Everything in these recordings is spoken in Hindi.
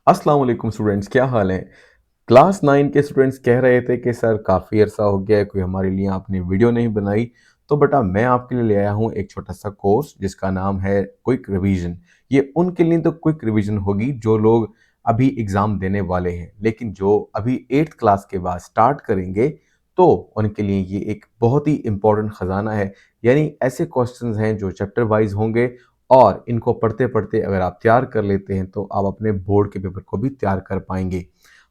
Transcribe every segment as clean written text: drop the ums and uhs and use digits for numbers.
अस्सलाम वालेकुम स्टूडेंट्स, क्या हाल है। क्लास 9 के स्टूडेंट्स कह रहे थे कि सर काफ़ी अरसा हो गया है, कोई हमारे लिए आपने वीडियो नहीं बनाई। तो बेटा मैं आपके लिए ले आया हूँ एक छोटा सा कोर्स जिसका नाम है क्विक रिवीजन। ये उनके लिए तो क्विक रिवीजन होगी जो लोग अभी एग्ज़ाम देने वाले हैं, लेकिन जो अभी 8th क्लास के बाद स्टार्ट करेंगे तो उनके लिए ये एक बहुत ही इम्पोर्टेंट ख़जाना है। यानी ऐसे क्वेश्चंस हैं जो चैप्टर वाइज होंगे और इनको पढ़ते-पढ़ते अगर आप तैयार कर लेते हैं तो आप अपने बोर्ड के पेपर को भी तैयार कर पाएँगे।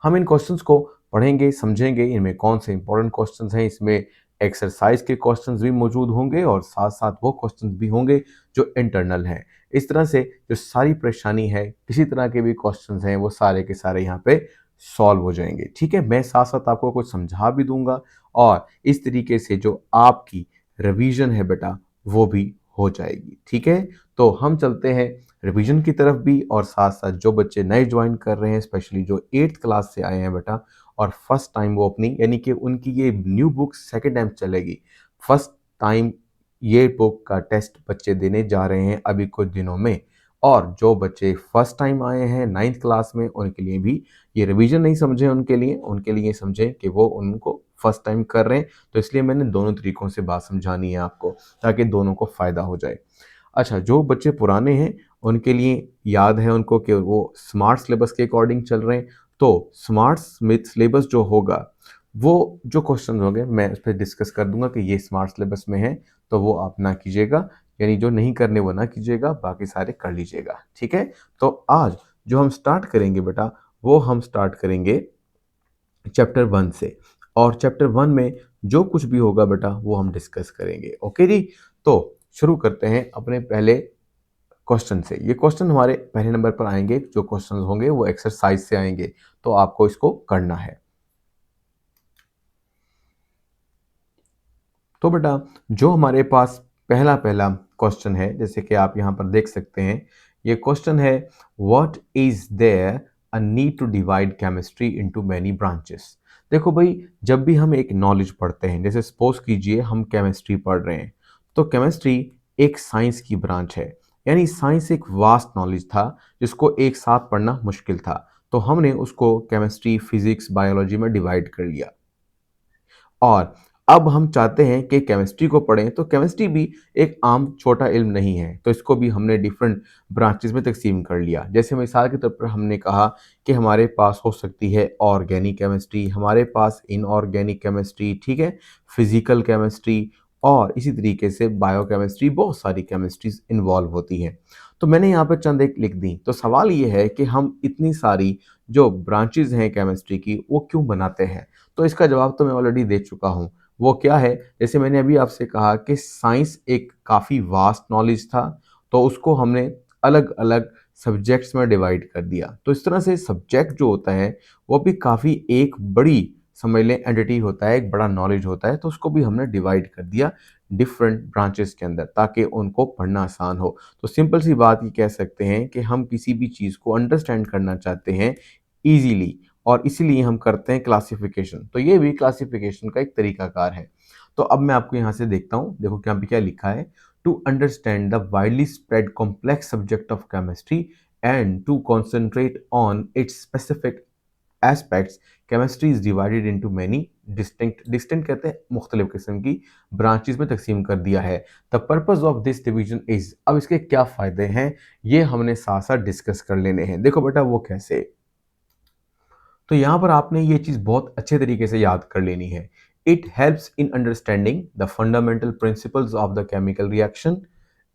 हम इन क्वेश्चंस को पढ़ेंगे, समझेंगे, इनमें कौन से इंपॉर्टेंट क्वेश्चंस हैं, इसमें एक्सरसाइज के क्वेश्चंस भी मौजूद होंगे और साथ-साथ वो क्वेश्चंस भी होंगे जो इंटरनल हैं। इस तरह से जो सारी परेशानी है, किसी तरह के भी क्वेश्चंस हैं, वो सारे के सारे यहाँ पे सॉल्व हो जाएँगे, ठीक है? मैं साथ-साथ आपको कुछ समझा भी दूँगा और इस तरीके से जो आपकी रिवीजन है बेटा, वो भी हो जाएगी, ठीक है? तो हम चलते हैं रिवीजन की तरफ भी और साथ-साथ जो बच्चे नए ज्वाइन कर रहे हैं, स्पेशली जो 8th क्लास से आए हैं बेटा और फर्स्ट टाइम वो अपनी यानी कि उनकी ये न्यू बुक सेकंड टाइम चलेगी। फर्स्ट टाइम ये बुक का टेस्ट बच्चे देने जा रहे हैं अभी कुछ दिनों में और जो बच्चे फर्स्ट टाइम आए हैं 9th क्लास में उनके लिए भी ये रिवीजन नहीं समझें उनके लिए समझें कि वो उनको फर्स्ट टाइम कर रहे हैं। तो इसलिए मैंने दोनों तरीकों से बात समझानी है आपको ताकि दोनों को फ़ायदा हो जाए। अच्छा, जो बच्चे पुराने हैं, उनके लिए याद है उनको कि वो स्मार्ट सिलेबस के अकॉर्डिंग चल रहे हैं, तो स्मार्ट स्मिथ सिलेबस जो होगा, वो जो क्वेश्चन होंगे, मैं उस पे डिस्कस कर दूँगा कि ये स्मार्ट सिलेबस में है, तो वो आप ना कीजिएगा, यानी जो नहीं करने वो ना कीजिएगा, बाकी सारे कर लीजिएगा, ठीक है? तो आज जो हम स्टार्ट करेंगे बेटा, वो हम स्टार्ट करेंगे चैप्टर 1 से और चैप्टर 1 में जो कुछ भी होगा बेटा, वो हम डिस्कस करेंगे, ओके जी? तो शुरू करते हैं अपने पहले क्वेश्चन से। ये क्वेश्चन हमारे पहले नंबर पर आएंगे, जो क्वेश्चन होंगे वो एक्सरसाइज से आएंगे, तो आपको इसको करना है। तो बेटा जो हमारे पास पहला पहला क्वेश्चन है, जैसे कि आप यहाँ पर देख सकते हैं, ये क्वेश्चन है what is there a need to divide chemistry into many branches. देखो भाई, जब भी हम एक नॉलेज पढ़ते हैं, जैसे सपोज कीजिए हम केमिस्ट्री पढ़ रहे हैं, तो केमिस्ट्री एक साइंस की ब्रांच है। यानी साइंस एक वास्ट नॉलेज था जिसको एक साथ पढ़ना मुश्किल था, तो हमने उसको केमिस्ट्री, फिजिक्स, बायोलॉजी में डिवाइड कर लिया। और अब हम चाहते हैं कि केमिस्ट्री को पढ़ें, तो केमिस्ट्री भी एक आम छोटा इल्म नहीं है, तो इसको भी हमने डिफरेंट ब्रांचेस में तकसीम कर लिया। जैसे मिसाल के तौर पर हमने कहा कि हमारे पास हो सकती है ऑर्गेनिक केमिस्ट्री, हमारे पास इनऑर्गेनिक केमिस्ट्री, ठीक है, फिजिकल केमिस्ट्री और इसी तरीके से बायोकेमिस्ट्री, बहुत सारी केमिस्ट्रीज इन्वॉल्व होती हैं। तो मैंने यहाँ पर चंद एक लिख दी। तो सवाल ये है कि हम इतनी सारी जो ब्रांचेज हैं केमिस्ट्री की, वो क्यों बनाते हैं? तो इसका जवाब तो मैं ऑलरेडी दे चुका हूँ। वो क्या है? जैसे मैंने अभी आपसे कहा कि साइंस एक काफ़ी वास्ट नॉलेज था, तो उसको हमने अलग-अलग सब्जेक्ट्स में डिवाइड कर दिया। तो इस तरह से सब्जेक्ट जो होता है, वो भी काफ़ी एक बड़ी समझ लें एंटिटी होता है, एक बड़ा नॉलेज होता है, तो उसको भी हमने डिवाइड कर दिया डिफरेंट ब्रांचेस के अंदर ताकि उनको पढ़ना आसान हो। तो सिंपल सी बात ये कह सकते हैं कि हम किसी भी चीज़ को अंडरस्टैंड करना चाहते हैं ईज़िली, और इसीलिए हम करते हैं क्लासिफिकेशन। तो ये भी क्लासिफिकेशन का एक तरीकाकार है। तो अब मैं आपको यहाँ से देखता हूँ, देखो क्या पे क्या लिखा है। To understand the widely spread complex subject of chemistry and to concentrate on its specific aspects, chemistry is divided into many distinct, distinct कहते हैं मुख्तलिफ किस्म की ब्रांचेस में तकसीम कर दिया है। The purpose of this division is, अब इसके क्या फ़ायदे हैं ये हमने साथ साथ डिस्कस कर लेने हैं। देखो बेटा वो कैसे, तो यहाँ पर आपने ये चीज़ बहुत अच्छे तरीके से याद कर लेनी है। It helps in understanding the fundamental principles of the chemical reaction.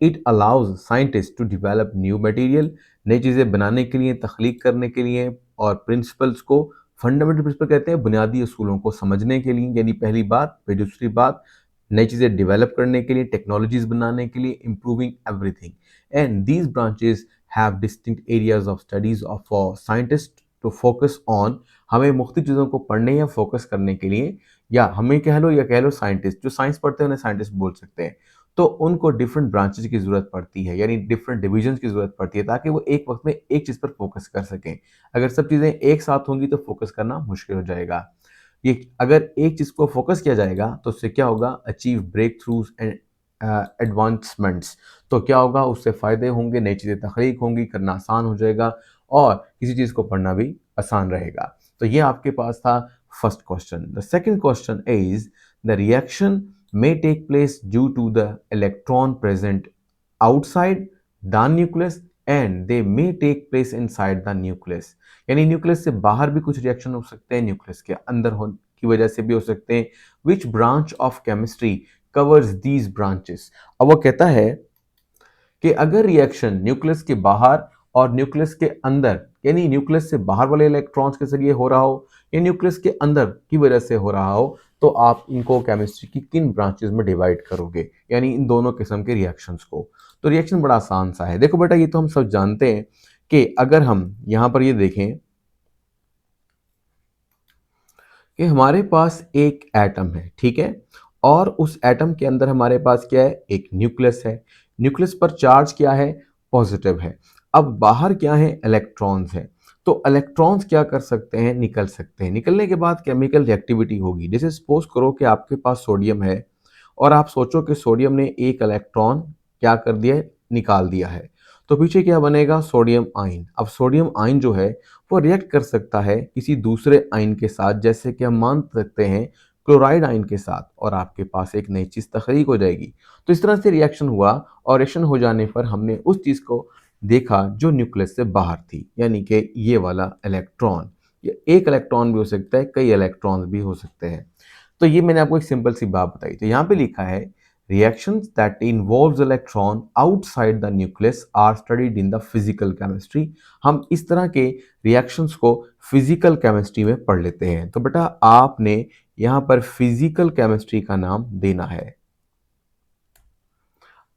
It allows scientist to develop new material, नई चीज़ें बनाने के लिए, तख्लीक करने के लिए, और प्रिंसिपल्स को, फंडामेंटल प्रिंसिपल कहते हैं बुनियादी असूलों को समझने के लिए, यानी पहली बात। फिर दूसरी बात, नई चीज़ें डेवलप करने के लिए, टेक्नोलॉजीज बनाने के लिए, improving everything. And these branches have distinct areas of studies of for scientist to focus on. हमें मुख्तलिफ चीज़ों को पढ़ने या फोकस करने के लिए, या हमें कह लो या कह लो साइंटिस्ट, जो साइंस पढ़ते हैं उन्हें साइंटिस्ट बोल सकते हैं, तो उनको डिफरेंट ब्रांचेज की ज़रूरत पड़ती है, यानी डिफरेंट डिविजन्स की ज़रूरत पड़ती है ताकि वो एक वक्त में एक चीज़ पर फोकस कर सकें। अगर सब चीज़ें एक साथ होंगी तो फोकस करना मुश्किल हो जाएगा। ये अगर एक चीज़ को फोकस किया जाएगा तो उससे क्या होगा, achieve breakthroughs and advancements. तो क्या होगा, उससे फ़ायदे होंगे, नई चीज़ें तख्लीक होंगी, करना आसान हो जाएगा और किसी चीज़ को पढ़ना भी आसान रहेगा। तो ये आपके पास था first question. The second question is the reaction may take place due to the electron present outside the nucleus and they may take place inside the nucleus। यानी न्यूक्लियस से बाहर भी कुछ रिएक्शन हो सकते हैं, न्यूक्लियस के अंदर हो की वजह से भी हो सकते हैं। Which branch of chemistry covers these branches. अब वो कहता है कि अगर रिएक्शन न्यूक्लियस के बाहर और न्यूक्लियस के अंदर, यानी न्यूक्लियस से बाहर वाले इलेक्ट्रॉन्स के जरिए हो रहा हो या न्यूक्लियस के अंदर की वजह से हो रहा हो, तो आप इनको केमिस्ट्री की किन ब्रांचेस में डिवाइड करोगे, यानी इन दोनों किस्म के रिएक्शंस को। तो रिएक्शन बड़ा आसान सा है। देखो बेटा, ये तो हम सब जानते हैं कि अगर हम यहां पर ये देखें कि हमारे पास एक एटम है, ठीक है, और उस एटम के अंदर हमारे पास क्या है, एक न्यूक्लियस है। न्यूक्लियस पर चार्ज क्या है, पॉजिटिव है। अब बाहर क्या है, इलेक्ट्रॉन्स है। तो इलेक्ट्रॉन्स क्या कर सकते हैं, निकल सकते हैं। निकलने के बाद केमिकल रिएक्टिविटी होगी। जैसे सपोज करो कि आपके पास सोडियम है और आप सोचो कि सोडियम ने एक इलेक्ट्रॉन क्या कर दिया है, निकाल दिया है। तो पीछे क्या बनेगा, सोडियम आयन। अब सोडियम आयन जो है वो रिएक्ट कर सकता है किसी दूसरे आयन के साथ, जैसे कि हम मान सकते हैं क्लोराइड आयन के साथ, और आपके पास एक नई चीज तख्लीक हो जाएगी। तो इस तरह से रिएक्शन हुआ और रिएक्शन हो जाने पर हमने उस चीज को देखा जो न्यूक्लियस से बाहर थी, यानी कि ये वाला इलेक्ट्रॉन। ये एक इलेक्ट्रॉन भी हो सकता है, कई इलेक्ट्रॉन्स भी हो सकते हैं। तो ये मैंने आपको एक सिंपल सी बात बताई। तो यहाँ पे लिखा है reactions that involves electron outside the nucleus are studied in the physical chemistry। हम इस तरह के रिएक्शंस को फिजिकल केमिस्ट्री में पढ़ लेते हैं। तो बेटा आपने यहां पर फिजिकल केमिस्ट्री का नाम देना है।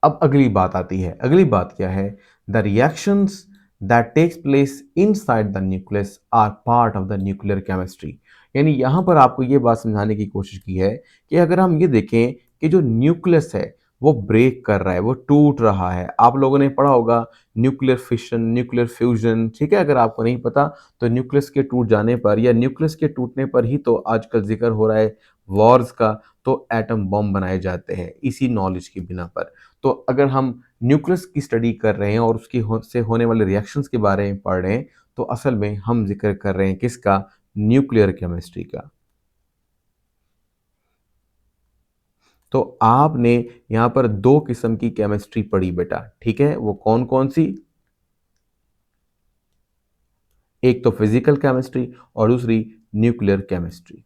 अब अगली बात आती है। अगली बात क्या है, the reactions that takes place inside the nucleus are part of the nuclear chemistry. यानी यहां पर आपको ये बात समझाने की कोशिश की है कि अगर हम ये देखें कि जो न्यूक्लियस है वो ब्रेक कर रहा है, वो टूट रहा है। आप लोगों ने पढ़ा होगा न्यूक्लियर फिशन, न्यूक्लियर फ्यूजन, ठीक है। अगर आपको नहीं पता तो न्यूक्लियस के टूट जाने पर या न्यूक्लियस के टूटने पर ही तो आजकल जिक्र हो रहा है वॉर्स का, तो एटम बम बनाए जाते हैं इसी नॉलेज की बिना पर। तो अगर हम न्यूक्लियस की स्टडी कर रहे हैं और उसकी से होने वाले रिएक्शंस के बारे में पढ़ रहे हैं, तो असल में हम जिक्र कर रहे हैं किसका, न्यूक्लियर केमिस्ट्री का। तो आपने यहां पर दो किस्म की केमिस्ट्री पढ़ी बेटा, ठीक है। वो कौन कौन सी, एक तो फिजिकल केमिस्ट्री और दूसरी न्यूक्लियर केमिस्ट्री।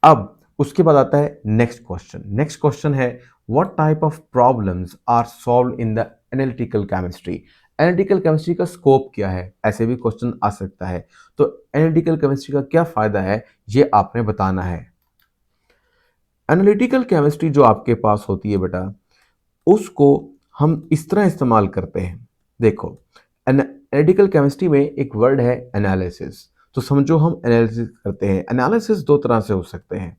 अब उसके बाद आता है नेक्स्ट क्वेश्चन। नेक्स्ट क्वेश्चन है what type of problems are solved in the analytical chemistry. Analytical chemistry का स्कोप क्या है, ऐसे भी क्वेश्चन आ सकता है। तो एनालिटिकल केमिस्ट्री का क्या फायदा है, ये आपने बताना है। एनालिटिकल केमिस्ट्री जो आपके पास होती है बेटा, उसको हम इस तरह इस्तेमाल करते हैं। देखो, एनालिटिकल केमिस्ट्री में एक वर्ड है एनालिसिस। तो समझो हम एनालिसिस करते हैं। एनालिसिस दो तरह से हो सकते हैं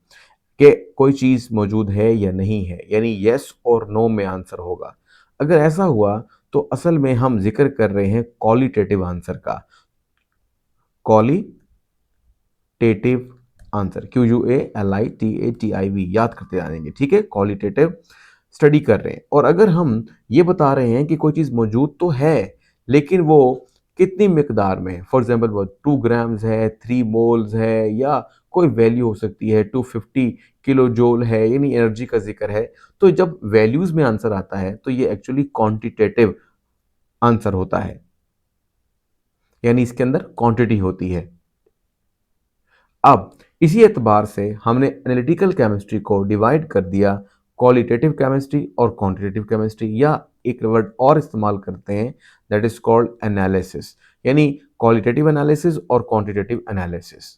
कि कोई चीज मौजूद है या नहीं है, यानी यस और नो में आंसर होगा। अगर ऐसा हुआ तो असल में हम जिक्र कर रहे हैं क्वालिटेटिव आंसर का। क्वालिटेटिव आंसर, QUALITATIV, याद करते जाएंगे, ठीक है। क्वालिटेटिव स्टडी कर रहे हैं और अगर हम ये बता रहे हैं कि कोई चीज़ मौजूद तो है लेकिन वो कितनी मिकदार में, फॉर एग्जांपल वो 2 ग्राम्स है, 3 मोल्स है, या कोई वैल्यू हो सकती है 250 किलो जूल है, यानी एनर्जी का जिक्र है। तो जब वैल्यूज में आंसर आता है तो ये एक्चुअली क्वांटिटेटिव आंसर होता है, यानी इसके अंदर क्वांटिटी होती है। अब इसी एतबार से हमने एनालिटिकल केमिस्ट्री को डिवाइड कर दिया क्वालिटेटिव केमिस्ट्री और क्वांटिटेटिव केमिस्ट्री, या एक वर्ड और इस्तेमाल करते हैं दैट इज कॉल्ड एनालिसिस, यानी क्वालिटेटिव एनालिसिस और क्वांटिटेटिव एनालिसिस।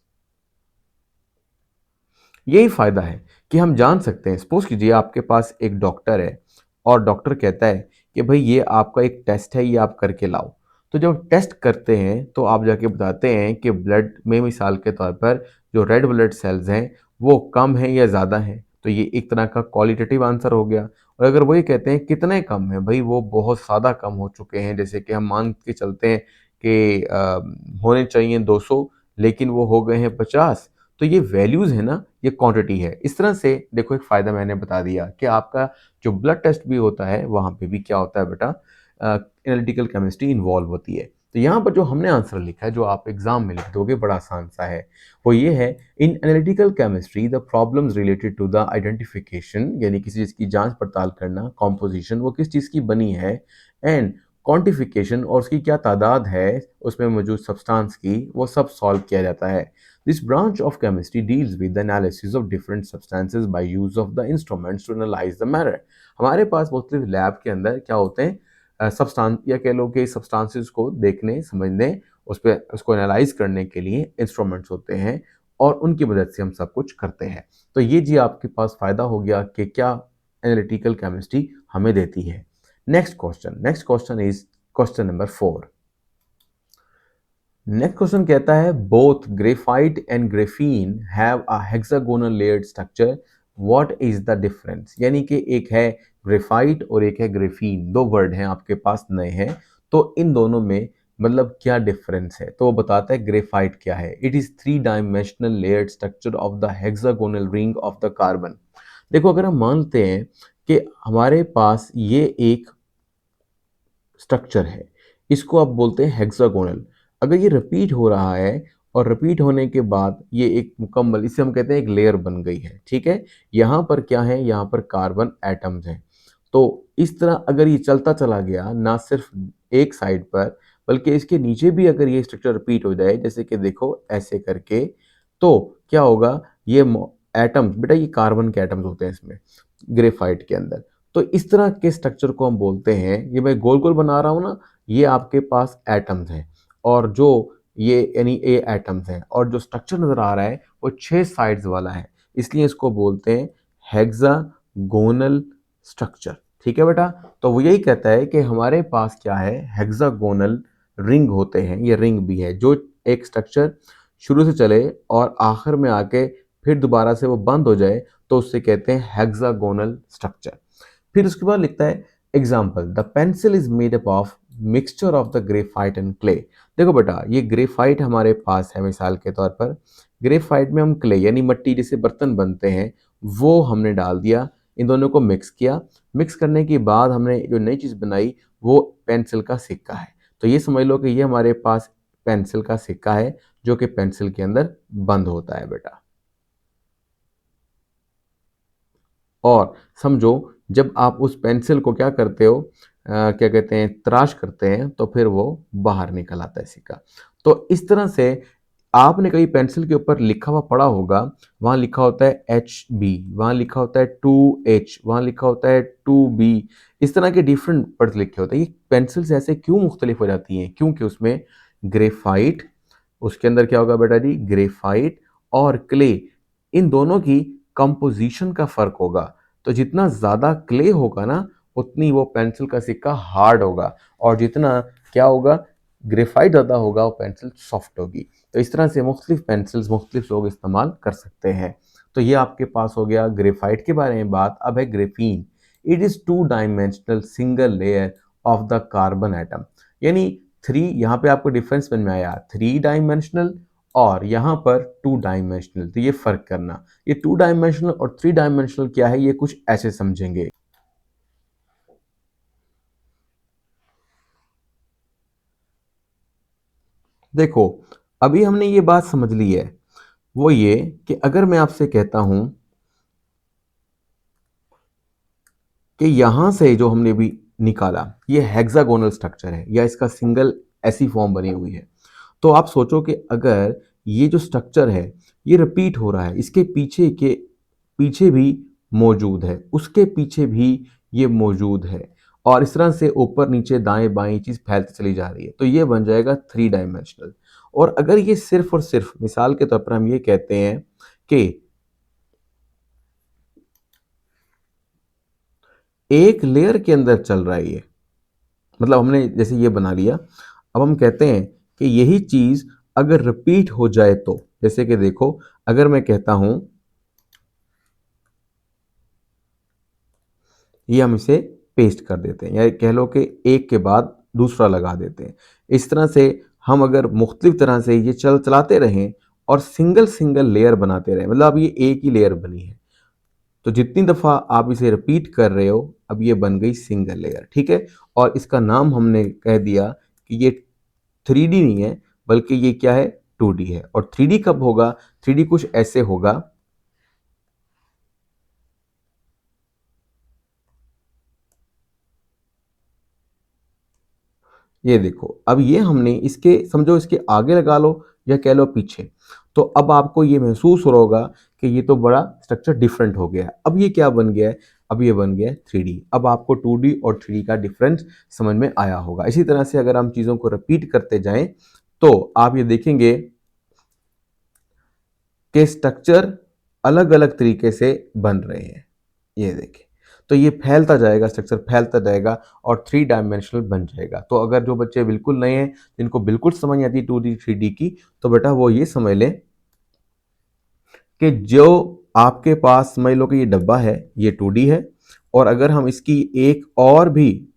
यही फायदा है कि हम जान सकते हैं। सपोज कीजिए आपके पास एक डॉक्टर है और डॉक्टर कहता है कि भाई ये आपका एक टेस्ट है, ये आप करके लाओ। तो जब टेस्ट करते हैं तो आप जाके बताते हैं कि ब्लड में मिसाल के तौर पर जो रेड ब्लड सेल्स हैं वो कम है या ज़्यादा है, तो ये एक तरह का क्वालिटेटिव आंसर हो गया। और अगर वही कहते हैं कितने कम है, भाई वो बहुत ज़्यादा कम हो चुके हैं, जैसे कि हम मान के चलते हैं कि होने चाहिए 200 लेकिन वो हो गए हैं 50, तो ये वैल्यूज़ है ना, ये क्वांटिटी है। इस तरह से देखो एक फ़ायदा मैंने बता दिया कि आपका जो ब्लड टेस्ट भी होता है वहाँ पे भी क्या होता है बेटा, एनालिटिकल केमिस्ट्री इन्वॉल्व होती है। तो यहाँ पर जो हमने आंसर लिखा है, जो आप एग्जाम में लिख दोगे, बड़ा आसान सा है, वो ये है, in analytical chemistry the problems related to the identification, यानी किसी चीज़ की जांच पड़ताल करना, कॉम्पोजिशन वो किस चीज़ की बनी है, एंड क्वांटिफिकेशन और उसकी क्या तादाद है उसमें मौजूद सब्सटेंस की, वो सब सॉल्व किया जाता है। This branch of chemistry deals with the analysis of different substances by use of the instruments to analyse the matter. हमारे पास मुख्तलिफ लैब के अंदर क्या होते हैं, सब्सटेंस या कह लो कि सब्सटेंसेस को देखने समझने, उस पर उसको एनालाइज करने के लिए इंस्ट्रूमेंट्स होते हैं और उनकी मदद से हम सब कुछ करते हैं। तो ये जी आपके पास फ़ायदा हो गया कि क्या एनालिटिकल केमिस्ट्री हमें देती है। Next question is question number 4। Next question कहता है, both graphite and graphene have a hexagonal layered structure, what is the difference. यानी कि एक है ग्रेफाइट और एक है ग्रेफीन, दो वर्ड हैं आपके पास नए हैं, तो इन दोनों में मतलब क्या डिफरेंस है, तो वो बताता है ग्रेफाइट क्या है। It is 3 dimensional layered structure of the hexagonal ring of the carbon. देखो, अगर हम मानते हैं कि हमारे पास ये एक स्ट्रक्चर है, इसको आप बोलते हैं हेक्सागोनल। अगर ये रिपीट हो रहा है और रिपीट होने के बाद ये एक मुकम्मल, इसे हम कहते हैं एक लेयर बन गई है, ठीक है। यहाँ पर क्या है, यहाँ पर कार्बन एटम्स हैं। तो इस तरह अगर ये चलता चला गया, ना सिर्फ एक साइड पर बल्कि इसके नीचे भी अगर ये स्ट्रक्चर रिपीट हो जाए, जैसे कि देखो ऐसे करके, तो क्या होगा, ये एटम्स, बेटा ये कार्बन के एटम्स होते हैं इसमें, ग्रेफाइट के अंदर। तो इस तरह के स्ट्रक्चर को हम बोलते हैं, ये मैं गोल गोल बना रहा हूँ ना, ये आपके पास एटम्स हैं, और जो ये यानी ए एटम्स हैं, और जो स्ट्रक्चर नजर आ रहा है वो 6 साइड्स वाला है, इसलिए इसको बोलते हैं हेक्सागोनल स्ट्रक्चर। ठीक है बेटा, तो वो यही कहता है कि हमारे पास क्या है, हेक्सागोनल रिंग होते हैं, ये रिंग भी है, जो एक स्ट्रक्चर शुरू से चले और आखिर में आके फिर दोबारा से वो बंद हो जाए, तो उससे कहते हैं हेक्सागोनल स्ट्रक्चर। फिर उसके बाद लिखता है example, the pencil is made up of mixture of the graphite and clay. देखो बेटा, ये ग्रेफाइट हमारे पास है, मिसाल के तौर पर ग्रेफाइट में हम क्ले यानी मिट्टी जैसे बर्तन बनते हैं, वो हमने डाल दिया, इन दोनों को मिक्स किया, मिक्स करने के बाद हमने जो नई चीज़ बनाई वो पेंसिल का सिक्का है। तो ये समझ लो कि ये हमारे पास पेंसिल का सिक्का है, जो कि पेंसिल के अंदर बंद होता है बेटा। और समझो, जब आप उस पेंसिल को क्या करते हो, क्या कहते हैं, तराश करते हैं, तो फिर वो बाहर निकल आता है सिक्का। तो इस तरह से आपने कभी पेंसिल के ऊपर लिखा हुआ पढ़ा होगा, वहाँ लिखा होता है HB, वहाँ लिखा होता है 2H, वहाँ लिखा होता है 2B, इस तरह के डिफरेंट वर्ड्स लिखे होते हैं। ये पेंसिल से ऐसे क्यों मुख्तलिफ हो जाती हैं, क्योंकि उसमें ग्रेफाइट, उसके अंदर क्या होगा बेटा जी, ग्रेफाइट और क्ले, इन दोनों की कंपोजिशन का फर्क होगा। तो जितना ज़्यादा क्ले होगा ना, उतनी वो पेंसिल का सिक्का हार्ड होगा, और जितना क्या होगा, ग्रेफाइट ज़्यादा होगा, वो पेंसिल सॉफ्ट होगी। तो इस तरह से मुख्तलिफ पेंसिल्स मुख्तलिफ लोग इस्तेमाल कर सकते हैं। तो ये आपके पास हो गया ग्रेफाइट के बारे में बात। अब है graphene. It is 2 dimensional single layer of the carbon atom, यानी थ्री, यहाँ पे आपको डिफरेंस समझ में आया, 3 डायमेंशनल और यहाँ पर 2 डायमेंशनल। तो ये फर्क करना, ये 2 डायमेंशनल और 3 डायमेंशनल क्या है, ये कुछ ऐसे समझेंगे। देखो, अभी हमने ये बात समझ ली है, वो ये कि अगर मैं आपसे कहता हूं कि यहां से जो हमने भी निकाला ये हेक्सागोनल स्ट्रक्चर है, या इसका सिंगल ऐसी फॉर्म बनी हुई है, तो आप सोचो कि अगर ये जो स्ट्रक्चर है ये रिपीट हो रहा है, इसके पीछे के पीछे भी मौजूद है, उसके पीछे भी ये मौजूद है, और इस तरह से ऊपर नीचे दाएं बाएं चीज फैलती चली जा रही है, तो ये बन जाएगा 3 डायमेंशनल। और अगर ये सिर्फ और सिर्फ मिसाल के तौर पर हम ये कहते हैं कि एक लेयर के अंदर चल रहा है ये, मतलब हमने जैसे ये बना लिया, अब हम कहते हैं कि यही चीज अगर रिपीट हो जाए, तो जैसे कि देखो, अगर मैं कहता हूं, ये हम इसे पेस्ट कर देते हैं, या कह लो कि एक के बाद दूसरा लगा देते हैं। इस तरह से हम अगर मुख्तलिफ तरह से ये चलाते रहें और सिंगल सिंगल लेयर बनाते रहें, मतलब अब ये एक ही लेयर बनी है, तो जितनी दफ़ा आप इसे रिपीट कर रहे हो, अब ये बन गई सिंगल लेयर, ठीक है। और इसका नाम हमने कह दिया कि ये 3D नहीं है, बल्कि ये क्या है, 2D है। और 3D कब होगा, 3D कुछ ऐसे होगा, ये देखो, अब ये हमने इसके समझो इसके आगे लगा लो या कह लो पीछे, तो अब आपको ये महसूस हो रहा होगा कि ये तो बड़ा स्ट्रक्चर डिफरेंट हो गया है। अब ये क्या बन गया है, अब ये बन गया है 3D। अब आपको 2D और 3D का डिफरेंस समझ में आया होगा। इसी तरह से अगर हम चीज़ों को रिपीट करते जाएं तो आप ये देखेंगे कि स्ट्रक्चर अलग अलग तरीके से बन रहे हैं। ये देखें, तो ये फैलता जाएगा, स्ट्रक्चर फैलता जाएगा और 3 डायमेंशनल बन जाएगा। तो अगर जो बच्चे बिल्कुल नए हैं, जिनको बिल्कुल समझ नहीं आती 2D 3D की, तो बेटा वो ये समझ लें कि जो आपके पास समझ लो कि ये डब्बा है, ये 2D है, और अगर हम इसकी एक और भी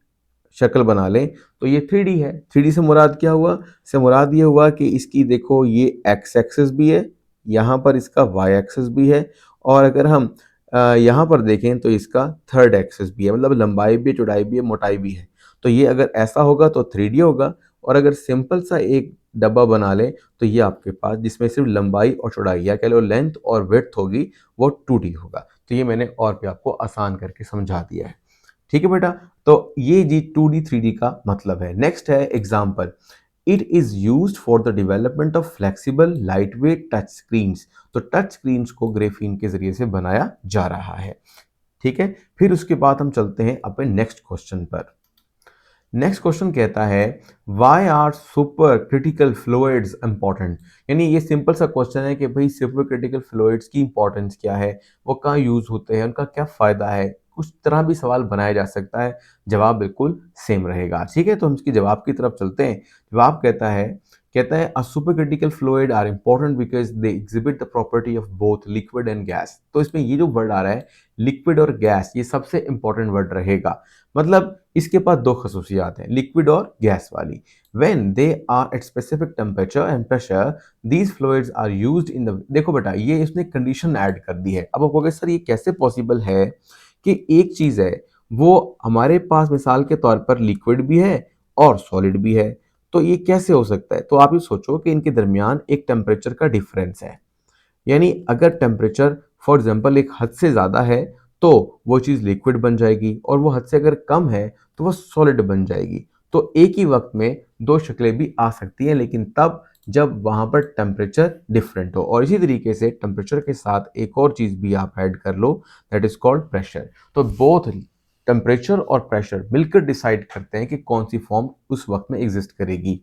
शक्ल बना लें तो ये 3D है। 3D से मुराद क्या हुआ, से मुराद ये हुआ कि इसकी देखो ये एक्स एक्सिस भी है, यहाँ पर इसका वाई एक्सिस भी है, और अगर हम यहाँ पर देखें तो इसका थर्ड एक्सिस भी है, मतलब लंबाई भी है, चौड़ाई भी है, मोटाई भी है। तो ये अगर ऐसा होगा तो 3D होगा, और अगर सिंपल सा एक डब्बा बना लें तो ये आपके पास जिसमें सिर्फ लंबाई और चौड़ाई या कह लो लेंथ और विड्थ होगी, वो 2D होगा। तो ये मैंने और भी आपको आसान करके समझा दिया है। ठीक है बेटा, तो ये जी 2D 3D का मतलब है। नेक्स्ट है example, it is used for the development of flexible light weight touch screens. तो टच स्क्रीन्स को ग्रेफीन के जरिए से बनाया जा रहा है। ठीक है, फिर उसके बाद हम चलते हैं अपने नेक्स्ट क्वेश्चन पर। नेक्स्ट क्वेश्चन कहता है why are supercritical fluids important. यानी ये सिंपल सा क्वेश्चन है कि भाई सुपर क्रिटिकल फ्लूइड्स की इंपॉर्टेंस क्या है, वो कहाँ यूज होते हैं, उनका क्या फायदा है। कुछ तरह भी सवाल बनाया जा सकता है, जवाब बिल्कुल सेम रहेगा। ठीक है, तो हम इसके जवाब की तरफ चलते हैं। जवाब कहता है a supercritical fluid are important because they exhibit the property of both liquid and gas. तो इसमें ये जो वर्ड आ रहा है लिक्विड और गैस, ये सबसे इंपॉर्टेंट वर्ड रहेगा। मतलब इसके पास दो खसूसियात हैं, लिक्विड और गैस वाली। When they are at specific temperature and pressure, these fluids are used in the, देखो बेटा ये इसने कंडीशन ऐड कर दी है। अब आप कहोगे सर ये कैसे पॉसिबल है कि एक चीज है वो हमारे पास मिसाल के तौर पर लिक्विड भी है और सॉलिड भी है, तो ये कैसे हो सकता है। तो आप ये सोचो कि इनके दरमियान एक टेम्परेचर का डिफरेंस है, यानी अगर टेम्परेचर फॉर एग्जांपल एक हद से ज़्यादा है तो वो चीज़ लिक्विड बन जाएगी, और वो हद से अगर कम है तो वो सॉलिड बन जाएगी। तो एक ही वक्त में दो शक्लें भी आ सकती हैं, लेकिन तब जब वहाँ पर टेम्परेचर डिफरेंट हो। और इसी तरीके से टेम्परेचर के साथ एक और चीज़ भी आप ऐड कर लो, दैट इज़ कॉल्ड प्रेशर। तो बोथ टेम्परेचर और प्रेशर मिलकर डिसाइड करते हैं कि कौन सी फॉर्म उस वक्त में एग्जिस्ट करेगी।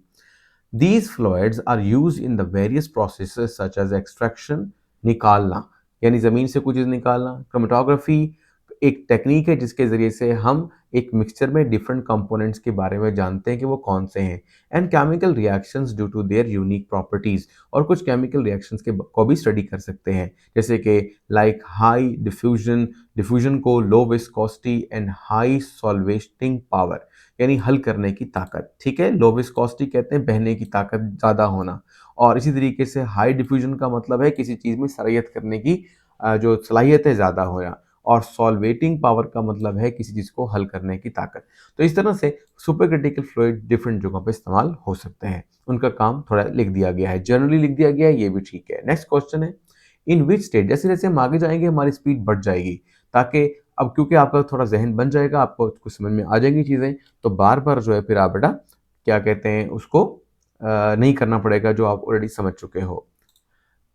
These fluids are used in the various processes such as extraction, निकालना यानी ज़मीन से कुछ चीज़ निकालना, क्रोमेटोग्राफी एक टेक्निक है जिसके ज़रिए से हम एक मिक्सचर में डिफरेंट कंपोनेंट्स के बारे में जानते हैं कि वो कौन से हैं, and chemical reactions due to their unique properties. और कुछ केमिकल रिएक्शंस के को भी स्टडी कर सकते हैं, जैसे कि लाइक हाई डिफ्यूजन, डिफ्यूजन को low viscosity and high solvating power, यानी हल करने की ताकत। ठीक है, लो विस्कोसिटी कहते हैं बहने की ताकत ज़्यादा होना, और इसी तरीके से हाई डिफ्यूजन का मतलब है किसी चीज़ में सरायत करने की जो सलाहियत है ज़्यादा होना, और सॉल्वेटिंग पावर का मतलब है किसी चीज़ को हल करने की ताकत। तो इस तरह से सुपर क्रिटिकल फ्लूइड डिफरेंट जगहों पर इस्तेमाल हो सकते हैं, उनका काम थोड़ा लिख दिया गया है, जनरली लिख दिया गया है, ये भी ठीक है। नेक्स्ट क्वेश्चन है इन विच स्टेट, जैसे जैसे हम आगे जाएंगे हमारी स्पीड बढ़ जाएगी, ताकि अब क्योंकि आपका थोड़ा जहन बन जाएगा, आपको कुछ समझ में आ जाएंगी चीज़ें, तो बार बार जो है फिर आप बेटा क्या कहते हैं उसको नहीं करना पड़ेगा जो आप ऑलरेडी समझ चुके हो।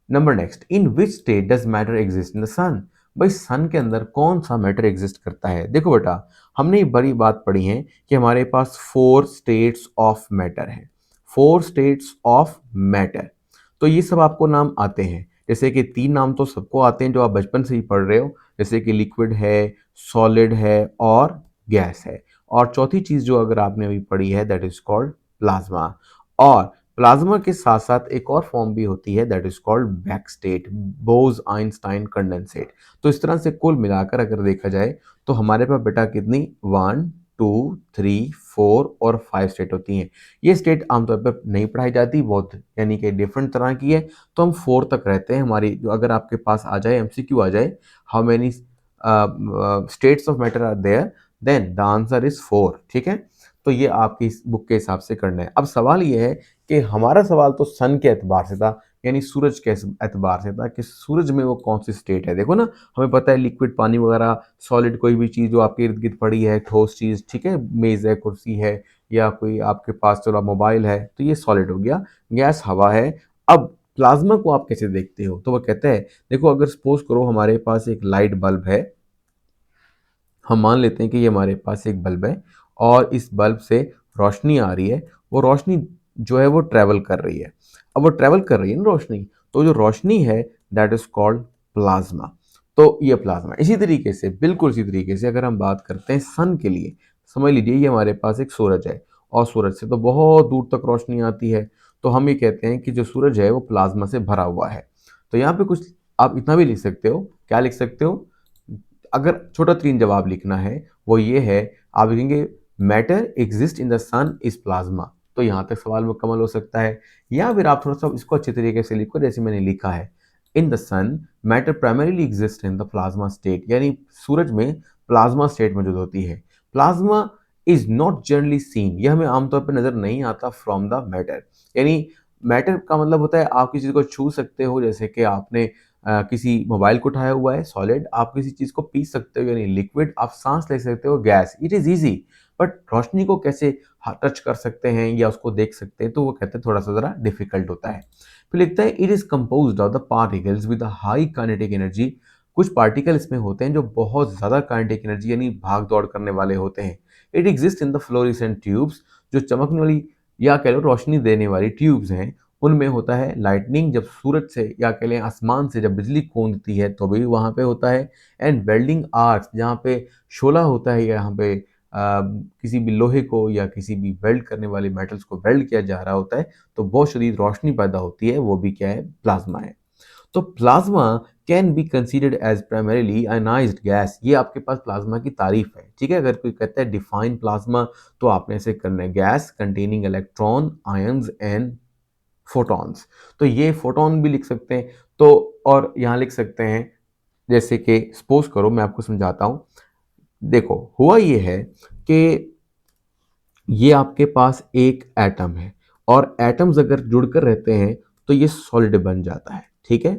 Number next, in which state does matter exist in the sun. भाई सन के अंदर कौन सा मैटर एग्जिस्ट करता है। देखो बेटा हमने ये बड़ी बात पढ़ी है कि हमारे पास 4 स्टेट्स ऑफ मैटर है, 4 स्टेट्स ऑफ मैटर। तो ये सब आपको नाम आते हैं, जैसे कि 3 नाम तो सबको आते हैं जो आप बचपन से ही पढ़ रहे हो, जैसे कि लिक्विड है, सॉलिड है और गैस है। और चौथी चीज़ जो अगर आपने अभी पढ़ी है दैट इज कॉल्ड प्लाज्मा। और प्लाज्मा के साथ साथ एक और फॉर्म भी होती है that is called back state, Bhoj Einstein condensate. तो इस तरह से कुल मिलाकर अगर देखा जाए तो हमारे पास बेटा कितनी 1 2 3 4 और 5 स्टेट होती हैं। ये स्टेट आमतौर पर नहीं पढ़ाई जाती, बहुत यानी कि डिफरेंट तरह की है, तो हम 4 तक रहते हैं हमारी। जो अगर आपके पास आ जाए एमसीक्यू आ जाए how many states of matter are there, then the answer is 4। ठीक है, तो ये आपकी इस बुक के हिसाब से करना है। अब सवाल ये है कि हमारा सवाल तो सन के एतबार से था, यानी सूरज के एतबार से था कि सूरज में वो कौन सी स्टेट है। देखो ना, हमें पता है लिक्विड पानी वगैरह, सॉलिड कोई भी चीज़ जो आपके इर्द गिर्द पड़ी है, ठोस चीज़, ठीक है, मेज़ है, कुर्सी है, या कोई आपके पास चलो मोबाइल है, तो ये सॉलिड हो गया। गैस हवा है। अब प्लाज्मा को आप कैसे देखते हो? तो वो कहते हैं, देखो अगर सपोज करो हमारे पास एक लाइट बल्ब है, हम मान लेते हैं कि ये हमारे पास एक बल्ब है और इस बल्ब से रोशनी आ रही है। वो रोशनी जो है वो ट्रैवल कर रही है। अब वो ट्रैवल कर रही है ना रोशनी, तो जो रोशनी है दैट इज कॉल्ड प्लाज्मा। तो ये प्लाज्मा। इसी तरीके से, बिल्कुल इसी तरीके से अगर हम बात करते हैं सन के लिए, समझ लीजिए ये हमारे पास एक सूरज है और सूरज से तो बहुत दूर तक रोशनी आती है, तो हम ये कहते हैं कि जो सूरज है वो प्लाज्मा से भरा हुआ है। तो यहाँ पे कुछ आप इतना भी लिख सकते हो, क्या लिख सकते हो? अगर छोटा तीन जवाब लिखना है वो ये है, आप लिखेंगे matter exist in the sun is plasma. तो यहाँ तक सवाल मुकम्मल हो सकता है। या फिर आप थोड़ा सा इसको अच्छे तरीके से लिखो जैसे मैंने लिखा है, in the sun matter primarily exist in the plasma state, यानी सूरज में प्लाज्मा स्टेट मौजूद होती है। Plasma is not generally seen, यह हमें आमतौर पर नजर नहीं आता फ्रॉम द मैटर। यानी मैटर का मतलब होता है आप किसी चीज को छू सकते हो, जैसे कि आपने किसी मोबाइल को उठाया हुआ है सॉलिड, आप किसी चीज को पी सकते हो यानी लिक्विड, आप सांस ले सकते हो gas, it is easy. But रोशनी को कैसे टच कर सकते हैं या उसको देख सकते हैं, तो वो कहते हैं थोड़ा सा जरा डिफिकल्ट होता है। फिर लिखता है it is composed of the particles with high kinetic energy. कुछ पार्टिकल इसमें होते हैं जो बहुत ज्यादा काइनेटिक एनर्जी यानी भाग दौड़ करने वाले होते हैं। It exist in the fluorescent tubes, जो चमकने वाली या कह लो रोशनी देने वाली ट्यूब्स हैं, उनमें होता है। लाइटनिंग, जब सूरज से या कह लें आसमान से जब बिजली कूदती है तो भी वहाँ पे होता है। एंड वेल्डिंग आर्ट्स, जहाँ पे शोला होता है, यहाँ पे किसी भी लोहे को या किसी भी वेल्ड करने वाले मेटल्स को वेल्ड किया जा रहा होता है, तो बहुत शदीद रोशनी पैदा होती है, वो भी क्या है? प्लाज्मा है। तो plasma can be considered as primarily ionised gas. ये आपके पास प्लाज्मा की तारीफ है, ठीक है। अगर कोई कहता है डिफाइन प्लाज्मा, तो आपने ऐसे करना है, gas containing electron, ions and photons. तो ये फोटोन भी लिख सकते हैं। तो और यहाँ लिख सकते हैं, जैसे कि सपोज करो मैं आपको समझाता हूं। देखो हुआ ये है कि ये आपके पास एक एटम है और एटम्स अगर जुड़कर रहते हैं तो ये सॉलिड बन जाता है, ठीक है।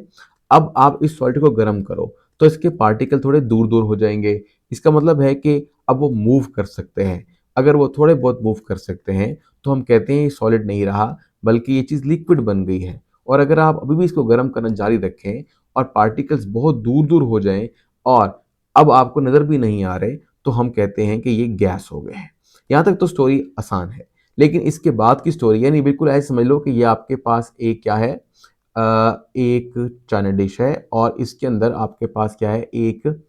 अब आप इस सॉलिड को गर्म करो तो इसके पार्टिकल थोड़े दूर दूर हो जाएंगे। इसका मतलब है कि अब वो मूव कर सकते हैं। अगर वो थोड़े बहुत मूव कर सकते हैं तो हम कहते हैं ये सॉलिड नहीं रहा, बल्कि ये चीज़ लिक्विड बन गई है। और अगर आप अभी भी इसको गर्म करना जारी रखें और पार्टिकल्स बहुत दूर दूर हो जाएं और अब आपको नज़र भी नहीं आ रहे, तो हम कहते हैं कि ये गैस हो गए हैं। यहाँ तक तो स्टोरी आसान है, लेकिन इसके बाद की स्टोरी यानी बिल्कुल ऐसे समझ लो कि ये आपके पास एक क्या है, एक चाइना डिश है और इसके अंदर आपके पास क्या है, एक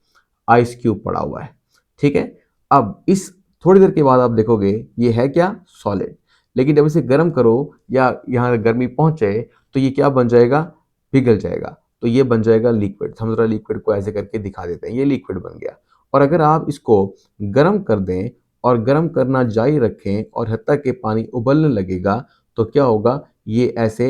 आइस क्यूब पड़ा हुआ है, ठीक है। अब इस थोड़ी देर के बाद आप देखोगे ये है क्या, सॉलिड। लेकिन जब इसे गर्म करो या यहाँ गर्मी पहुंचे तो ये क्या बन जाएगा, पिघल जाएगा। तो ये बन जाएगा लिक्विड। हम जरा लिक्विड को ऐसे करके दिखा देते हैं, ये लिक्विड बन गया। और अगर आप इसको गर्म कर दें और गर्म करना जारी रखें और हत्ता कि पानी उबलने लगेगा, तो क्या होगा, ये ऐसे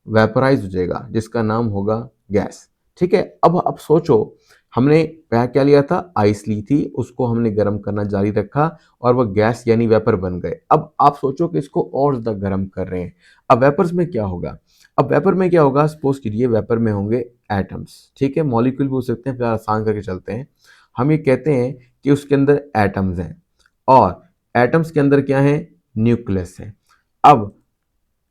वेपराइज हो जाएगा, जिसका नाम होगा गैस, ठीक है। अब सोचो, हमने क्या लिया था, आइस ली थी, उसको हमने गर्म करना जारी रखा और वह गैस यानी वेपर बन गए। अब आप सोचो कि इसको और ज़्यादा गर्म कर रहे हैं। अब वेपर्स में क्या होगा, अब वेपर में क्या होगा, सपोज कीजिए वेपर में होंगे एटम्स, ठीक है, मॉलिक्यूल भी हो सकते हैं, फिर आसान करके चलते हैं। हम ये कहते हैं कि उसके अंदर एटम्स हैं और एटम्स के अंदर क्या है, न्यूक्लियस है। अब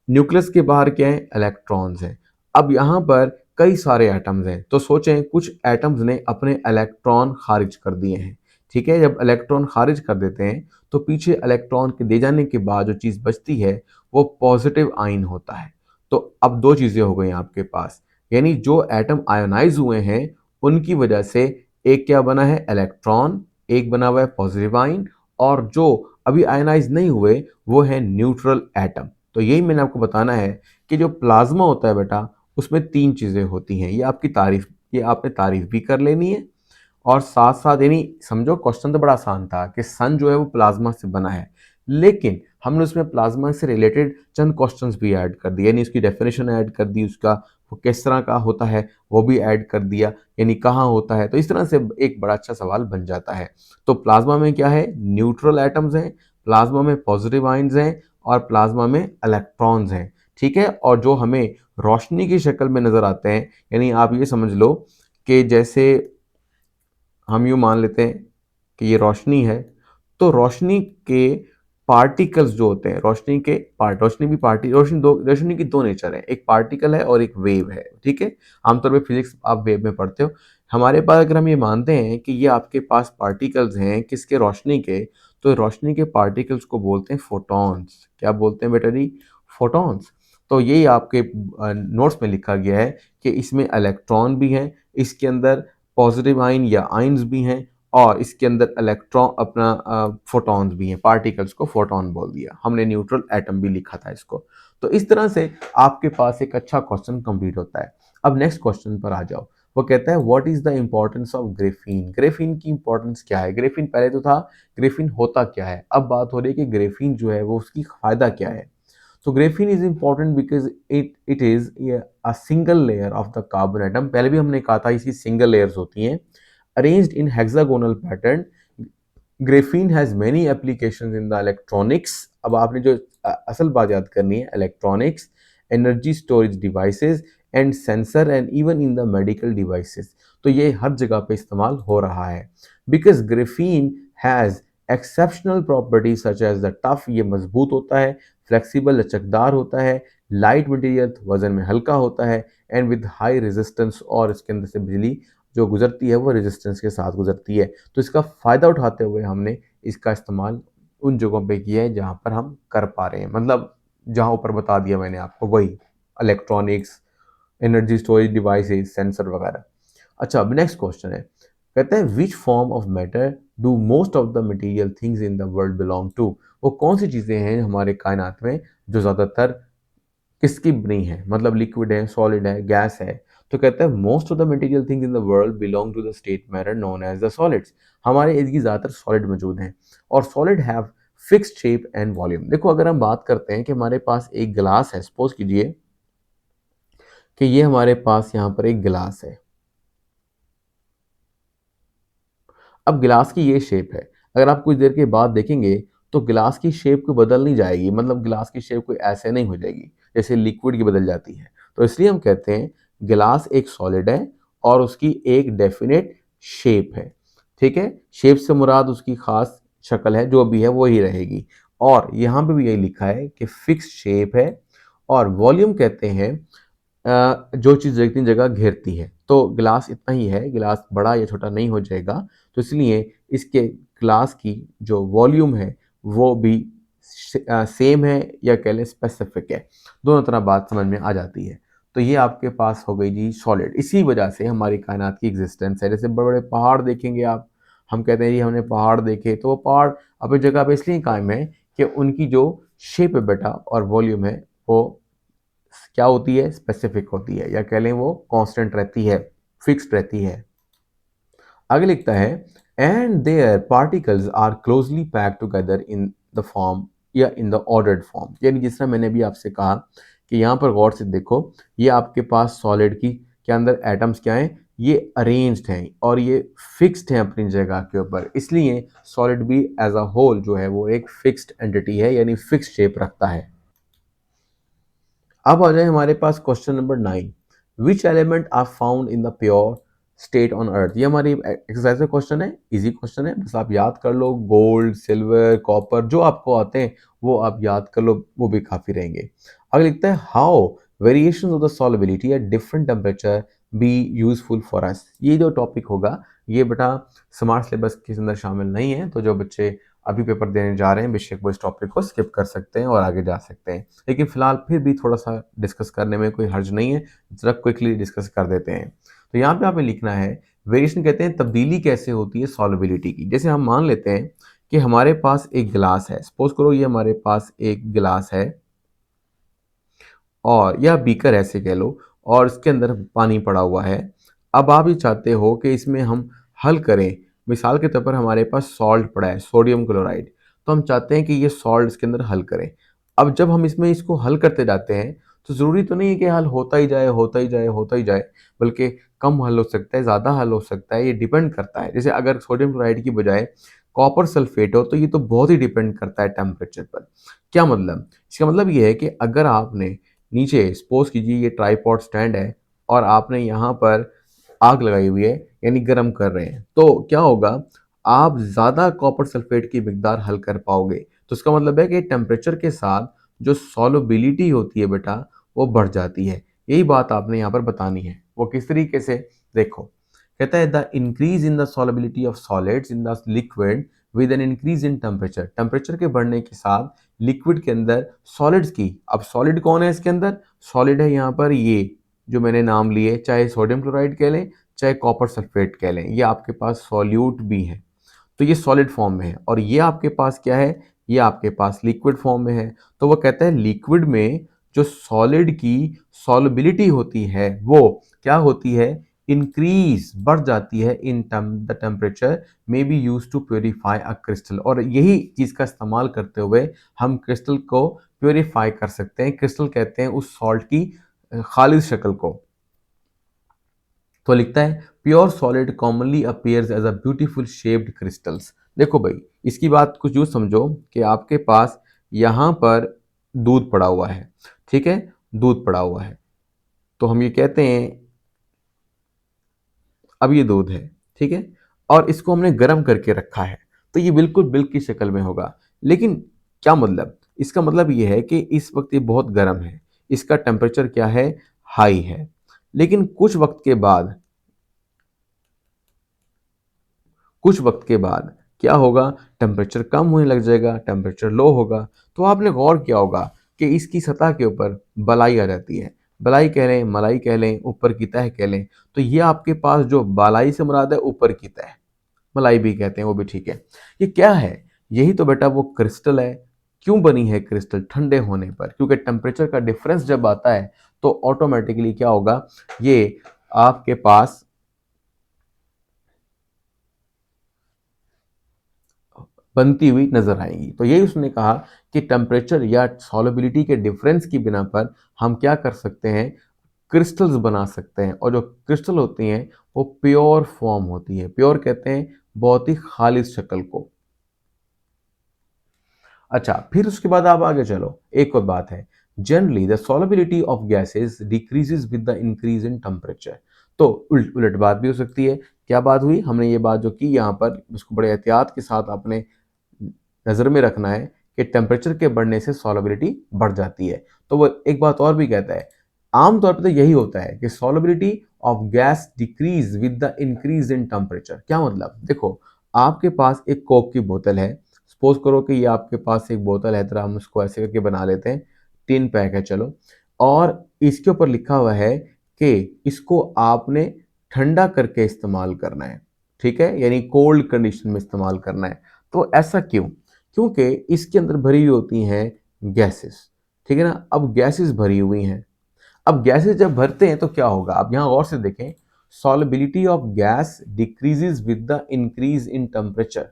न्यूक्लियस के बाहर क्या है, इलेक्ट्रॉन्स हैं। अब यहाँ पर कई सारे एटम्स हैं, तो सोचें कुछ एटम्स ने अपने इलेक्ट्रॉन खारिज कर दिए हैं, ठीक है। जब इलेक्ट्रॉन खारिज कर देते हैं तो पीछे इलेक्ट्रॉन के दे जाने के बाद जो चीज़ बचती है वो पॉजिटिव आयन होता है। तो अब दो चीज़ें हो गई आपके पास, यानी जो एटम आयोनाइज हुए हैं उनकी वजह से एक क्या बना है, इलेक्ट्रॉन, एक बना हुआ है पॉजिटिव आयन, और जो अभी आयनाइज नहीं हुए वो है न्यूट्रल एटम। तो यही मैंने आपको बताना है कि जो प्लाज्मा होता है बेटा, उसमें तीन चीज़ें होती हैं। ये आपकी तारीफ, ये आपने तारीफ भी कर लेनी है और साथ साथ यानी समझो क्वेश्चन तो बड़ा आसान था कि सन जो है वो प्लाज्मा से बना है, लेकिन हमने उसमें प्लाज्मा से रिलेटेड चंद क्वेश्चंस भी ऐड कर दिए, यानी उसकी डेफिनेशन ऐड कर दी, उसका वो किस तरह का होता है वो भी ऐड कर दिया, यानी कहाँ होता है। तो इस तरह से एक बड़ा अच्छा सवाल बन जाता है। तो प्लाज्मा में क्या है, न्यूट्रल एटम्स हैं, प्लाज्मा में पॉजिटिव आयंस हैं और प्लाज्मा में इलेक्ट्रॉन्स हैं, ठीक है। और जो हमें रोशनी की शक्ल में नजर आते हैं, यानी आप ये समझ लो कि जैसे हम यूँ मान लेते हैं कि ये रोशनी है, तो रोशनी के पार्टिकल्स जो होते हैं, रोशनी के पार्ट रोशनी भी पार्टी रोशनी की दो नेचर है, एक पार्टिकल है और एक वेव है, ठीक है। आमतौर पे फिजिक्स आप वेव में पढ़ते हो। हमारे पास अगर हम ये मानते हैं कि ये आपके पास पार्टिकल्स हैं किसके, रोशनी के, तो रोशनी के पार्टिकल्स को बोलते हैं फोटॉन्स। क्या बोलते हैं बेटा जी? फोटॉन्स। तो यही आपके नोट्स में लिखा गया है कि इसमें इलेक्ट्रॉन भी हैं, इसके अंदर पॉजिटिव आयन या आयन्स भी हैं, और इसके अंदर इलेक्ट्रॉन अपना फोटॉन्स भी हैं, पार्टिकल्स को फोटॉन बोल दिया हमने, न्यूट्रल एटम भी लिखा था इसको। तो इस तरह से आपके पास एक अच्छा क्वेश्चन कंप्लीट होता है। अब नेक्स्ट क्वेश्चन पर आ जाओ। वो कहता है what is the importance of graphene. Graphene की इंपॉर्टेंस क्या है? ग्रेफीन पहले तो था, ग्रेफीन होता क्या है, अब बात हो रही है कि ग्रेफीन जो है वो उसकी फायदा क्या है। So graphene is important because it is a single layer of the carbon atom। पहले भी हमने कहा था इसकी सिंगल लेयर्स होती हैं, arranged in hexagonal pattern। Graphene has many applications in the electronics. अब आपने जो असल बात याद करनी है, electronics, energy storage devices and sensor and even in the medical devices. तो ये हर जगह पे इस्तेमाल हो रहा है। Because graphene has exceptional property such as the tough, ये मजबूत होता है, फ्लेक्सिबल लचकदार होता है, लाइट मटेरियल वजन में हल्का होता है, एंड विद हाई रेजिस्टेंस, और इसके अंदर से बिजली जो गुजरती है वो रेजिस्टेंस के साथ गुजरती है। तो इसका फ़ायदा उठाते हुए हमने इसका इस्तेमाल उन जगहों पे किया है जहाँ पर हम कर पा रहे हैं, मतलब जहाँ ऊपर बता दिया मैंने आपको, वही electronics, energy storage devices, sensor वगैरह। अच्छा, अब नेक्स्ट क्वेश्चन है, कहते हैं which form of matter do most of the material things in the world belong to. वो कौन सी चीज़ें हैं हमारे कायनात में जो ज़्यादातर किसकी बनी है, मतलब लिक्विड है, सॉलिड है, गैस है। तो कहते हैं most of the material things in the world belong to the state matter known as the solids. हमारे इर्द गिर्द ज़्यादातर सॉलिड मौजूद हैं, और solid have fixed shape and volume. देखो अगर हम बात करते हैं कि हमारे पास एक गिलास है, सपोज कीजिए कि ये हमारे पास यहाँ पर एक गिलास है। अब गिलास की ये शेप है, अगर आप कुछ देर के बाद देखेंगे तो गिलास की शेप कोई बदल नहीं जाएगी, मतलब गिलास की शेप कोई ऐसे नहीं हो जाएगी जैसे लिक्विड की बदल जाती है। तो इसलिए हम कहते हैं गिलास एक सॉलिड है और उसकी एक डेफिनेट शेप है, ठीक है। शेप से मुराद उसकी खास शक्ल है, जो भी है वो ही रहेगी। और यहाँ पे भी यही लिखा है कि फिक्स शेप है, और वॉल्यूम कहते हैं जो चीज़ एक तीन जगह घेरती है। तो गिलास इतना ही है, गिलास बड़ा या छोटा नहीं हो जाएगा, तो इसलिए इसके ग्लास की जो वॉल्यूम है वो भी सेम है, या कह लें स्पेसिफिक है। दोनों तरह बात समझ में आ जाती है। तो ये आपके पास हो गई जी सॉलिड। इसी वजह से हमारी कायनात की एग्जिस्टेंस है। जैसे बड़े बड़े पहाड़ देखेंगे आप, हम कहते हैं जी हमने पहाड़ देखे, तो वो पहाड़ अपनी जगह पे इसलिए कायम है कि उनकी जो शेप है बेटा और वॉल्यूम है वो क्या होती है, स्पेसिफिक होती है, या कह लें वो कांस्टेंट रहती है, फिक्स्ड रहती है। आगे लिखता है and their particles are closely packed together in the form या इन द ऑर्डर्ड फॉर्म। यानी जिस तरह मैंने अभी आपसे कहा कि यहाँ पर गौर से देखो, ये आपके पास सॉलिड की के अंदर एटम्स क्या हैं, ये अरेंज्ड हैं और ये फिक्स्ड हैं अपनी जगह के ऊपर। इसलिए सॉलिड भी एज अ होल जो है वो एक फिक्स्ड एंटिटी है, यानी फिक्स्ड शेप रखता है। अब आ जाए हमारे पास question number 9, which element are found in the pure state on earth. ये हमारी एक्सरसाइज का क्वेश्चन है, इजी क्वेश्चन है, बस आप याद कर लो, गोल्ड, सिल्वर, कॉपर जो आपको आते हैं वो आप याद कर लो, वो भी काफ़ी रहेंगे। आगे लिखता है how variation of the solubility at different temperature be useful for us. ये जो टॉपिक होगा ये बेटा स्मार्ट सिलेबस के अंदर शामिल नहीं है, तो जो बच्चे अभी पेपर देने जा रहे हैं बेशक वो इस टॉपिक को स्किप कर सकते हैं और आगे जा सकते हैं, लेकिन फिलहाल फिर भी थोड़ा सा डिस्कस करने में कोई हर्ज नहीं है, जरा क्विकली डिस्कस कर देते हैं। तो यहाँ पे आपने लिखना है वेरिएशन कहते हैं तब्दीली कैसे होती है सॉल्युबिलिटी की। जैसे हम मान लेते हैं कि हमारे पास एक गिलास है, सपोज करो ये हमारे पास एक गिलास है और या बीकर ऐसे कह लो, और इसके अंदर पानी पड़ा हुआ है। अब आप ये चाहते हो कि इसमें हम हल करें, मिसाल के तौर पर हमारे पास सॉल्ट पड़ा है, सोडियम क्लोराइड, तो हम चाहते हैं कि ये सॉल्ट इसके अंदर हल करें। अब जब हम इसमें इसको हल करते जाते हैं तो ज़रूरी तो नहीं है कि हल होता ही जाए, होता ही जाए, होता ही जाए, बल्कि कम हल हो सकता है, ज़्यादा हल हो सकता है, ये डिपेंड करता है। जैसे अगर सोडियम क्लोराइड की बजाय कॉपर सल्फेट हो, तो ये तो बहुत ही डिपेंड करता है टेम्परेचर पर। क्या मतलब? इसका मतलब ये है कि अगर आपने नीचे सपोज कीजिए ये ट्राइपॉड स्टैंड है और आपने यहाँ पर आग लगाई हुई है, यानी गर्म कर रहे हैं, तो क्या होगा, आप ज़्यादा कॉपर सल्फेट की मिकदार हल कर पाओगे। तो इसका मतलब है कि टेम्परेचर के साथ जो सॉल्युबिलिटी होती है बेटा, वो बढ़ जाती है। यही बात आपने यहाँ पर बतानी है। वो किस तरीके से? देखो, कहता है the increase in the solubility of solids in the liquid with an increase in temperature. Temperature के बढ़ने के साथ लिक्विड के अंदर सॉलिड्स की, अब सॉलिड कौन है इसके अंदर? सॉलिड है यहाँ पर ये जो मैंने नाम लिए, चाहे सोडियम क्लोराइड कह लें, चाहे कॉपर सल्फेट कह लें, ये आपके पास सॉल्यूट भी है, तो ये सॉलिड फॉर्म में है। और ये आपके पास क्या है? ये आपके पास लिक्विड फॉर्म में है। तो वो कहता है लिक्विड में जो सॉलिड की सॉल्युबिलिटी होती है वो क्या होती है? इंक्रीज, बढ़ जाती है in the temperature may be use to purify a crystal. और यही चीज का इस्तेमाल करते हुए हम क्रिस्टल को प्योरीफाई कर सकते हैं। क्रिस्टल कहते हैं उस सॉल्ट की खालिज शक्ल को। तो लिखता है pure solid commonly appears as a beautiful shaped crystals. देखो भाई, इसकी बात कुछ यूँ समझो कि आपके पास यहाँ पर दूध पड़ा हुआ है, ठीक है, दूध पड़ा हुआ है, तो हम ये कहते हैं अब ये दूध है, ठीक है, और इसको हमने गर्म करके रखा है, तो ये बिल्कुल मिल्क की शक्ल में होगा। लेकिन क्या मतलब? इसका मतलब ये है कि इस वक्त ये बहुत गर्म है, इसका टेम्परेचर क्या है? हाई है। लेकिन कुछ वक्त के बाद क्या होगा? टेम्परेचर कम होने लग जाएगा, टेम्परेचर लो होगा। तो आपने गौर किया होगा कि इसकी सतह के ऊपर बलाई आ जाती है। बलाई कह लें, मलाई कह लें, ऊपर की तह कह लें। तो ये आपके पास जो बालाई से मुराद है ऊपर की तह, मलाई भी कहते हैं, वो भी ठीक है। ये क्या है? यही तो बेटा वो क्रिस्टल है। क्यों बनी है क्रिस्टल? ठंडे होने पर, क्योंकि टेम्परेचर का डिफरेंस जब आता है तो ऑटोमेटिकली क्या होगा, ये आपके पास बनती हुई नजर आएंगी। तो यही उसने कहा कि टेम्परेचर या सॉल्युबिलिटी के डिफरेंस की बिना पर हम क्या कर सकते हैं? क्रिस्टल्स बना सकते हैं। और जो क्रिस्टल होती हैं वो प्योर फॉर्म होती है। प्योर कहते हैं बहुत ही खालिस शक्ल को। अच्छा, फिर उसके बाद आप आगे चलो, एक और बात है, generally the solubility of gases decreases with the increase in temperature. तो उलट बात भी हो सकती है। क्या बात हुई? हमने ये बात जो की यहाँ पर, उसको बड़े एहतियात के साथ आपने नज़र में रखना है कि टेम्परेचर के बढ़ने से सॉल्युबिलिटी बढ़ जाती है। तो वो एक बात और भी कहता है, आमतौर पर तो यही होता है कि solubility of gas decrease with the increase in temperature. क्या मतलब? देखो, आपके पास एक कोक की बोतल है, सपोज करो कि ये आपके पास एक बोतल है, तरह हम उसको ऐसे करके बना लेते हैं, टिन पैक है चलो, और इसके ऊपर लिखा हुआ है कि इसको आपने ठंडा करके इस्तेमाल करना है, ठीक है, यानी कोल्ड कंडीशन में इस्तेमाल करना है। तो ऐसा क्यों? क्योंकि इसके अंदर भरी हुई होती हैं गैसेस, ठीक है ना। अब गैसेस भरी हुई हैं, अब गैसेस जब भरते हैं तो क्या होगा? अब यहाँ गौर से देखें, solubility of gas decreases with the increase in temperature.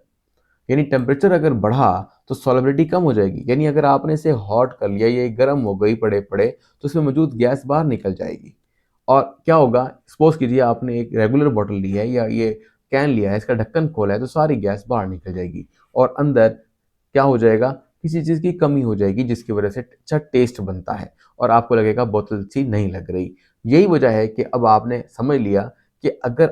यानी टेम्परेचर अगर बढ़ा तो सॉल्युबिलिटी कम हो जाएगी। यानी अगर आपने इसे हॉट कर लिया, ये गर्म हो गई पड़े पड़े, तो इसमें मौजूद गैस बाहर निकल जाएगी। और क्या होगा? सपोज कीजिए आपने एक रेगुलर बॉटल ली है या ये कैन लिया है, इसका ढक्कन खोला है, तो सारी गैस बाहर निकल जाएगी और अंदर क्या हो जाएगा? किसी चीज़ की कमी हो जाएगी, जिसकी वजह से अच्छा टेस्ट बनता है और आपको लगेगा बोतल अच्छी नहीं लग रही। यही वजह है कि अब आपने समझ लिया कि अगर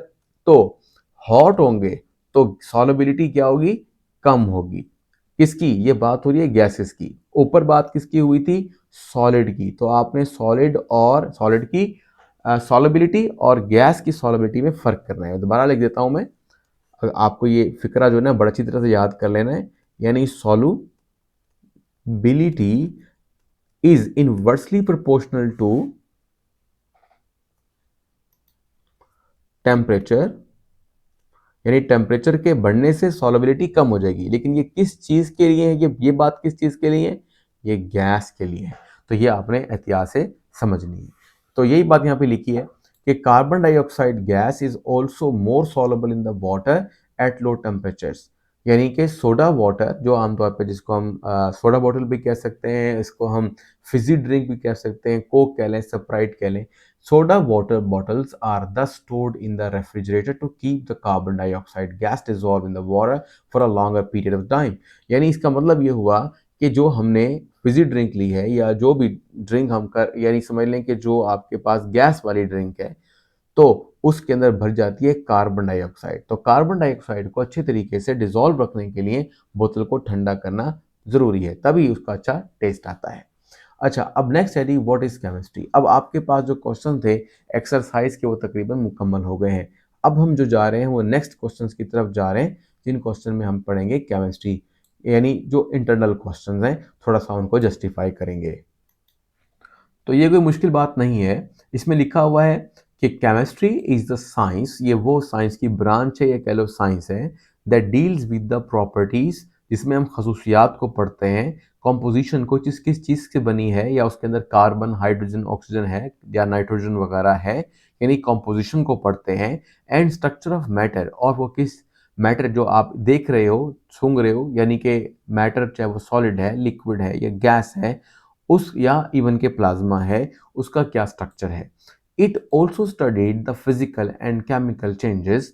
तो हॉट होंगे तो सॉल्युबिलिटी क्या होगी? कम होगी। किसकी ये बात हो रही है? गैसेस की। ऊपर बात किसकी हुई थी? सॉलिड की। तो आपने सॉलिड की सॉल्युबिलिटी और गैस की सॉल्युबिलिटी में फ़र्क करना है। दोबारा लिख देता हूँ मैं, आपको ये फ़िक्रा जो है ना बड़ी अच्छी तरह से याद कर लेना है। यानी solubility is inversely proportional to temperature, यानी टेम्परेचर के बढ़ने से सॉल्युबिलिटी कम हो जाएगी। लेकिन ये किस चीज़ के लिए है? ये बात किस चीज़ के लिए है? ये गैस के लिए है। तो ये आपने एहतियात से समझनी है। तो यही बात यहाँ पे लिखी है कि carbon dioxide gas is also more soluble in the water at low temperatures. यानी कि सोडा वाटर जो आमतौर पे जिसको हम सोडा बॉटल भी कह सकते हैं, इसको हम फिजी ड्रिंक भी कह सकते हैं, कोक कह लें, स्प्राइट कह लें। Soda water bottles are thus stored in the refrigerator to keep the carbon dioxide gas dissolved in the water for a longer period of time। यानी इसका मतलब ये हुआ कि जो हमने फिजी ड्रिंक ली है या जो भी ड्रिंक हम कर यानी समझ लें कि जो आपके पास गैस वाली ड्रिंक है तो उसके अंदर भर जाती है कार्बन डाइऑक्साइड। तो कार्बन डाइऑक्साइड को अच्छे तरीके से डिसॉल्व रखने के लिए बोतल को ठंडा करना जरूरी है, तभी उसका अच्छा टेस्ट आता है। अच्छा, अब नेक्स्ट है जी व्हाट इज केमिस्ट्री। अब आपके पास जो क्वेश्चन थे एक्सरसाइज के वो तकरीबन मुकम्मल हो गए हैं। अब हम जो जा रहे हैं वो नेक्स्ट क्वेश्चंस की तरफ जा रहे हैं, जिन क्वेश्चन में हम पढ़ेंगे केमिस्ट्री, यानी जो इंटरनल क्वेश्चंस हैं थोड़ा सा उनको जस्टिफाई करेंगे। तो ये कोई मुश्किल बात नहीं है। इसमें लिखा हुआ है कि केमिस्ट्री इज द साइंस, ये वो साइंस की ब्रांच है या कह लो साइंस है, that deals with the properties, जिसमें हम खसूसियात को पढ़ते हैं, कॉम्पोजिशन को किस किस चीज़ से बनी है या उसके अंदर कार्बन हाइड्रोजन ऑक्सीजन है या नाइट्रोजन वगैरह है, यानी कॉम्पोजिशन को पढ़ते हैं। एंड स्ट्रक्चर ऑफ मैटर, और वो किस मैटर जो आप देख रहे हो सूंघ रहे हो, यानी कि मैटर चाहे वो सॉलिड है, लिक्विड है या गैस है, उस या इवन के प्लाज्मा है, उसका क्या स्ट्रक्चर है। It also studied the physical and chemical changes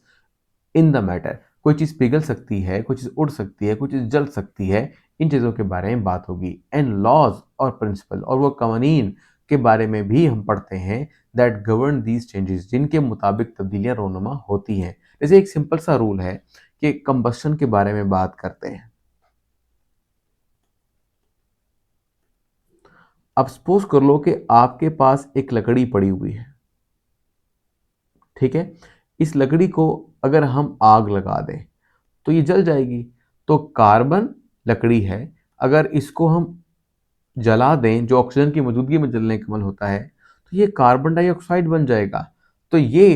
in the matter, कोई चीज़ पिघल सकती है, कोई चीज़ उड़ सकती है, कोई चीज़ जल सकती है, इन चीज़ों के बारे में बात होगी। एंड लॉज और प्रिंसिपल, और वो कवानीन के बारे में भी हम पढ़ते हैं, दैट गवर्न दीज चेंजेस, जिनके मुताबिक तब्दीलियां रोनुमा होती हैं। जैसे एक सिंपल सा रूल है कि कंबस्शन के बारे में बात करते हैं। अब सपोज कर लो कि आपके पास एक लकड़ी पड़ी हुई है, ठीक है। इस लकड़ी को अगर हम आग लगा दें तो ये जल जाएगी। तो कार्बन लकड़ी है, अगर इसको हम जला दें जो ऑक्सीजन की मौजूदगी में जलने का अमल होता है तो ये कार्बन डाइऑक्साइड बन जाएगा। तो ये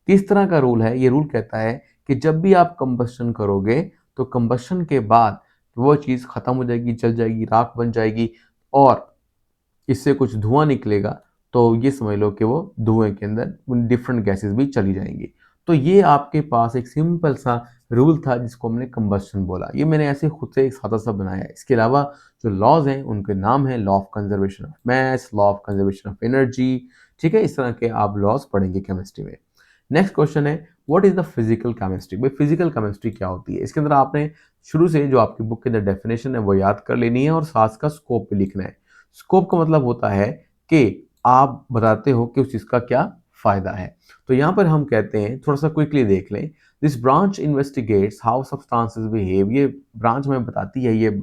किस तरह का रूल है, ये रूल कहता है कि जब भी आप कंबस्शन करोगे तो कंबस्शन के बाद वो चीज़ खत्म हो जाएगी, जल जाएगी, राख बन जाएगी, और इससे कुछ धुआं निकलेगा, तो ये समझ लो कि वो धुएं के अंदर डिफरेंट गैसेस भी चली जाएंगी। तो ये आपके पास एक सिंपल सा रूल था जिसको हमने कंबस्शन बोला। ये मैंने ऐसे खुद से एक सादा सा बनाया है। इसके अलावा जो लॉज हैं उनके नाम है law of conservation of mass, law of conservation of energy, ठीक है। इस तरह के आप लॉज पढ़ेंगे केमिस्ट्री में। नेक्स्ट क्वेश्चन है what is the physical chemistry. भाई फिजिकल केमिस्ट्री क्या होती है, इसके अंदर आपने शुरू से जो आपकी बुक के अंदर डेफिनेशन है वो याद कर लेनी है और साथ का स्कोप भी लिखना है। स्कोप का मतलब होता है कि आप बताते हो कि उस चीज़ का क्या फ़ायदा है। तो यहाँ पर हम कहते हैं, थोड़ा सा क्विकली देख लें, this branch investigates how substances behave. ये ब्रांच हमें बताती है, ये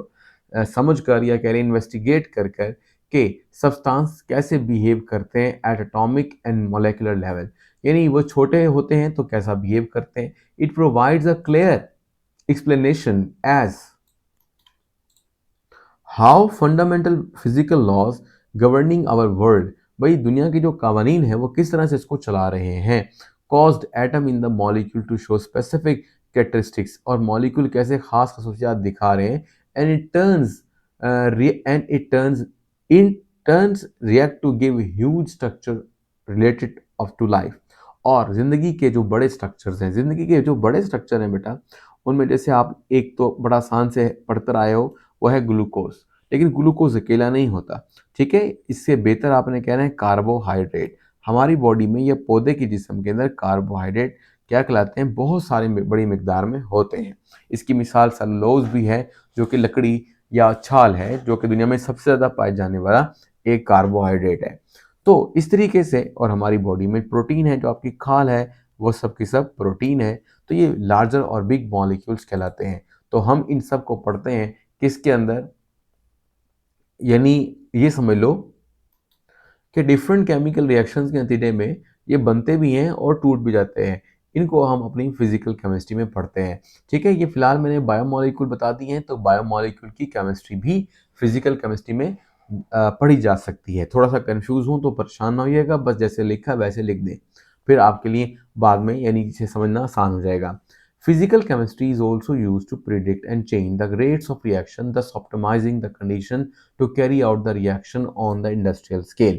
समझ कर या कह रहे इन्वेस्टिगेट कर कर के सब्सटेंस कैसे बिहेव करते हैं at atomic and molecular level, यानी वो छोटे होते हैं तो कैसा बिहेव करते हैं। It provides a clear explanation as how fundamental physical laws governing our world, भाई दुनिया की जो कवानीन है वो किस तरह से इसको चला रहे हैं। Caused atom in the molecule to show specific characteristics, और मॉलिक्यूल कैसे खास खसूसियात दिखा रहे हैं। And it turns react to give huge structure related of to life. और जिंदगी के जो बड़े स्ट्रक्चर्स हैं, जिंदगी के जो बड़े स्ट्रक्चर हैं बेटा, उनमें जैसे आप एक तो बड़ा आसान से पढ़ते आए हो वो है ग्लूकोज। लेकिन ग्लूकोज अकेला नहीं होता, ठीक है। इससे बेहतर आपने कहना है कार्बोहाइड्रेट। हमारी बॉडी में या पौधे के जिस्म के अंदर कार्बोहाइड्रेट क्या कहलाते हैं, बहुत सारे बड़ी मिकदार में होते हैं। इसकी मिसाल सेलुलोज भी है जो कि लकड़ी या छाल है, जो कि दुनिया में सबसे ज़्यादा पाए जाने वाला एक कार्बोहाइड्रेट है। तो इस तरीके से, और हमारी बॉडी में प्रोटीन है, जो आपकी खाल है वो सब की सब प्रोटीन है। तो ये लार्जर और बिग मॉलिक्यूल्स कहलाते हैं। तो हम इन सब को पढ़ते हैं किसके अंदर, यानी ये समझ लो कि डिफरेंट केमिकल रिएक्शंस के नतीजे में ये बनते भी हैं और टूट भी जाते हैं। इनको हम अपनी फिजिकल केमिस्ट्री में पढ़ते हैं, ठीक है। ये फिलहाल मैंने बायोमोलिक्यूल बता दिए हैं, तो बायोमोलिक्यूल की केमिस्ट्री भी फिजिकल केमिस्ट्री में पढ़ी जा सकती है। थोड़ा सा कंफ्यूज हूँ तो परेशान ना होइएगा, बस जैसे लिखा वैसे लिख दें, फिर आपके लिए बाद में यानी इसे समझना आसान हो जाएगा। Physical chemistry is also used to predict and change the rates of reaction, thus optimizing the condition to carry out the reaction on the industrial scale।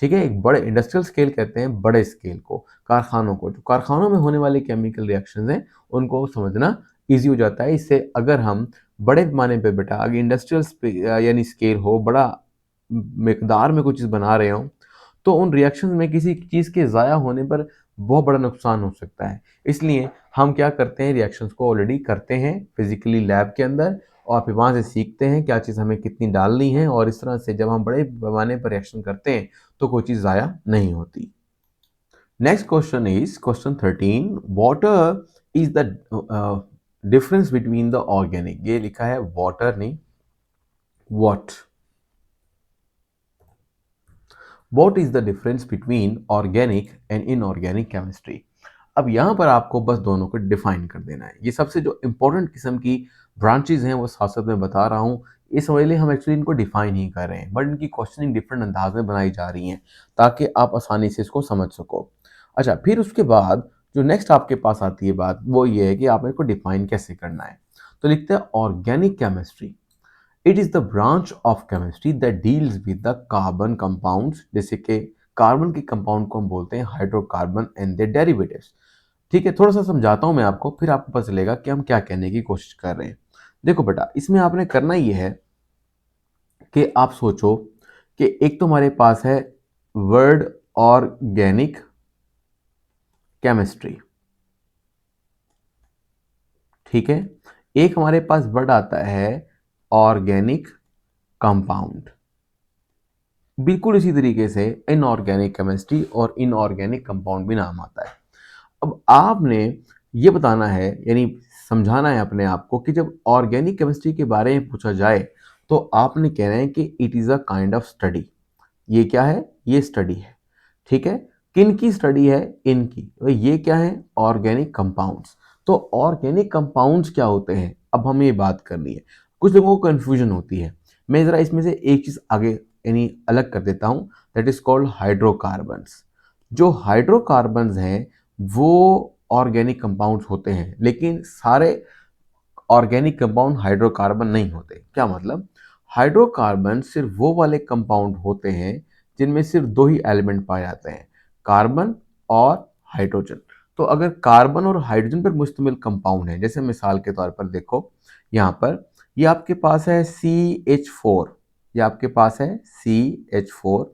ठीक है, एक बड़े इंडस्ट्रियल स्केल कहते हैं बड़े स्केल को, कारखानों को। जो कारखानों में होने वाले केमिकल रिएक्शंस हैं उनको समझना ईजी हो जाता है। इससे अगर हम बड़े पैमाने पे बेटा अगर इंडस्ट्रियल यानी स्केल हो, बड़ा मिकदार में कोई चीज़ बना रहे हो, तो उन रिएक्शंस में किसी चीज़ के ज़ाया होने पर बहुत बड़ा नुकसान हो सकता है। इसलिए हम क्या करते हैं, रिएक्शंस को ऑलरेडी करते हैं फिजिकली लैब के अंदर, और फिर वहाँ से सीखते हैं क्या चीज़ हमें कितनी डालनी है, और इस तरह से जब हम बड़े पैमाने पर रिएक्शन करते हैं तो कोई चीज़ ज़ाया नहीं होती। Next question is question 13, water is the difference between the organic. ये लिखा है वाटर नहीं, what is the difference between organic and inorganic chemistry। अब यहाँ पर आपको बस दोनों को डिफाइन कर देना है। ये सबसे जो इंपॉर्टेंट किस्म की ब्रांचेज हैं वो साथ साथ में बता रहा हूँ। इस वजह हम एक्चुअली इनको डिफाइन ही कर रहे हैं, बट इनकी क्वेश्चनिंग डिफरेंट अंदाज में बनाई जा रही हैं ताकि आप आसानी से इसको समझ सको। अच्छा, फिर उसके बाद जो नेक्स्ट आपके पास आती है बात, वो ये है कि आप इनको डिफाइन कैसे करना है। तो लिखते हैं organic chemistry, it is the branch of chemistry that deals with the carbon compounds. जैसे कि कार्बन के कंपाउंड को हम बोलते हैं हाइड्रोकार्बन एंड देयर डेरिवेटिव्स। ठीक है, थोड़ा सा समझाता हूं मैं आपको, फिर आपको पता चलेगा कि हम क्या कहने की कोशिश कर रहे हैं। देखो बेटा, इसमें आपने करना ये है कि आप सोचो कि एक तो हमारे पास है वर्ड ऑर्गेनिक केमिस्ट्री, ठीक है। एक हमारे पास वर्ड आता है ऑर्गेनिक कंपाउंड। बिल्कुल इसी तरीके से इनऑर्गेनिक केमिस्ट्री और इनऑर्गेनिक कंपाउंड भी नाम आता है। अब आपने ये बताना है, यानी समझाना है अपने आप को कि जब ऑर्गेनिक केमिस्ट्री के बारे में पूछा जाए तो आपने कहना है कि it is a kind of study. ये क्या है? ये स्टडी है, ठीक है। किन की स्टडी है? इनकी। तो ये क्या है? Organic compounds. तो ऑर्गेनिक कंपाउंड्स क्या होते हैं, अब हमें ये बात करनी है। कुछ लोगों को कन्फ्यूजन होती है, मैं ज़रा इसमें से एक चीज़ आगे यानी अलग कर देता हूँ, दैट इज़ कॉल्ड हाइड्रोकार्बन्स। जो हाइड्रोकार्बन्स हैं वो ऑर्गेनिक कंपाउंड्स होते हैं, लेकिन सारे ऑर्गेनिक कंपाउंड हाइड्रोकार्बन नहीं होते। क्या मतलब? हाइड्रोकार्बन सिर्फ वो वाले कंपाउंड होते हैं जिनमें सिर्फ दो ही एलिमेंट पाए जाते हैं, कार्बन और हाइड्रोजन। तो अगर कार्बन और हाइड्रोजन पर मुश्तमिल कंपाउंड है, जैसे मिसाल के तौर पर देखो यहाँ पर, ये आपके पास है CH4, ये आपके पास है CH4,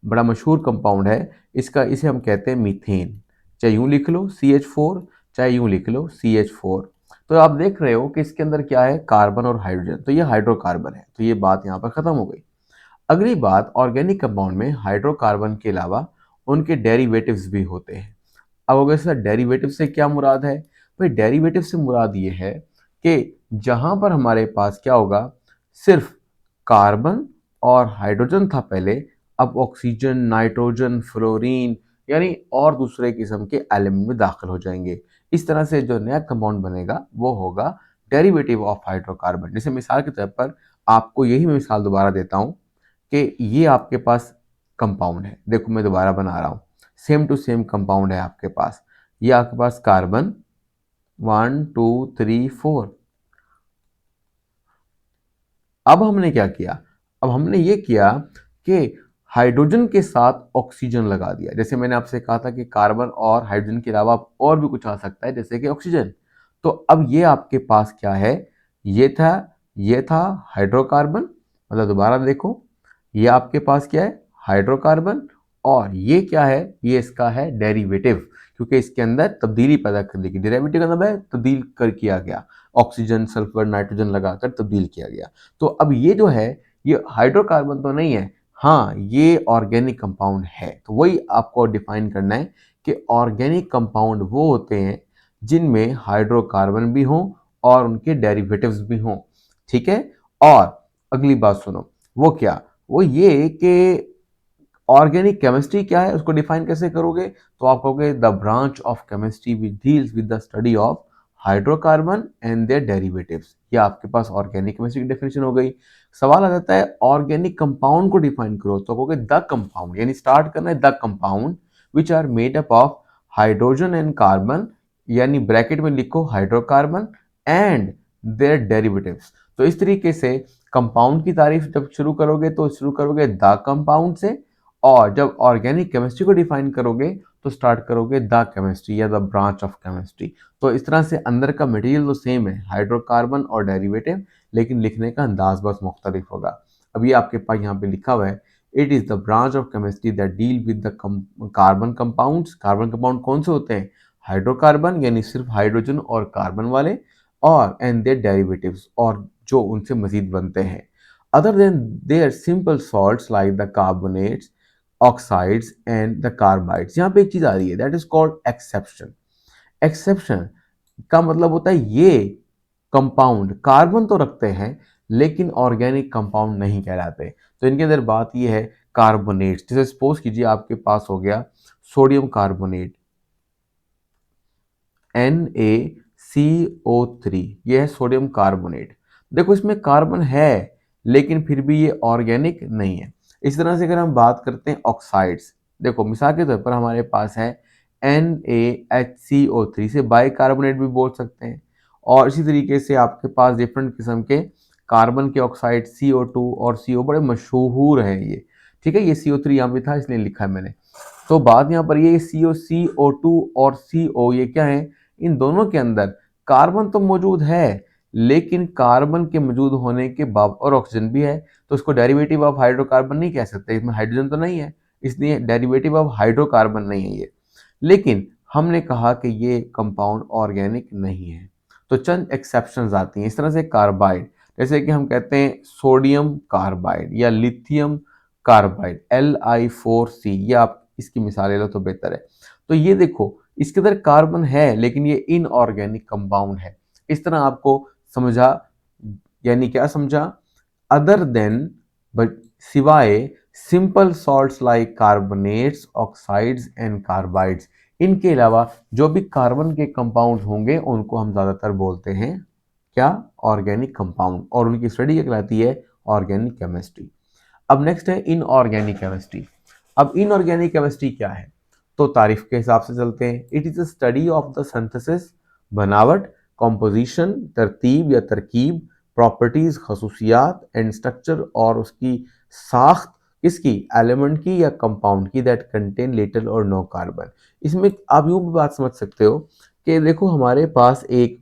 बड़ा मशहूर कंपाउंड है इसका, इसे हम कहते हैं मीथेन। चाहे यूं लिख लो CH4, चाहे यूं लिख लो CH4। तो आप देख रहे हो कि इसके अंदर क्या है? कार्बन और हाइड्रोजन, तो ये हाइड्रोकार्बन है। तो ये बात यहाँ पर खत्म हो गई। अगली बात, ऑर्गेनिक कंपाउंड में हाइड्रोकार्बन के अलावा उनके डेरिवेटिव्स भी होते हैं। अब अगर सर डेरिवेटिव से क्या मुराद है? भाई डेरिवेटिव से मुराद ये है कि जहां पर हमारे पास क्या होगा, सिर्फ कार्बन और हाइड्रोजन था पहले, अब ऑक्सीजन, नाइट्रोजन, फ्लोरीन यानी और दूसरे किस्म के एलिमेंट में दाखिल हो जाएंगे। इस तरह से जो नया कंपाउंड बनेगा वो होगा डेरिवेटिव ऑफ हाइड्रोकार्बन। जैसे मिसाल के तौर पर आपको यही मैं मिसाल दोबारा देता हूँ कि ये आपके पास कंपाउंड है, देखो मैं दोबारा बना रहा हूँ, सेम टू सेम कंपाउंड है आपके पास। ये आपके पास कार्बन 1 2 3 4। अब हमने क्या किया? अब हमने ये किया कि हाइड्रोजन के साथ ऑक्सीजन लगा दिया। जैसे मैंने आपसे कहा था कि कार्बन और हाइड्रोजन के अलावा और भी कुछ आ सकता है, जैसे कि ऑक्सीजन। तो अब ये आपके पास क्या है? ये था हाइड्रोकार्बन। मतलब दोबारा देखो, ये आपके पास क्या है? हाइड्रोकार्बन। और ये क्या है? ये इसका है डेरिवेटिव, क्योंकि इसके अंदर तब्दीली पैदा कर दी गई। डेरिवेटिव का मतलब है तब्दील कर किया गया, ऑक्सीजन, सल्फर, नाइट्रोजन लगाकर तब्दील किया गया। तो अब ये जो है, ये हाइड्रोकार्बन तो नहीं है, हाँ ये ऑर्गेनिक कंपाउंड है। तो वही आपको डिफाइन करना है कि ऑर्गेनिक कंपाउंड वो होते हैं जिनमें हाइड्रोकार्बन भी हों और उनके डेरिवेटिव्स भी हों, ठीक है। और अगली बात सुनो, वो क्या? वो ये कि ऑर्गेनिक केमिस्ट्री क्या है, उसको डिफाइन कैसे करोगे? तो आप कहोगे the branch of chemistry which deals with the study of hydrocarbon and their derivatives. ये आपके पास ऑर्गेनिक केमिस्ट्री की डेफिनेशन हो गई। सवाल आ जाता है ऑर्गेनिक कंपाउंड को डिफाइन करो, तो कहोगे द कंपाउंड, यानी स्टार्ट करना है the compound which are made up of hydrogen and carbon, यानी ब्रैकेट में लिखो हाइड्रोकार्बन एंड देयर डेरिवेटिव्स। तो इस तरीके से कंपाउंड की तारीफ जब शुरू करोगे तो शुरू करोगे द कंपाउंड से, और जब ऑर्गेनिक केमिस्ट्री को डिफाइन करोगे तो स्टार्ट करोगे द केमिस्ट्री या द ब्रांच ऑफ केमिस्ट्री। तो इस तरह से अंदर का मटेरियल तो सेम है, हाइड्रोकार्बन और डेरिवेटिव, लेकिन लिखने का अंदाज बस मुख्तलिफ होगा। अब ये आपके पास यहाँ पे लिखा हुआ है, it is the branch of chemistry that deal with the carbon compounds. Carbon compound कौन से होते हैं? हाइड्रोकार्बन यानी सिर्फ हाइड्रोजन और कार्बन वाले, और एंड देयर डेरिवेटिव्स, और जो उनसे मजीद बनते हैं। Other than their simple salts like the carbonates, oxides and the carbides, यहाँ पे एक चीज आ रही है, that is called exception। exception का मतलब होता है ये कंपाउंड कार्बन तो रखते हैं लेकिन ऑर्गेनिक कंपाउंड नहीं कहलाते। तो इनके अंदर बात ये है कार्बोनेट्स, जैसे सपोज कीजिए आपके पास हो गया सोडियम कार्बोनेट NaCO3, ये है सोडियम कार्बोनेट। देखो इसमें कार्बन है लेकिन फिर भी ये ऑर्गेनिक नहीं है। इस तरह से अगर हम बात करते हैं ऑक्साइड्स, देखो मिसाल के तौर पर हमारे पास है NaHCO3, से बाइकार्बोनेट भी बोल सकते हैं। और इसी तरीके से आपके पास डिफरेंट किस्म के कार्बन के ऑक्साइड CO2 और CO बड़े मशहूर हैं ये, ठीक है। ये CO3 यहाँ पे था इसलिए लिखा है मैंने। तो बात यहाँ पर ये CO2 और CO ये क्या है, इन दोनों के अंदर कार्बन तो मौजूद है लेकिन कार्बन के मौजूद होने के बाद, और ऑक्सीजन भी है, तो इसको डेरिवेटिव ऑफ हाइड्रोकार्बन नहीं कह सकते, इसमें हाइड्रोजन तो नहीं है, इसलिए डेरिवेटिव ऑफ हाइड्रोकार्बन नहीं है ये। लेकिन हमने कहा कि ये कंपाउंड ऑर्गेनिक नहीं है, तो चंद एक्सेप्शंस आती हैं। इस तरह से कार्बाइड, जैसे कि हम कहते हैं सोडियम कार्बाइड या लिथियम कार्बाइड Li4C, ये आप इसकी मिसाल ले लो तो बेहतर है। तो ये देखो इसके अंदर कार्बन है लेकिन ये इनऑर्गेनिक कंपाउंड है। इस तरह आपको समझा, यानी क्या समझा, अदर देन, बट सिवाय simple salts like carbonates, oxides and carbides, इनके अलावा जो भी कार्बन के कंपाउंड होंगे उनको हम ज्यादातर बोलते हैं क्या, ऑर्गेनिक कंपाउंड, और उनकी स्टडी क्या कहलाती है, ऑर्गेनिक केमिस्ट्री। अब नेक्स्ट है इनऑर्गेनिक केमिस्ट्री। अब इनऑर्गेनिक केमिस्ट्री क्या है, तो तारीफ के हिसाब से चलते हैं। It is a study of the synthesis, बनावट, कॉम्पोजिशन, तरतीब या तरकीब, प्रॉपर्टीज, खसूसियात एंड स्ट्रक्चर, और उसकी साख्त किसकी, एलिमेंट की या कंपाउंड की, दैट कंटेन लिटिल और नो कार्बन। इसमें आप यूं भी बात समझ सकते हो कि देखो हमारे पास एक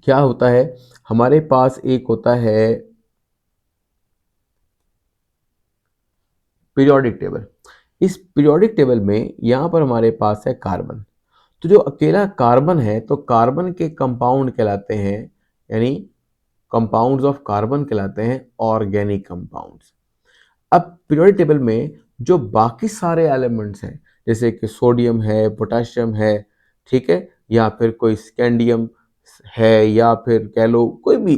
क्या होता है, हमारे पास एक होता है पीरियोडिक टेबल। इस पीरियोडिक टेबल में यहाँ पर हमारे पास है कार्बन, तो जो अकेला कार्बन है तो कार्बन के कंपाउंड कहलाते हैं, यानी कंपाउंड्स ऑफ कार्बन कहलाते हैं ऑर्गेनिक कंपाउंड्स। अब पीरियोडिक टेबल में जो बाकी सारे एलिमेंट्स हैं, जैसे कि सोडियम है, पोटेशियम है, ठीक है, या फिर कोई स्कैंडियम है, या फिर कह लो कोई भी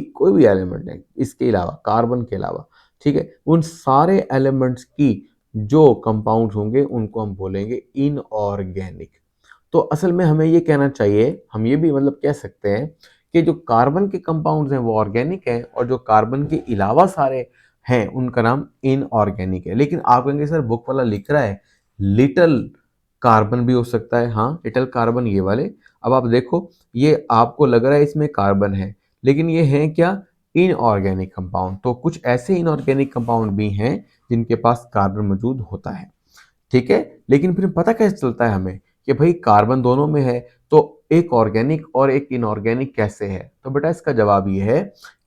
एलिमेंट है इसके अलावा, कार्बन के अलावा, ठीक है, उन सारे एलिमेंट्स की जो कंपाउंड्स होंगे उनको हम बोलेंगे इनऑर्गेनिक। तो असल में हमें ये कहना चाहिए, हम ये भी मतलब कह सकते हैं कि जो कार्बन के कंपाउंड्स हैं वो ऑर्गेनिक हैं, और जो कार्बन के अलावा सारे हैं उनका नाम इनऑर्गेनिक है। लेकिन आप कहेंगे सर बुक वाला लिख रहा है लिटल कार्बन भी हो सकता है, हाँ लिटल कार्बन ये वाले। अब आप देखो ये आपको लग रहा है इसमें कार्बन है, लेकिन ये है क्या, इनऑर्गेनिक कंपाउंड। तो कुछ ऐसे इनऑर्गेनिक कंपाउंड भी हैं जिनके पास कार्बन मौजूद होता है, ठीक है। लेकिन फिर पता कैसे चलता है हमें कि भाई कार्बन दोनों में है, तो एक ऑर्गेनिक और एक इनऑर्गेनिक कैसे है? तो बेटा इसका जवाब ये है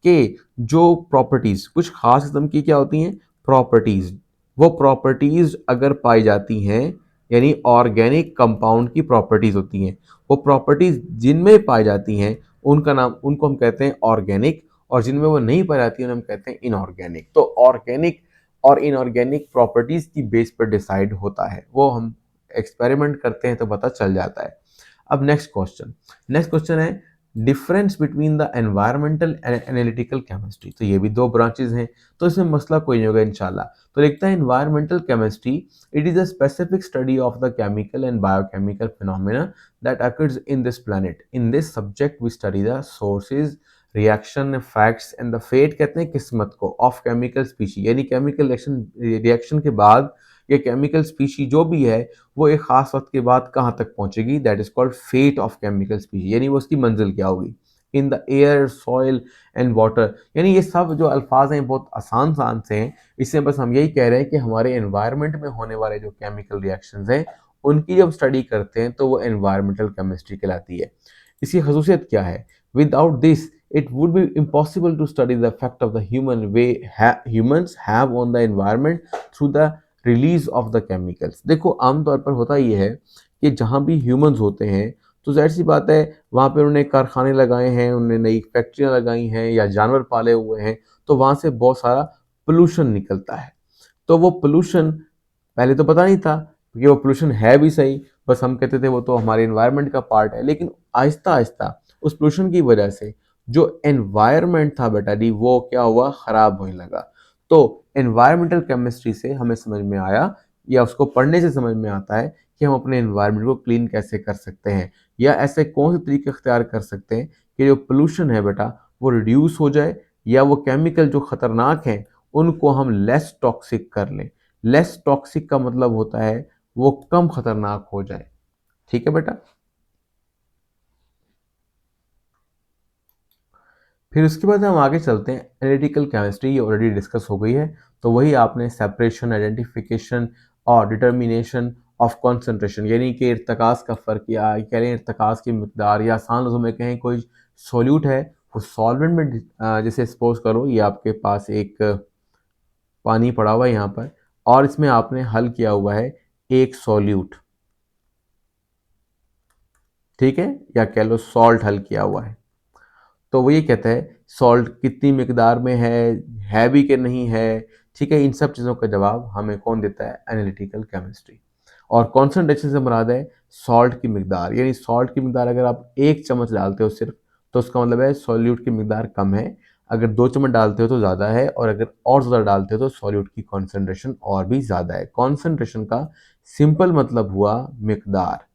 कि जो प्रॉपर्टीज कुछ खास किस्म की क्या होती हैं, प्रॉपर्टीज, वो प्रॉपर्टीज अगर पाई जाती हैं, यानी ऑर्गेनिक कंपाउंड की प्रॉपर्टीज होती हैं, वो प्रॉपर्टीज जिनमें पाई जाती हैं उनका नाम, उनको हम कहते हैं ऑर्गेनिक, और जिनमें वो नहीं पाई जाती हैं उन्हें हम कहते हैं इनऑर्गेनिक। तो ऑर्गेनिक और इनऑर्गेनिक प्रॉपर्टीज की बेस पर डिसाइड होता है, वो हम एक्सपेरिमेंट करते हैं तो पता चल जाता है। अब नेक्स्ट क्वेश्चन है difference between the environmental and analytical chemistry. तो ये भी दो ब्रांचेस हैं, तो इसमें मसला कोई नहीं होगा इंशाल्लाह। तो लिखता है environmental chemistry, it is a specific study of the chemical and biochemical phenomena that occurs in this planet. In this subject we study the sources, reaction, facts and the fate, कहते हैं किस्मत को, ऑफ केमिकल स्पीशी, यानी केमिकल रिएक्शन के बाद ये केमिकल स्पीशी जो भी है वो एक खास वक्त के बाद कहाँ तक पहुंचेगी, that is called fate of chemical species, यानी वो उसकी मंजिल क्या होगी। In the air, soil and water. यानी ये सब जो अल्फाज हैं बहुत आसान सान से हैं, इससे बस हम यही कह रहे हैं कि हमारे एनवायरनमेंट में होने वाले जो केमिकल रिएक्शंस हैं उनकी जब स्टडी करते हैं तो वो एनवायरमेंटल केमिस्ट्री कहलाती है। इसकी खसूसियत क्या है? Without this it would be impossible to study the effect of the humans have on the environment through the release of the chemicals। देखो आमतौर पर होता ये है कि जहाँ भी ह्यूमंस होते हैं तो जाहिर सी बात है वहाँ पे उन्होंने कारखाने लगाए हैं, उन्होंने नई फैक्ट्रियाँ लगाई हैं या जानवर पाले हुए हैं, तो वहाँ से बहुत सारा पोल्यूशन निकलता है। तो वो पोल्यूशन पहले तो पता नहीं था कि वो पोल्यूशन है भी सही, बस हम कहते थे वो तो हमारे एनवायरनमेंट का पार्ट है, लेकिन आहिस्ता आहिस्ता उस पोल्यूशन की वजह से जो एनवायरनमेंट था बेटा डी वो क्या हुआ, खराब होने लगा। तो एनवायरमेंटल केमिस्ट्री से हमें समझ में आया या उसको पढ़ने से समझ में आता है कि हम अपने एनवायरनमेंट को क्लीन कैसे कर सकते हैं या ऐसे कौन से तरीके अख्तियार कर सकते हैं कि जो पोल्यूशन है बेटा वो रिड्यूस हो जाए या वो केमिकल जो खतरनाक हैं उनको हम लेस टॉक्सिक कर लें। लेस टॉक्सिक का मतलब होता है वो कम खतरनाक हो जाए। ठीक है बेटा। फिर उसके बाद हम आगे चलते हैं एनालिटिकल केमिस्ट्री, ये ऑलरेडी डिस्कस हो गई है। तो वही आपने सेपरेशन, आइडेंटिफिकेशन और डिटर्मिनेशन ऑफ कॉन्सेंट्रेशन, यानी कि इर्तकास का फ़र्क या कह लें इर्तकास की मिकदार, या आसान लफ्ज़ों में कहें कोई सॉल्यूट है वो सॉल्वेंट में जैसे सपोज करो ये आपके पास एक पानी पड़ा हुआ है यहाँ पर और इसमें आपने हल किया हुआ है एक सॉल्यूट, ठीक है, या कह लो सॉल्ट हल किया हुआ है। तो वो ये कहता है सॉल्ट कितनी मिकदार में है भी कि नहीं है। ठीक है, इन सब चीज़ों का जवाब हमें कौन देता है? Analytical chemistry. और कॉन्सेंट्रेशन से मुराद है सॉल्ट की मिकदार, यानी सॉल्ट की मिकदार अगर आप 1 चम्मच डालते हो सिर्फ तो उसका मतलब है सॉल्यूट की मिकदार कम है, अगर 2 चम्मच डालते हो तो ज़्यादा है, और अगर और ज़्यादा डालते हो तो सॉल्यूट की कॉन्सेंट्रेशन और भी ज़्यादा है। कॉन्सेंट्रेशन का सिंपल मतलब हुआ मिकदार।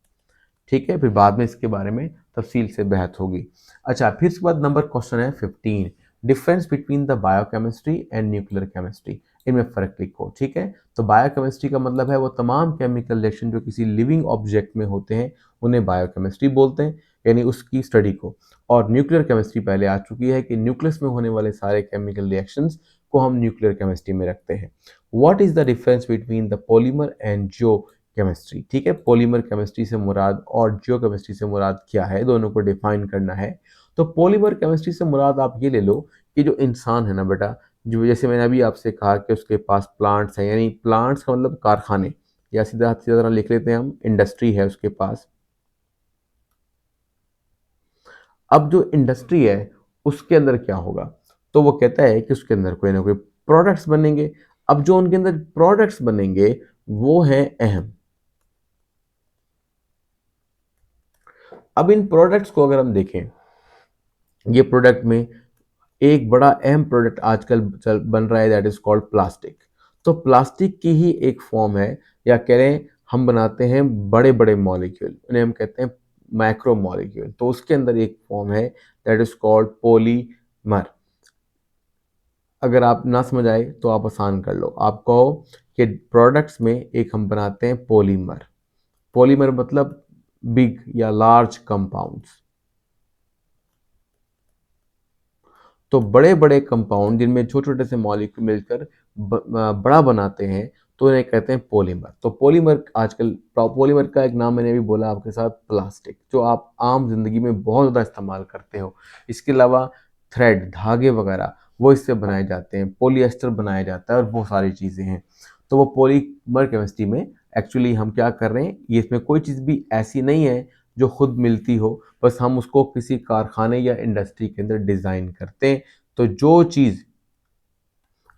ठीक है, फिर बाद में इसके बारे में तफसील से बहस होगी। अच्छा, फिर इसके बाद नंबर क्वेश्चन है 15, difference between the biochemistry and nuclear chemistry, इनमें फ़र्क लिखो। ठीक है, तो बायोकेमिस्ट्री का मतलब है वो तमाम केमिकल रिएक्शन जो किसी लिविंग ऑब्जेक्ट में होते हैं उन्हें बायोकेमिस्ट्री बोलते हैं, यानी उसकी स्टडी को। और न्यूक्लियर केमिस्ट्री पहले आ चुकी है कि न्यूक्लियस में होने वाले सारे केमिकल रिएक्शंस को हम न्यूक्लियर केमिस्ट्री में रखते हैं। What is the difference between the polymer and जो केमिस्ट्री? ठीक है, पॉलीमर केमिस्ट्री से मुराद और जियो केमिस्ट्री से मुराद क्या है, दोनों को डिफाइन करना है। तो पॉलीमर केमिस्ट्री से मुराद आप ये ले लो कि जो इंसान है ना बेटा, जो जैसे मैंने अभी आपसे कहा कि उसके पास प्लांट्स हैं, यानी प्लांट्स का मतलब कारखाने, या सीधा सीधा तरह लिख लेते हैं हम इंडस्ट्री है उसके पास। अब जो इंडस्ट्री है उसके अंदर क्या होगा? तो वो कहता है कि उसके अंदर कोई ना कोई प्रोडक्ट्स बनेंगे। अब जो उनके अंदर प्रोडक्ट्स बनेंगे वो हैं अहम। अब इन प्रोडक्ट्स को अगर हम देखें, ये प्रोडक्ट में एक बड़ा अहम प्रोडक्ट आजकल चल बन रहा है, दैट इज कॉल्ड प्लास्टिक। तो प्लास्टिक की ही एक फॉर्म है, या कह रहे हैं हम बनाते हैं बड़े बड़े मॉलिक्यूल, उन्हें हम कहते हैं मैक्रो मॉलिक्यूल। तो उसके अंदर एक फॉर्म है दैट इज कॉल्ड पॉलीमर। अगर आप ना समझ आए तो आप आसान कर लो, आप कहो कि प्रोडक्ट्स में एक हम बनाते हैं पॉलीमर। पॉलीमर मतलब बिग या लार्ज कंपाउंड्स। तो बड़े बड़े कंपाउंड जिनमें छोटे छोटे से मॉलिक्यूल मिलकर बड़ा बनाते हैं तो इन्हें कहते हैं पॉलीमर। तो पॉलीमर आजकल, पॉलीमर का एक नाम मैंने अभी बोला आपके साथ, प्लास्टिक, जो आप आम जिंदगी में बहुत ज़्यादा इस्तेमाल करते हो। इसके अलावा थ्रेड, धागे वगैरह वो इससे बनाए जाते हैं, पॉलिएस्टर बनाया जाता है और बहुत सारी चीज़ें हैं। तो वो पॉलीमर केमिस्ट्री में एक्चुअली हम क्या कर रहे हैं, ये इसमें कोई चीज़ भी ऐसी नहीं है जो खुद मिलती हो, बस हम उसको किसी कारखाने या इंडस्ट्री के अंदर डिज़ाइन करते हैं। तो जो चीज़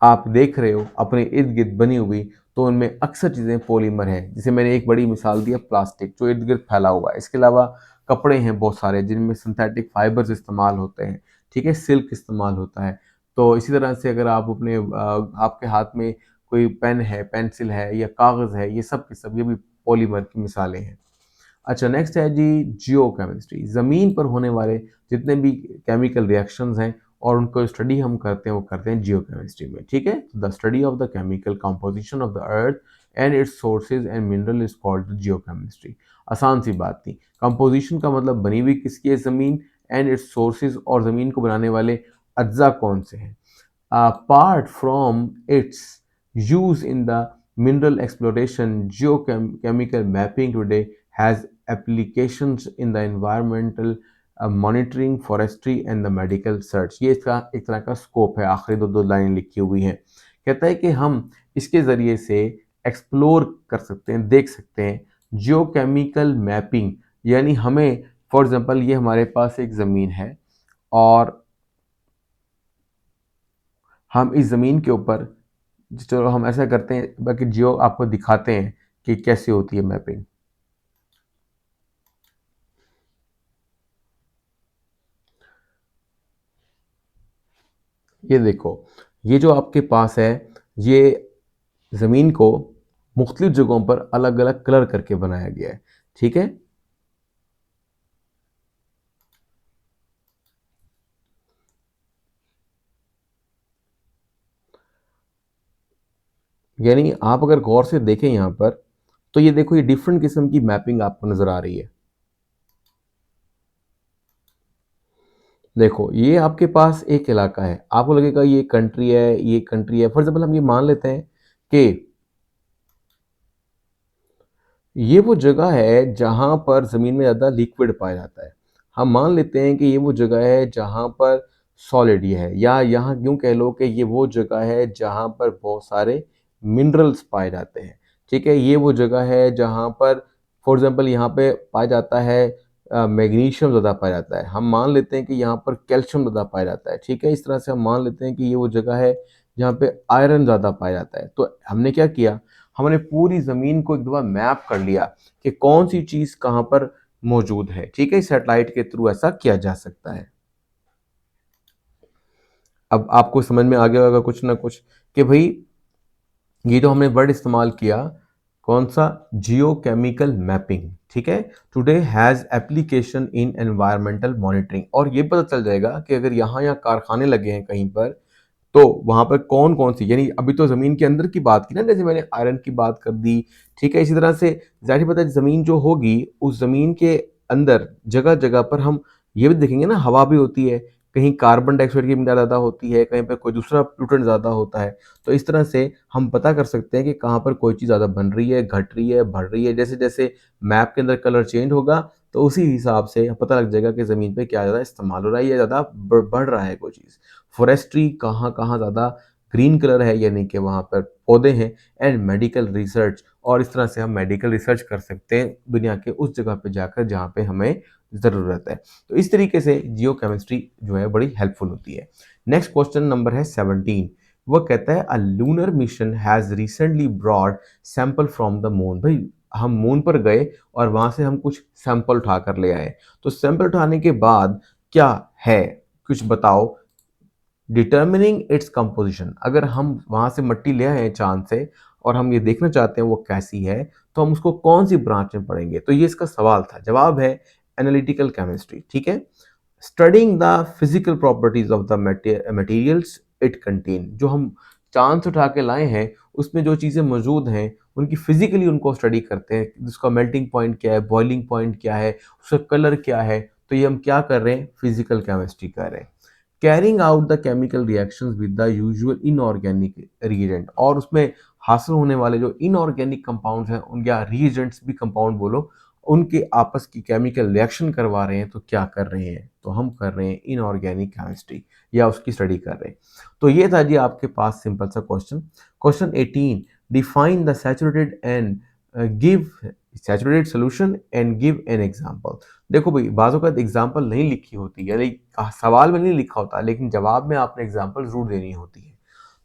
आप देख रहे हो अपने इर्द गिर्द बनी हुई, तो उनमें अक्सर चीज़ें पॉलीमर हैं। जैसे मैंने एक बड़ी मिसाल दी है प्लास्टिक, जो इर्द गिर्द फैला हुआ है। इसके अलावा कपड़े हैं बहुत सारे जिनमें सिंथेटिक फाइबर्स इस्तेमाल होते हैं, ठीक है, सिल्क इस्तेमाल होता है। तो इसी तरह से अगर आप अपने आपके हाथ में कोई पेन है, पेंसिल है या कागज़ है, ये सब के सब ये भी पॉलीमर की मिसालें हैं। अच्छा, नेक्स्ट है जी जियो केमिस्ट्री। ज़मीन पर होने वाले जितने भी केमिकल रिएक्शंस हैं और उनको स्टडी हम करते हैं वो करते हैं जियो केमिस्ट्री में। ठीक है, the study of the chemical composition of the earth and it's sources and mineral is called Jio chemistry. आसान सी बात थी, कंपोजिशन का मतलब बनी हुई किसकी है ज़मीन, एंड इट्स सोर्सेज, और ज़मीन को बनाने वाले अज्जा कौन से हैं। Apart from its use in the mineral exploration, geochemical mapping today has applications in the environmental monitoring, forestry and the medical search। ये इसका एक तरह का स्कोप है। आखिरी दो लाइन लिखी हुई हैं। कहता है कि हम इसके ज़रिए से एक्सप्लोर कर सकते हैं, देख सकते हैं जियोकेमिकल मैपिंग, यानी हमें फॉर एग्जांपल ये हमारे पास एक ज़मीन है और हम इस ज़मीन के ऊपर, चलो हम ऐसा करते हैं, बाकी जियो आपको दिखाते हैं कि कैसे होती है मैपिंग। ये देखो, ये जो आपके पास है, ये ज़मीन को मुख्तलिफ जगहों पर अलग अलग कलर करके बनाया गया है। ठीक है, यानी आप अगर गौर से देखें यहाँ पर, तो ये देखो, ये डिफरेंट किस्म की मैपिंग आपको नज़र आ रही है। देखो, ये आपके पास एक इलाका है, आपको लगेगा ये कंट्री है, ये कंट्री है। फॉर एग्जाम्पल हम ये मान लेते हैं कि ये वो जगह है जहाँ पर ज़मीन में ज़्यादा लिक्विड पाया जाता है। हम मान लेते हैं कि ये वो जगह है जहाँ पर सॉलिड ये है, या यहाँ यूँ कह लो कि ये वो जगह है जहाँ पर बहुत सारे मिनरल्स पाए जाते हैं। ठीक है, ये वो जगह है जहाँ पर फॉर एग्ज़ाम्पल यहाँ पे पाया जाता है मैग्नीशियम ज़्यादा पाया जाता है। हम मान लेते हैं कि यहाँ पर कैल्शियम ज़्यादा पाया जाता है। ठीक है, इस तरह से हम मान लेते हैं कि ये वो जगह है जहाँ पे आयरन ज़्यादा पाया जाता है। तो हमने क्या किया, हमने पूरी ज़मीन को एक दफ़ा मैप कर लिया कि कौन सी चीज़ कहाँ पर मौजूद है। ठीक है, इस सैटेलाइट के थ्रू ऐसा किया जा सकता है। अब आपको समझ में आ गया होगा कुछ ना कुछ कि भाई ये तो हमने वर्ड इस्तेमाल किया, कौन सा, जियोकेमिकल मैपिंग। ठीक है, today has application in environmental monitoring, और ये पता चल जाएगा कि अगर यहाँ कारखाने लगे हैं कहीं पर, तो वहाँ पर कौन-कौन सी, यानी अभी तो ज़मीन के अंदर की बात की ना, जैसे मैंने आयरन की बात कर दी। ठीक है, इसी तरह से ज़ाहिर सी बात है ज़मीन जो होगी, उस ज़मीन के अंदर जगह-जगह पर हम ये भी देखेंगे ना, हवा भी होती है, कहीं कार्बन डाइऑक्साइड की मात्रा ज़्यादा होती है, कहीं पे कोई दूसरा पोल्यूटेंट ज़्यादा होता है। तो इस तरह से हम पता कर सकते हैं कि कहाँ पर कोई चीज़ ज़्यादा बन रही है, घट रही है, बढ़ रही है। जैसे-जैसे मैप के अंदर कलर चेंज होगा, तो उसी हिसाब से पता लग जाएगा कि ज़मीन पे क्या ज़्यादा इस्तेमाल हो रहा है या ज़्यादा बढ़ रहा है कोई चीज़। फॉरेस्ट्री कहाँ-कहाँ ज़्यादा ग्रीन कलर है, यानी कि वहाँ पर पौधे हैं, एंड मेडिकल रिसर्च, और इस तरह से हम मेडिकल रिसर्च कर सकते हैं दुनिया के उस जगह पे जाकर जहाँ पे हमें ज़रूरत है। तो इस तरीके से जियोकेमिस्ट्री जो है बड़ी हेल्पफुल होती है। नेक्स्ट क्वेश्चन नंबर है 17। वो कहता है अ lunar mission has recently brought sample from the moon. भाई हम मून पर गए और वहाँ से हम कुछ सैंपल उठा कर ले आए। तो सैंपल उठाने के बाद क्या है, कुछ बताओ। डिटर्मिनिंग इट्स कंपोजिशन, अगर हम वहाँ से मिट्टी ले आए हैं चाँद से और हम ये देखना चाहते हैं वो कैसी है, तो हम उसको कौन सी ब्रांच में पढ़ेंगे। तो ये इसका सवाल था। जवाब है एनालिटिकल केमिस्ट्री। ठीक है, studying the physical properties of the materials it contain, जो हम चांद से उठा के लाए हैं उसमें जो चीज़ें मौजूद हैं उनकी फिजिकली उनको स्टडी करते हैं, उसका मेल्टिंग पॉइंट क्या है, बॉइलिंग पॉइंट क्या है, उसका कलर क्या है। तो ये हम क्या कर रहे हैं, फिजिकल केमिस्ट्री कर रहे हैं। Carrying out the chemical reactions with the usual inorganic reagent, और उसमें हासिल होने वाले जो इनऑर्गेनिक कंपाउंड्स हैं उन, या रिएजेंट्स भी कंपाउंड बोलो, उनके आपस की केमिकल रिएक्शन करवा रहे हैं। तो क्या कर रहे हैं, तो हम कर रहे हैं इनऑर्गेनिक केमिस्ट्री, या उसकी स्टडी कर रहे हैं। तो ये था जी आपके पास सिंपल सा question. Question 18, define the saturated and give saturated solution and give an example. देखो भाई, बाज़ औक़ात एग्जांपल नहीं लिखी होती, यानी सवाल में नहीं लिखा होता, लेकिन जवाब में आपने एग्जांपल ज़रूर देनी होती है।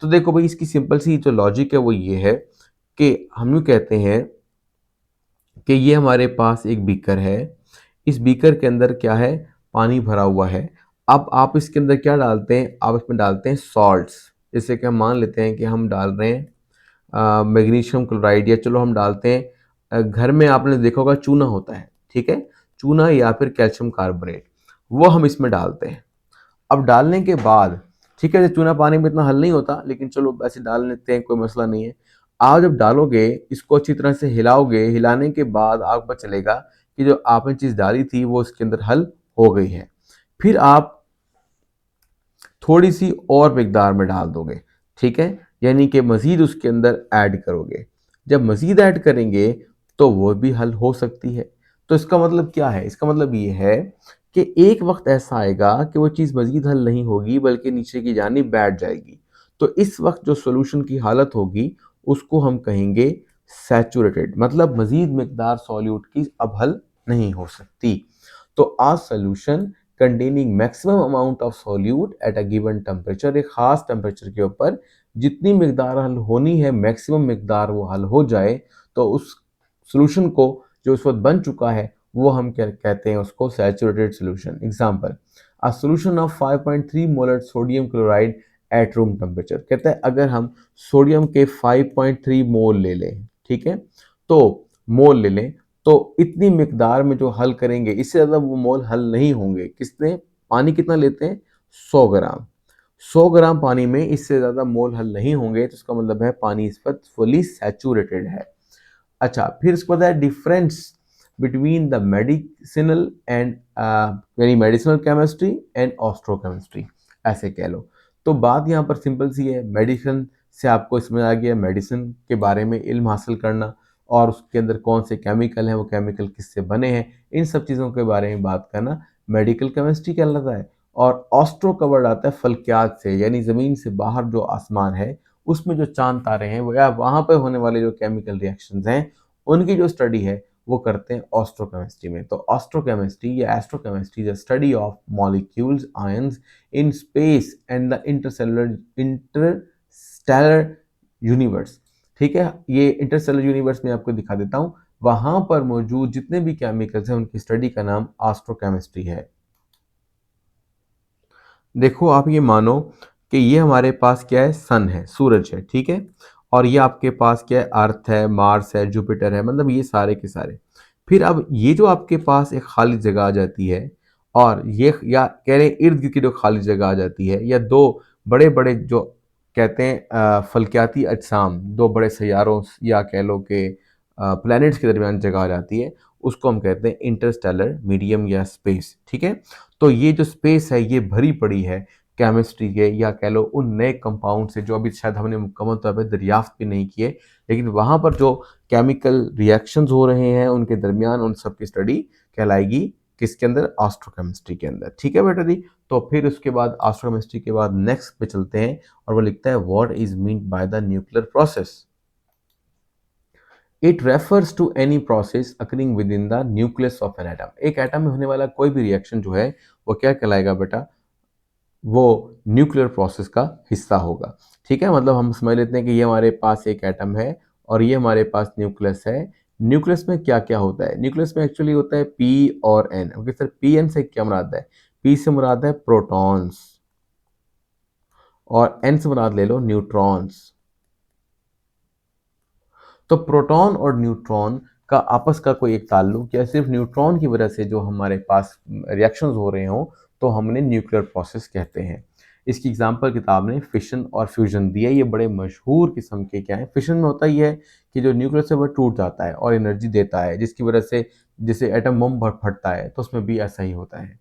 तो देखो भाई, इसकी सिंपल सी जो लॉजिक है वो ये है कि हम यूँ कहते हैं कि ये हमारे पास एक बीकर है। इस बीकर के अंदर क्या है, पानी भरा हुआ है। अब आप इसके अंदर क्या डालते हैं, आप इसमें डालते हैं सॉल्ट्स। जैसे कि हम मान लेते हैं कि हम डाल रहे हैं मैग्नीशियम क्लोराइड, या चलो हम डालते हैं घर में आपने देखा होगा चूना होता है। ठीक है, चूना या फिर कैल्शियम कार्बोनेट, वो हम इसमें डालते हैं। अब डालने के बाद, ठीक है, चूना पानी में इतना हल नहीं होता, लेकिन चलो ऐसे डाल लेते हैं, कोई मसला नहीं है। आप जब डालोगे इसको अच्छी तरह से हिलाओगे, हिलाने के बाद आपको पता चलेगा कि जो आपने चीज़ डाली थी वो इसके अंदर हल हो गई है। फिर आप थोड़ी सी और मिकदार में डाल दोगे, ठीक है, यानी कि मज़ीद उसके अंदर ऐड करोगे। जब मज़ीद ऐड करेंगे तो वो भी हल हो सकती है। तो इसका मतलब क्या है? इसका मतलब ये है कि एक वक्त ऐसा आएगा कि वो चीज़ मज़ीद हल नहीं होगी बल्कि नीचे की जानिब बैठ जाएगी। तो इस वक्त जो सॉल्यूशन की हालत होगी उसको हम कहेंगे सैचुरेटेड, मतलब मज़ीद मिकदार सॉल्यूट की अब हल नहीं हो सकती। तो a solution containing maximum amount of solute at a given temperature, एक खास टेम्परेचर के ऊपर जितनी मिकदार हल होनी है मैक्सिमम मिकदार वो हल हो जाए, तो उस सॉल्यूशन को जो उस वक्त बन चुका है वो हम क्या कहते हैं, उसको saturated solution. Example, a solution of 5.3 molar sodium chloride at room temperature, कहता है अगर हम सोडियम के 5.3 मोल ले लें, ठीक है, तो मोल ले लें, तो इतनी मिकदार में जो हल करेंगे इससे ज़्यादा वो मोल हल नहीं होंगे। किसने? पानी कितना लेते हैं? 100 ग्राम। 100 ग्राम पानी में इससे ज़्यादा मोल हल नहीं होंगे, तो इसका मतलब है पानी इस वक्त फुली सैचुरेटेड है। अच्छा, फिर उसके बाद है difference between the medicinal and यानी मेडिसिनल केमिस्ट्री एंड ऑस्ट्रोकेमिस्ट्री, ऐसे कह लो। तो बात यहाँ पर सिंपल सी है, मेडिसिन से आपको समझ आ गया मेडिसिन के बारे में इल्म हासिल करना, और उसके अंदर कौन से केमिकल हैं, वो केमिकल किससे बने हैं, इन सब चीज़ों के बारे में बात करना मेडिकल केमिस्ट्री कहलाता है। और ऑस्ट्रो कवर्ड आता है फल्कियात से, यानी ज़मीन से बाहर जो आसमान है उसमें जो चांद तारे हैं वो या वहाँ पर होने वाले जो केमिकल रिएक्शंस हैं उनकी जो स्टडी है वो करते हैं ऑस्ट्रोकेमिस्ट्री में। तो ऑस्ट्रोकेमिस्ट्री या एस्ट्रोकेमिस्ट्री is study of molecules ions in space and the Interstellar universe, ठीक है। ये इंटरस्टेलर यूनिवर्स में आपको दिखा देता हूँ, वहां पर मौजूद जितने भी केमिकल्स हैं उनकी स्टडी का नाम ऑस्ट्रोकेमिस्ट्री है। देखो आप ये मानो कि ये हमारे पास क्या है, सन है, सूरज है, ठीक है, और ये आपके पास क्या है, अर्थ है, मार्स है, जुपिटर है, मतलब ये सारे के सारे। फिर अब ये जो आपके पास एक खाली जगह आ जाती है, और ये या कह रहे हैं इर्द गिर्द की जो खाली जगह आ जाती है, या दो बड़े बड़े जो कहते हैं फल्कियाती अजसाम, दो बड़े सैयारों या कह लो कि प्लैनेट्स के दरमियान जगह आ जाती है, उसको हम कहते हैं इंटरस्टेलर मीडियम या स्पेस, ठीक है। तो ये जो स्पेस है ये भरी पड़ी है केमिस्ट्री के या कह लो उन नए कंपाउंड से जो अभी शायद हमने मुकम्मल तौर पर दरियाफ्त भी नहीं किए, लेकिन वहाँ पर जो केमिकल रिएक्शंस हो रहे हैं उनके दरमियान उन सब की स्टडी कहलाएगी किसके अंदर, एस्ट्रोकेमिस्ट्री के अंदर, ठीक है बेटा जी। तो फिर उसके बाद एस्ट्रोकेमिस्ट्री के बाद नेक्स्ट पे चलते हैं, और वो लिखता है what is mean by the nuclear process. It refers to any process occurring within the nucleus of an atom. एक एटम में होने वाला कोई भी रिएक्शन जो है वो क्या कहलाएगा बेटा, वो न्यूक्लियर प्रोसेस का हिस्सा होगा, ठीक है। मतलब हम समझ लेते हैं कि ये हमारे पास एक एटम है और ये हमारे पास न्यूक्लियस है। न्यूक्लियस में क्या क्या होता है? न्यूक्लियस में एक्चुअली होता है पी और N. Okay sir, P N से क्या मुराद है? पी से मुराद है प्रोटॉन्स, और एन से मुराद ले लो न्यूट्रॉन्स। तो प्रोटॉन और न्यूट्रॉन का आपस का कोई एक ताल्लुक, या सिर्फ न्यूट्रॉन की वजह से जो हमारे पास रिएक्शंस हो रहे हों तो हमने न्यूक्लियर प्रोसेस कहते हैं। इसकी एग्जांपल किताब ने फिशन और फ्यूजन दी है। ये बड़े मशहूर किस्म के क्या है, फिशन में होता ही है कि जो न्यूक्लियस है वह टूट जाता है और एनर्जी देता है, जिसकी वजह से जैसे एटम बम फटता है तो उसमें भी ऐसा ही होता है।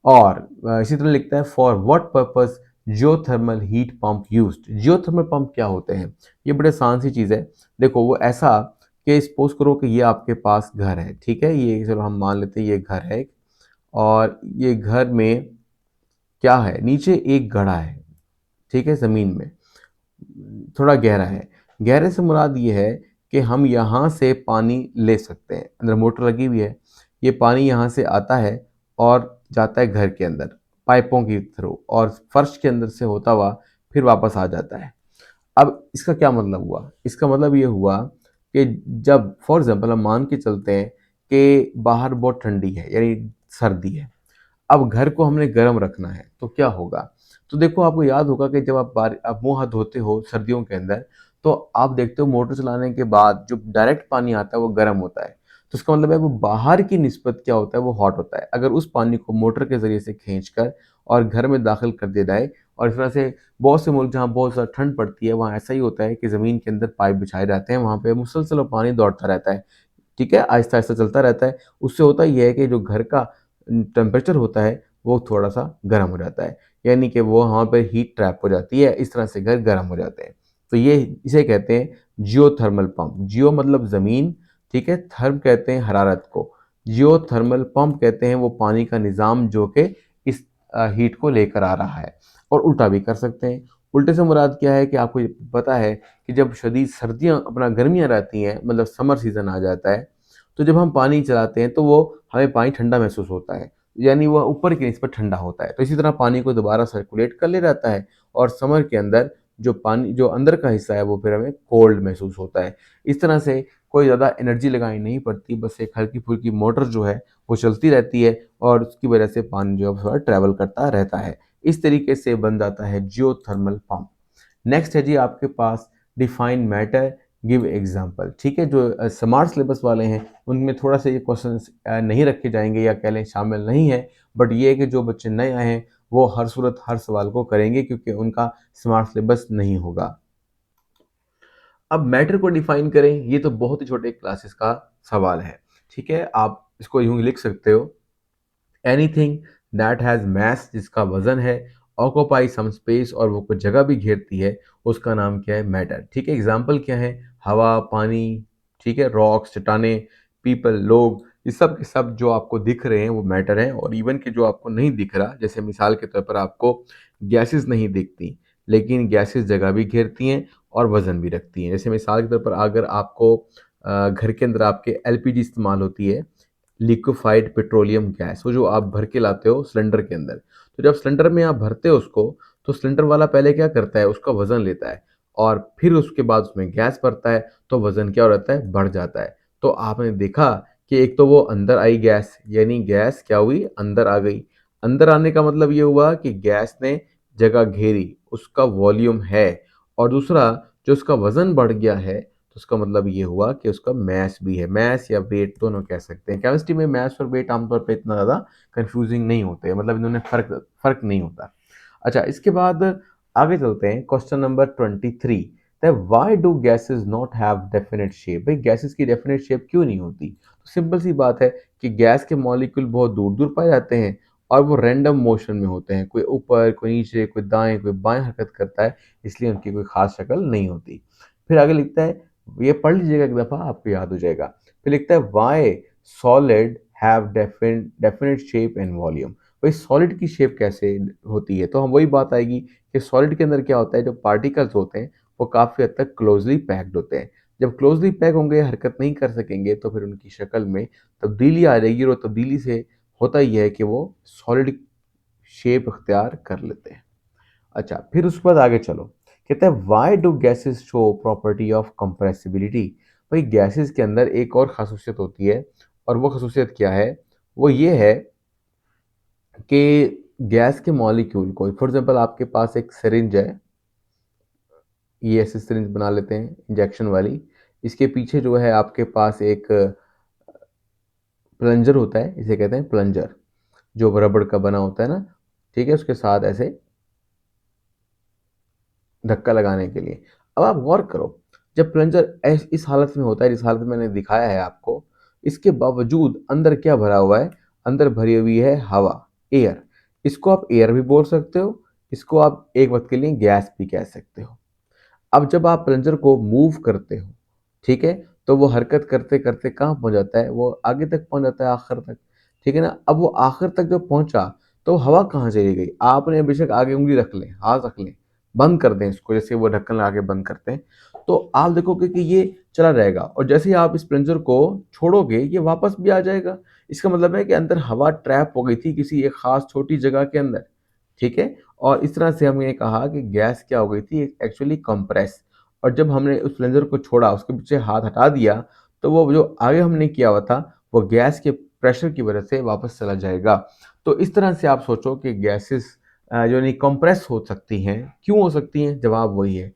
और इसी तरह लिखता है for what purpose geothermal heat pump used. Geothermal pump क्या होते हैं? ये बड़े आसान सी चीज़ है। देखो वो ऐसा कि सपोज करो कि ये आपके पास घर है, ठीक है, ये चलो हम मान लेते हैं ये घर है, और ये घर में क्या है, नीचे एक गड्ढा है, ठीक है, ज़मीन में थोड़ा गहरा है। गहरे से मुराद ये है कि हम यहाँ से पानी ले सकते हैं, अंदर मोटर लगी हुई है, ये पानी यहाँ से आता है और जाता है घर के अंदर पाइपों की थ्रू, और फर्श के अंदर से होता हुआ फिर वापस आ जाता है। अब इसका क्या मतलब हुआ? इसका मतलब ये हुआ कि जब फॉर एग्जांपल हम मान के चलते हैं कि बाहर बहुत ठंडी है यानी सर्दी है, अब घर को हमने गर्म रखना है तो क्या होगा? तो देखो आपको याद होगा कि जब आप मुँह हाथ धोते हो सर्दियों के अंदर, तो आप देखते हो मोटर चलाने के बाद जो डायरेक्ट पानी आता है वो गर्म होता है। तो इसका मतलब है वो बाहर की निस्बत क्या होता है, वो हॉट होता है। अगर उस पानी को मोटर के ज़रिए से खींचकर और घर में दाखिल कर दिया जाए, और इस तरह से बहुत से मुल्क जहाँ बहुत ज़्यादा ठंड पड़ती है वहाँ ऐसा ही होता है कि ज़मीन के अंदर पाइप बिछाए जाते हैं, वहाँ पे मुसलसल वो पानी दौड़ता रहता है, ठीक है, आहिस्ता-आहिस्ता चलता रहता है। उससे होता ये है कि जो घर का टेम्परेचर होता है वो थोड़ा सा गर्म हो जाता है, यानी कि वो वहाँ पर हीट ट्रैप हो जाती है, इस तरह से घर गर्म हो जाते हैं। तो ये इसे कहते हैं जियोथर्मल पंप। जियो मतलब ज़मीन, ठीक है, थर्म कहते हैं हरारत को। जियोथर्मल पंप कहते हैं वो पानी का निज़ाम जो कि इस हीट को लेकर आ रहा है। और उल्टा भी कर सकते हैं। उल्टे से मुराद क्या है कि आपको ये पता है कि जब शदीद सर्दियाँ अपना गर्मियाँ रहती हैं, मतलब समर सीज़न आ जाता है, तो जब हम पानी चलाते हैं तो वो हमें पानी ठंडा महसूस होता है, यानी वह ऊपर की निस्बत ठंडा होता है। तो इसी तरह पानी को दोबारा सर्कुलेट कर ले जाता है और समर के अंदर जो पानी जो अंदर का हिस्सा है वो फिर हमें कोल्ड महसूस होता है। इस तरह से कोई ज़्यादा एनर्जी लगानी नहीं पड़ती, बस एक हल्की-फुल्की मोटर जो है वो चलती रहती है और उसकी वजह से पानी जो है थोड़ा ट्रैवल करता रहता है। इस तरीके से बन जाता है जियोथर्मल पंप। नेक्स्ट है जी आपके पास डिफाइन मैटर, गिव एग्जांपल। ठीक है, जो स्मार्ट सिलेबस वाले हैं उनमें थोड़ा सा ये क्वेश्चंस नहीं रखे जाएंगे या कह लें शामिल नहीं है, बट ये है कि जो बच्चे नए आए हैं वो हर सूरत हर सवाल को करेंगे क्योंकि उनका स्मार्ट सिलेबस नहीं होगा। अब मैटर को डिफाइन करें, ये तो बहुत ही छोटे क्लासेस का सवाल है। ठीक है, आप इसको यूं ही लिख सकते हो, एनीथिंग दैट हैज़ मास, जिसका वजन है, ऑक्यूपाई सम स्पेस और वो कुछ जगह भी घेरती है, उसका नाम क्या है? मैटर। ठीक है, एग्जाम्पल क्या है? हवा, पानी, ठीक है, रॉक्स, चट्टाने, पीपल, लोग, ये सब के सब जो आपको दिख रहे हैं वो मैटर है। और इवन कि जो आपको नहीं दिख रहा, जैसे मिसाल के तौर पर आपको गैसेस नहीं दिखती, लेकिन गैसेस जगह भी घेरती हैं और वजन भी रखती हैं। जैसे मिसाल के तौर पर अगर आपको घर के अंदर आपके एलपीजी इस्तेमाल होती है, लिक्विफाइड पेट्रोलियम गैस, वो जो आप भर के लाते हो सिलेंडर के अंदर, तो जब सिलेंडर में आप भरते हो उसको, तो सिलेंडर वाला पहले क्या करता है, उसका वजन लेता है और फिर उसके बाद उसमें गैस भरता है, तो वजन क्या हो जाता है? बढ़ जाता है। तो आपने देखा कि एक तो वो अंदर आई गैस, यानी गैस क्या हुई? अंदर आ गई। अंदर आने का मतलब ये हुआ कि गैस ने जगह घेरी, उसका वॉल्यूम है। और दूसरा, जो उसका वजन बढ़ गया है, तो उसका मतलब ये हुआ कि उसका मैस भी है। मैस या वेट दोनों कह सकते हैं। केमिस्ट्री में मैस और वेट आमतौर पे इतना ज़्यादा कंफ्यूजिंग नहीं होते, मतलब इन्होंने फ़र्क नहीं होता। अच्छा, इसके बाद आगे चलते हैं, question number 23, that why do gases not have definite shape? भाई गैसेस की डेफिनेट शेप क्यों नहीं होती? तो सिंपल सी बात है कि गैस के मॉलिक्यूल बहुत दूर-दूर पाए जाते हैं और वो रैंडम मोशन में होते हैं, कोई ऊपर, कोई नीचे, कोई दाएँ, कोई बाएँ हरकत करता है, इसलिए उनकी कोई ख़ास शक्ल नहीं होती। फिर आगे लिखता है, ये पढ़ लीजिएगा एक दफ़ा, आपको याद हो जाएगा। फिर लिखता है why solid have definite shape and volume. भाई सॉलिड की शेप कैसे होती है? तो हम वही बात आएगी कि सॉलिड के अंदर क्या होता है, जो पार्टिकल्स होते हैं वो काफ़ी हद तक क्लोजली पैक्ड होते हैं। जब क्लोजली पैक होंगे, हरकत नहीं कर सकेंगे, तो फिर उनकी शक्ल में तब्दीली आ जाएगी और तब्दीली से होता ही है कि वो सॉलिड शेप इख्तियार कर लेते हैं। अच्छा, फिर उसके बाद आगे चलो, कहते हैं why do gases show property of compressibility? भाई गैसेस के अंदर एक और खासियत होती है, और वो खासियत क्या है? वो ये है कि गैस के मॉलिक्यूल को, फॉर एग्जांपल आपके पास एक सिरिंज है, ये ऐसे सिरिंज बना लेते हैं इंजेक्शन वाली, इसके पीछे जो है आपके पास एक प्लंजर होता है, इसे कहते हैं प्लंजर, जो रबड़ का बना होता है ना, ठीक है, उसके साथ ऐसे धक्का लगाने के लिए। अब आप गौर करो, जब प्लंजर इस हालत में होता है जिस हालत में मैंने दिखाया है आपको, इसके बावजूद अंदर क्या भरा हुआ है? अंदर भरी हुई है हवा, एयर। इसको आप एयर भी बोल सकते हो, इसको आप एक वक्त के लिए गैस भी कह सकते हो। अब जब आप प्लंजर को मूव करते हो, ठीक है, तो वो हरकत करते करते कहाँ पहुंच जाता है? वो आगे तक पहुंच जाता है, आखिर तक, ठीक है ना। अब वो आखिर तक जब पहुंचा, तो हवा कहाँ चली गई? आपने बेशक आगे उंगली रख लें, हाथ रख लें, बंद कर दें इसको, जैसे वो ढक्कन लगा के बंद करते हैं, तो आप देखोगे कि ये चला रहेगा, और जैसे ही आप इस प्लंजर को छोड़ोगे, ये वापस भी आ जाएगा। इसका मतलब है कि अंदर हवा ट्रैप हो गई थी किसी एक खास छोटी जगह के अंदर, ठीक है। और इस तरह से हमने कहा कि गैस क्या हो गई थी, एक्चुअली कंप्रेस। और जब हमने उस प्लंजर को छोड़ा, उसके पीछे हाथ हटा दिया, तो वो जो आगे हमने किया हुआ था, वो गैस के प्रेशर की वजह से वापस चला जाएगा। तो इस तरह से आप सोचो कि गैसेस जो नहीं कंप्रेस हो सकती हैं, क्यों हो सकती हैं? जवाब वही है,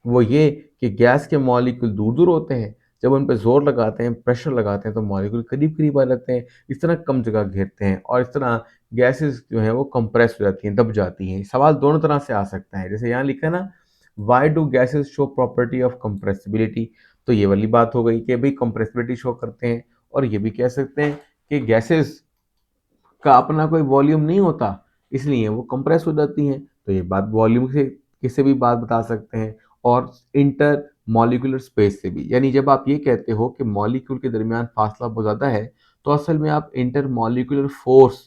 वो ये कि गैस के मॉलिक्यूल दूर-दूर होते हैं, जब उन पे ज़ोर लगाते हैं, प्रेशर लगाते हैं, तो मॉलिक्यूल करीब-करीब आ जाते हैं, इस तरह कम जगह घेरते हैं और इस तरह गैसेज़ जो हैं वो कंप्रेस हो जाती हैं, दब जाती हैं। सवाल दोनों तरह से आ सकता है, जैसे यहाँ लिखा है ना, why do gases show property of compressibility? तो ये वाली बात हो गई कि भई कंप्रेसिबिलिटी शो करते हैं, और ये भी कह सकते हैं कि गैसेज़ का अपना कोई वॉल्यूम नहीं होता, इसलिए वो कंप्रेस हो जाती हैं। तो ये बात वॉल्यूम से किसी भी बात बता सकते हैं। और इंटर मॉलिक्यूलर स्पेस से भी, यानी जब आप ये कहते हो कि मॉलिक्यूल के दरमियान फासला बहुत ज़्यादा है, तो असल में आप इंटर मॉलिक्यूलर फोर्स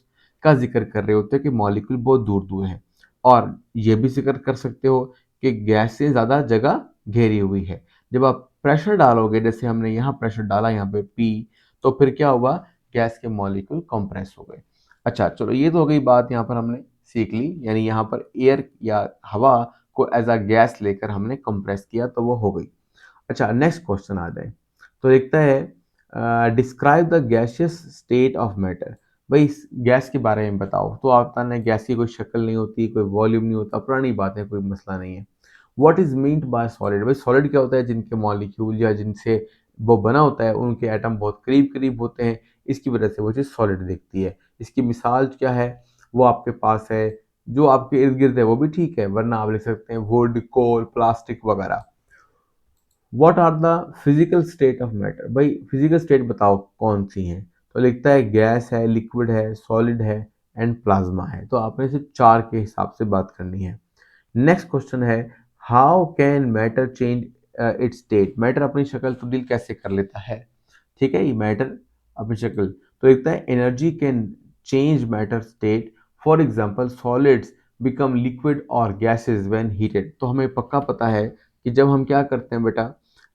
का जिक्र कर रहे होते हैं कि मॉलिक्यूल बहुत दूर दूर है। और ये भी जिक्र कर सकते हो कि गैस से ज़्यादा जगह घेरी हुई है। जब आप प्रेशर डालोगे, जैसे हमने यहाँ प्रेशर डाला यहाँ पे पी, तो फिर क्या हुआ, गैस के मॉलिक्यूल कंप्रेस हो गए। अच्छा चलो, ये तो हो गई बात, यहाँ पर हमने सीख ली, यानी यहाँ पर एयर या हवा को एज अ गैस लेकर हमने कंप्रेस किया तो वो हो गई। अच्छा नेक्स्ट क्वेश्चन आ जाए, तो लिखता है describe the gaseous state of matter. भाई गैस के बारे में बताओ, तो आप बताना गैस की कोई शक्ल नहीं होती, कोई वॉल्यूम नहीं होता, पुरानी बात है, कोई मसला नहीं है। What is meant by solid, भाई सॉलिड क्या होता है, जिनके मॉलिक्यूल या जिनसे वो बना होता है उनके एटम बहुत करीब करीब होते हैं, इसकी वजह से वो चीज़ सॉलिड दिखती है। इसकी मिसाल क्या है, वो आपके पास है, जो आपके इर्द गिर्द है वो भी ठीक है, वरना आप लिख सकते हैं वुड, कोल, प्लास्टिक वगैरह। What are the physical state of matter, भाई फिजिकल स्टेट बताओ कौन सी हैं, तो लिखता है गैस है, लिक्विड है, सॉलिड है एंड प्लाज्मा है। तो आपने सिर्फ चार के हिसाब से बात करनी है। नेक्स्ट क्वेश्चन है, how can matter change it's state, matter अपनी शक्ल तब्दील कैसे कर लेता है। ठीक है, ये मैटर अपनी शक्ल, तो लिखता है energy can change matter state, for example solids become liquid और गैसेस व्हेन हीटेड। तो हमें पक्का पता है कि जब हम क्या करते हैं बेटा,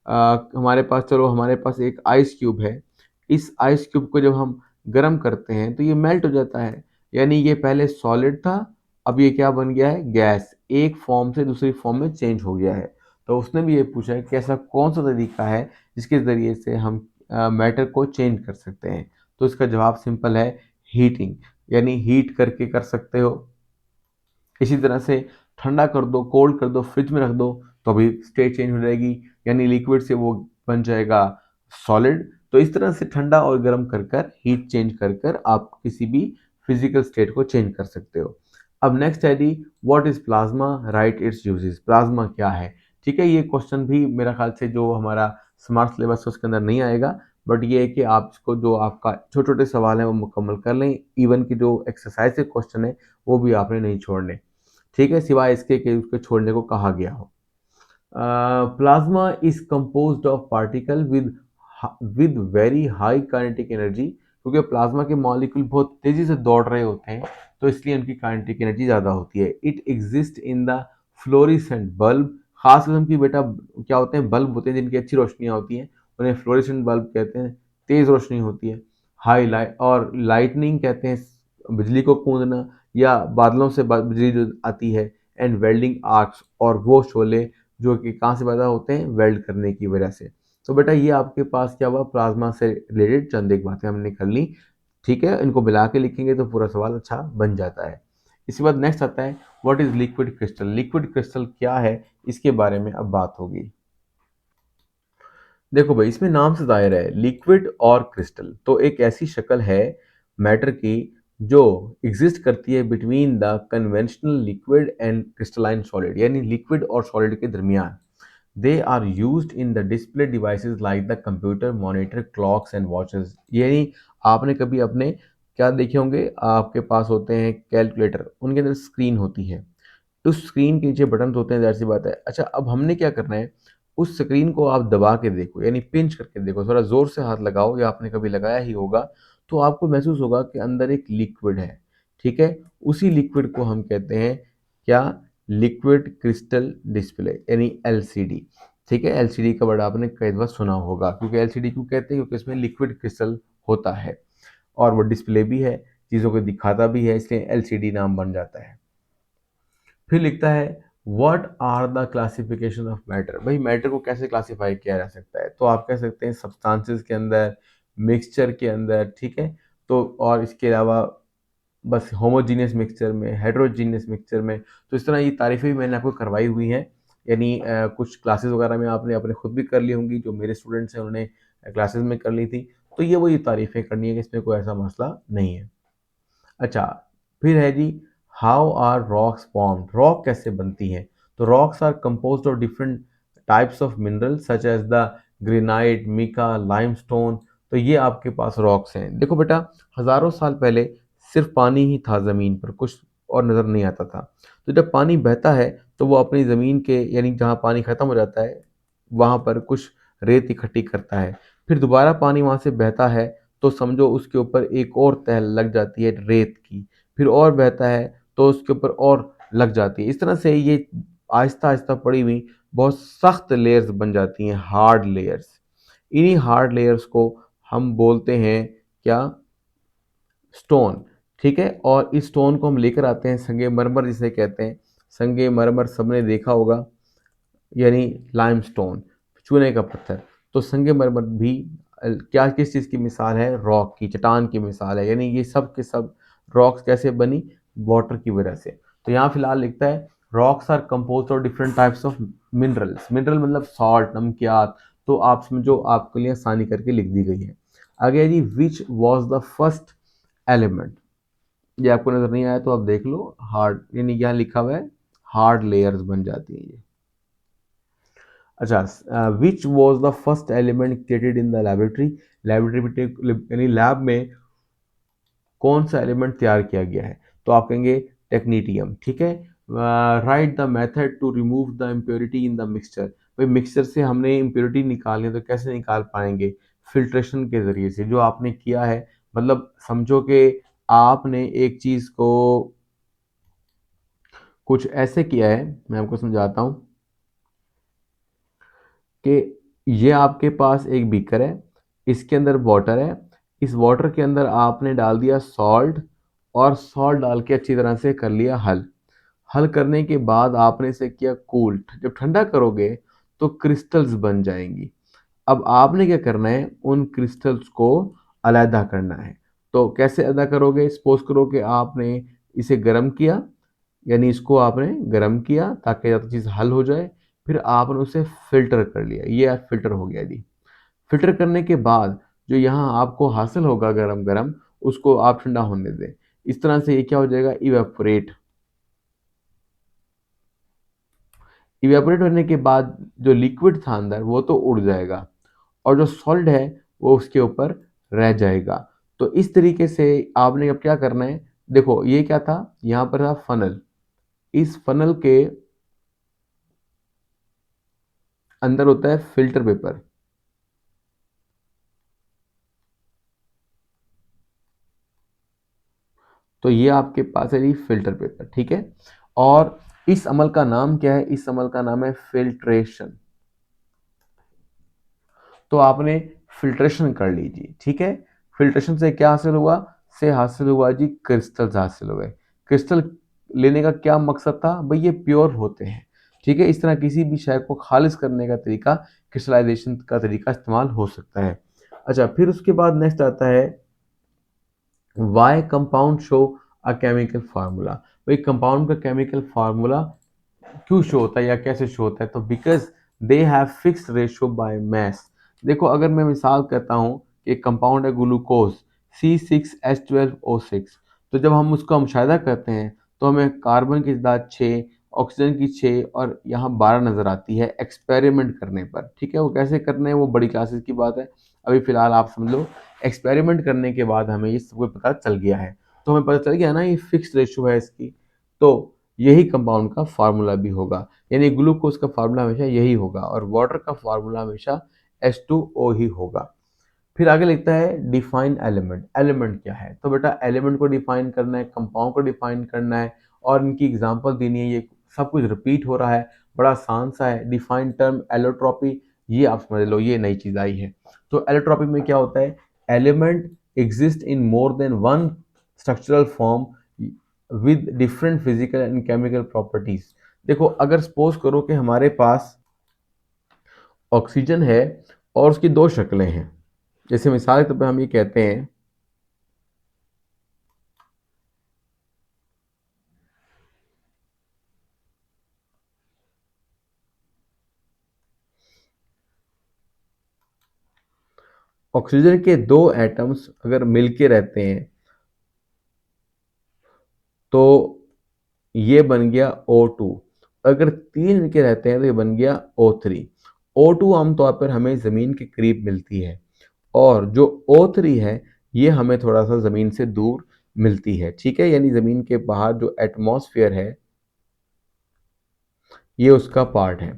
हमारे पास, चलो हमारे पास एक आइस क्यूब है, इस आइस क्यूब को जब हम गर्म करते हैं तो ये मेल्ट हो जाता है, यानी ये पहले सॉलिड था, अब ये क्या बन गया है, गैस, एक फॉर्म से दूसरी फॉर्म में चेंज हो गया है। तो उसने भी ये पूछा है कि ऐसा कौन सा तरीका है जिसके ज़रिए से हम मैटर को चेंज कर सकते हैं। तो इसका जवाब सिंपल है, हीटिंग, यानी हीट करके कर सकते हो। इसी तरह से ठंडा कर दो, कोल्ड कर दो, फ्रिज में रख दो, तो भी स्टेट चेंज हो जाएगी, यानी लिक्विड से वो बन जाएगा सॉलिड। तो इस तरह से ठंडा और गर्म कर कर, हीट चेंज कर कर आप किसी भी फिजिकल स्टेट को चेंज कर सकते हो। अब नेक्स्ट है जी, what is plasma, write its uses, plasma क्या है। ठीक है, ये क्वेश्चन भी मेरा ख्याल से जो हमारा स्मार्ट सिलेबस है उसके अंदर नहीं आएगा, बट ये है कि आप इसको, जो आपका छोटे छोटे सवाल हैं वो मुकम्मल कर लें, इवन की जो एक्सरसाइज के क्वेश्चन है वो भी आपने नहीं छोड़ने। ठीक है, सिवाय इसके कि उसके छोड़ने को कहा गया हो। Plasma is composed of particle with very high kinetic energy, क्योंकि प्लाज्मा के मॉलिक्यूल बहुत तेजी से दौड़ रहे होते हैं, तो इसलिए उनकी काइनेटिक एनर्जी ज़्यादा होती है। It exist in the fluorescent bulb, खास किस्म की बेटा क्या होते हैं, बल्ब होते हैं जिनकी अच्छी रोशनियाँ होती हैं, उन्हें फ्लोरिसेंट बल्ब कहते हैं, तेज़ रोशनी होती है। हाई लाइट और लाइटनिंग कहते हैं बिजली को कूदना, या बादलों से बिजली जो आती है। एंड वेल्डिंग आर्क्स, और वो शोले जो कि कहाँ से पैदा होते हैं, वेल्ड करने की वजह से। तो बेटा ये आपके पास क्या हुआ, प्लाज्मा से रिलेटेड चंद एक बातें हमने कर ली। ठीक है, इनको मिला के लिखेंगे तो पूरा सवाल अच्छा बन जाता है। इसके बाद नेक्स्ट आता है, what is liquid crystal, liquid crystal क्या है, इसके बारे में अब बात होगी। देखो भाई, इसमें नाम से जाहिर है, लिक्विड और क्रिस्टल तो एक ऐसी शक्ल है मैटर की जो एग्जिस्ट करती है between the conventional liquid and crystalline solid, यानी लिक्विड और सॉलिड के दरमियान। They are used in the display devices like the computer, monitor, clocks and watches, यानी आपने कभी अपने क्या देखे होंगे, आपके पास होते हैं कैलकुलेटर, उनके अंदर स्क्रीन होती है, तो स्क्रीन के नीचे बटन होते हैं, ज़ाहिर सी बात है। अच्छा, अब हमने क्या करना है, उस स्क्रीन को आप दबा के देखो, यानी पिंच करके देखो, थोड़ा ज़ोर से हाथ लगाओ, या आपने कभी लगाया ही होगा, तो आपको महसूस होगा कि अंदर एक लिक्विड है। ठीक है, उसी लिक्विड को हम कहते हैं क्या, लिक्विड क्रिस्टल डिस्प्ले, यानी एलसीडी। ठीक है, एलसीडी का वर्ड आपने कई बार सुना होगा, क्योंकि एलसीडी क्यों कहते हैं, क्योंकि इसमें लिक्विड क्रिस्टल होता है और वो डिस्प्ले भी है, चीज़ों को दिखाता भी है, इसलिए एलसीडी नाम बन जाता है। फिर लिखता है, what are the classification of matter, भाई मैटर को कैसे क्लासीफाई किया जा सकता है, तो आप कह सकते हैं सब्सटेंसेस के अंदर, मिक्सचर के अंदर। ठीक है, तो और इसके अलावा बस होमोजीनियस मिक्सचर में, हेट्रोजीनियस मिक्सचर में। तो इस तरह ये तारीफें भी मैंने आपको करवाई हुई हैं, यानी कुछ क्लासेस वगैरह में आपने अपने खुद भी कर ली होंगी, जो मेरे स्टूडेंट्स हैं उन्होंने क्लासेस में कर ली थी। तो ये वही तारीफें करनी है कि इसमें कोई ऐसा मसला नहीं है। अच्छा, फिर है जी, how are rocks formed, rock कैसे बनती हैं, तो rocks are composed of different types of mineral such as the granite, mica, limestone. तो ये आपके पास रॉक्स हैं। देखो बेटा, हजारों साल पहले सिर्फ पानी ही था ज़मीन पर, कुछ और नज़र नहीं आता था। तो जब पानी बहता है तो वो अपनी ज़मीन के यानी जहाँ पानी ख़त्म हो जाता है वहाँ पर कुछ रेत इकट्ठी करता है। फिर दोबारा पानी वहाँ से बहता है तो समझो उसके ऊपर एक और तह लग जाती है रेत की। फिर और बहता है तो उसके ऊपर और लग जाती है। इस तरह से ये आहिस्ता-आहिस्ता पड़ी हुई बहुत सख्त लेयर्स बन जाती हैं, हार्ड लेयर्स। इन्हीं हार्ड लेयर्स को हम बोलते हैं क्या? स्टोन। ठीक है? और इस स्टोन को हम लेकर आते हैं संगमरमर जिसे कहते हैं। संगमरमर सबने देखा होगा, यानी लाइमस्टोन, चूने का पत्थर। तो संगमरमर भी क्या किस चीज़ की मिसाल है? रॉक की, चट्टान की मिसाल है। यानी ये सब के सब रॉक्स कैसे बनी? वाटर की वजह से। तो यहाँ फिलहाल लिखता है rocks are composed of different types of minerals. Mineral मतलब सॉल्ट, नमकियात। तो आप समझो आपके लिए आसानी करके लिख दी गई है। आगे है जी, which was the first element. ये आपको नजर नहीं आया तो आप देख लो, हार्ड, यानी यहाँ लिखा हुआ है हार्ड लेयर्स बन जाती हैं ये। अच्छा, विच was the first element created in the laboratory. Laboratory यानी लैब में कौन सा एलिमेंट तैयार किया गया है? तो आप कहेंगे टेक्नीटियम। ठीक है? Write the method to remove the impurity in the mixture. भाई मिक्सचर से हमने इम्प्योरिटी निकालनी है तो कैसे निकाल पाएंगे? फिल्ट्रेशन के जरिए से, जो आपने किया है। मतलब समझो कि आपने एक चीज को कुछ ऐसे किया है, मैं आपको समझाता हूँ कि ये आपके पास एक बीकर है, इसके अंदर वाटर है, इस वाटर के अंदर आपने डाल दिया सॉल्ट, और सॉल्ट डाल के अच्छी तरह से कर लिया हल। हल करने के बाद आपने इसे किया कूल। जब ठंडा करोगे तो क्रिस्टल्स बन जाएंगी। अब आपने क्या करना है? उन क्रिस्टल्स को अलहदा करना है। तो कैसे अलहदा करोगे? सपोज करो कि आपने इसे गर्म किया, यानी इसको आपने गर्म किया ताकि ज़्यादा चीज़ हल हो जाए। फिर आपने उसे फ़िल्टर कर लिया, ये फ़िल्टर हो गया जी। फ़िल्टर करने के बाद जो यहाँ आपको हासिल होगा गरम-गरम, उसको आप ठंडा होने दें। इस तरह से ये क्या हो जाएगा? इवेपोरेट। इवेपोरेट होने के बाद जो लिक्विड था अंदर वो तो उड़ जाएगा, और जो सॉलिड है वो उसके ऊपर रह जाएगा। तो इस तरीके से आपने अब क्या करना है? देखो ये क्या था? यहाँ पर था फनल। इस फनल के अंदर होता है फ़िल्टर पेपर। तो ये आपके पास है जी फ़िल्टर पेपर। ठीक है? और इस अमल का नाम क्या है? इस अमल का नाम है फ़िल्ट्रेशन। तो आपने फ़िल्ट्रेशन कर लीजिए। ठीक है? फ़िल्ट्रेशन से क्या हासिल हुआ? से हासिल हुआ जी क्रिस्टल्स हासिल हुए। क्रिस्टल लेने का क्या मकसद था? भई ये प्योर होते हैं। ठीक है? इस तरह किसी भी शय को ख़ालिस करने का तरीका क्रिस्टलाइज़ेशन का तरीका इस्तेमाल हो सकता है। अच्छा, फिर उसके बाद नेक्स्ट आता है why compound show a chemical formula. भाई कंपाउंड का केमिकल फार्मूला क्यों शो होता है या कैसे शो होता है? तो because they have fixed ratio by mass. देखो अगर मैं मिसाल कहता हूँ कि एक कंपाउंड है ग्लूकोज C6H12O6, तो जब हम उसका मुशाहिदा करते हैं तो हमें कार्बन की तादाद 6, ऑक्सीजन की 6 और यहाँ 12 नज़र आती है एक्सपेरिमेंट करने पर। ठीक है? वो कैसे करने हैं वो बड़ी क्लासेस की बात है, अभी फ़िलहाल आप समझ लो। एक्सपेरिमेंट करने के बाद हमें ये सब कुछ पता चल गया है, तो हमें पता चल गया ना ये फिक्स्ड रेशियो है इसकी। तो यही कंपाउंड का फार्मूला भी होगा, यानी ग्लूकोज का फार्मूला हमेशा यही होगा और वाटर का फार्मूला हमेशा H2O ही होगा। फिर आगे लिखता है डिफाइन एलिमेंट। एलिमेंट क्या है? तो बेटा एलिमेंट को डिफाइन करना है, कंपाउंड को डिफाइन करना है, और इनकी एग्जांपल देनी है। ये सब कुछ रिपीट हो रहा है, बड़ा आसान सा है। डिफाइन टर्म एलोट्रॉपी, ये आप समझ लो, ये नई चीज़ आई है। तो एलोट्रॉपी में क्या होता है? Element exist in more than one structural form with different physical and chemical properties. देखो अगर सपोज करो कि हमारे पास ऑक्सीजन है और उसकी दो शक्लें हैं, जैसे मिसाल के तौर पे हम ये कहते हैं ऑक्सीजन के दो एटम्स अगर मिलके रहते हैं तो ये बन गया O2। अगर तीन मिलके रहते हैं तो ये बन गया O3। O2 आमतौर पर हमें ज़मीन के करीब मिलती है, और जो O3 है ये हमें थोड़ा सा ज़मीन से दूर मिलती है, ठीक है, यानी ज़मीन के बाहर जो एटमॉस्फेयर है ये उसका पार्ट है।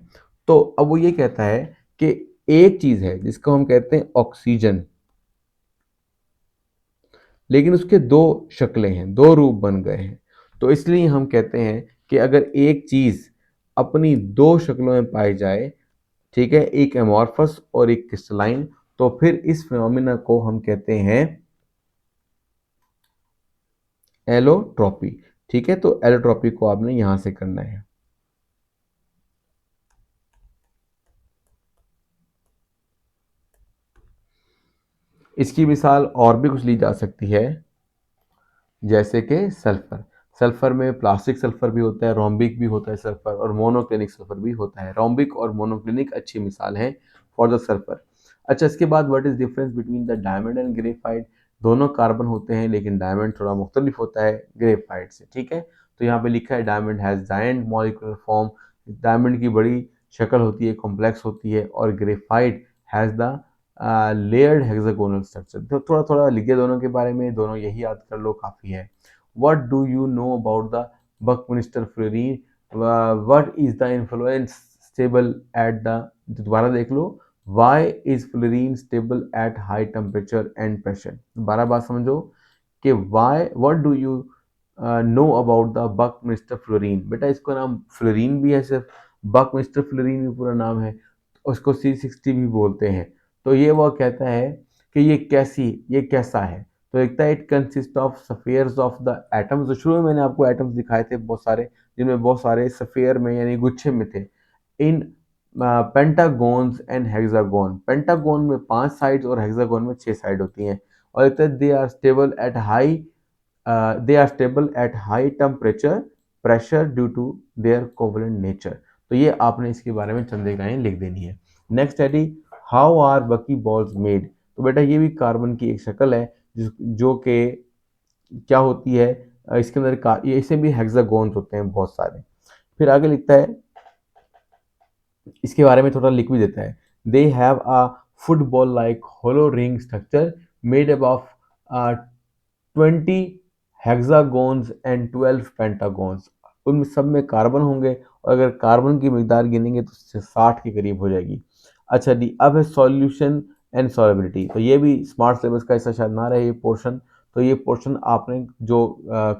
तो अब वो ये कहता है कि एक चीज़ है जिसको हम कहते हैं ऑक्सीजन, लेकिन उसके दो शक्लें हैं, दो रूप बन गए हैं। तो इसलिए हम कहते हैं कि अगर एक चीज़ अपनी दो शक्लों में पाई जाए, ठीक है, एक एमॉर्फस और एक क्रिस्टलाइन, तो फिर इस फिनोमिना को हम कहते हैं एलोट्रॉपी। ठीक है, तो एलोट्रॉपी को आपने यहां से करना है। इसकी मिसाल और भी कुछ ली जा सकती है, जैसे कि सल्फर। सल्फर में प्लास्टिक सल्फर भी होता है, रोम्बिक भी होता है सल्फर, और मोनोक्लिनिक सल्फर भी होता है। रोम्बिक और मोनोक्लिनिक अच्छी मिसाल है फॉर द सल्फर। अच्छा, इसके बाद what is difference between the diamond and graphite? दोनों कार्बन होते हैं, लेकिन डायमंड थोड़ा मुख्तलिफ होता है ग्रेफाइट से, ठीक है। तो यहाँ पे लिखा है diamond has giant molecular form. Diamond की बड़ी शक्ल होती है, कॉम्प्लेक्स होती है, और graphite has the layered hexagonal structure. तो थोड़ा थोड़ा लिख दिया दोनों के बारे में, दोनों यही याद कर लो, काफ़ी है। What do you know about the Buckminster Fury? What is the influence stable at the, दोबारा देख लो, why is fluorine stable at high temperature and pressure? दोबारा बात समझो कि why, what do you know about the Buckminster Fury? बेटा इसको नाम फ्लोरीन भी है, सिर्फ बकमिस्टर फ्लोरीन भी पूरा नाम है, उसको C60 भी बोलते हैं। तो ये वो कहता है कि ये कैसा है। तो लिखता है it consist of spheres of the atoms. तो शुरू में मैंने आपको एटम्स दिखाए थे बहुत सारे, जिनमें बहुत सारे सफेयर में यानी गुच्छे में थे। इन पेंटागोन्स एंड हेक्सागोन, पेंटागोन में 5 साइड्स और हेक्सागोन में 6 साइड होती हैं। और लिखता है they are stable at high temperature pressure due to their covalent nature. तो ये आपने इसके बारे में चंद इकाइयाँ लिख देनी है। नेक्स्ट स्टडी, हाउ आर बकी बॉल्स मेड? तो बेटा ये भी कार्बन की एक शक्ल है, जो कि क्या होती है, इसके अंदर ये इसे भी हेक्सागोन्स होते हैं बहुत सारे। फिर आगे लिखता है, इसके बारे में थोड़ा लिख भी देता है, they have a football like hollow ring structure made up of 20 hexagons and 12 pentagons. उनमें सब में कार्बन होंगे, और अगर कार्बन की मिकदार गिनेंगे तो 60 के करीब हो जाएगी। अच्छा डी, अब है सॉल्यूशन एंड सॉलिबिलिटी। तो ये भी स्मार्ट सिलेबस का हिस्सा शायद ना रहे ये पोर्शन। तो ये पोर्शन आपने जो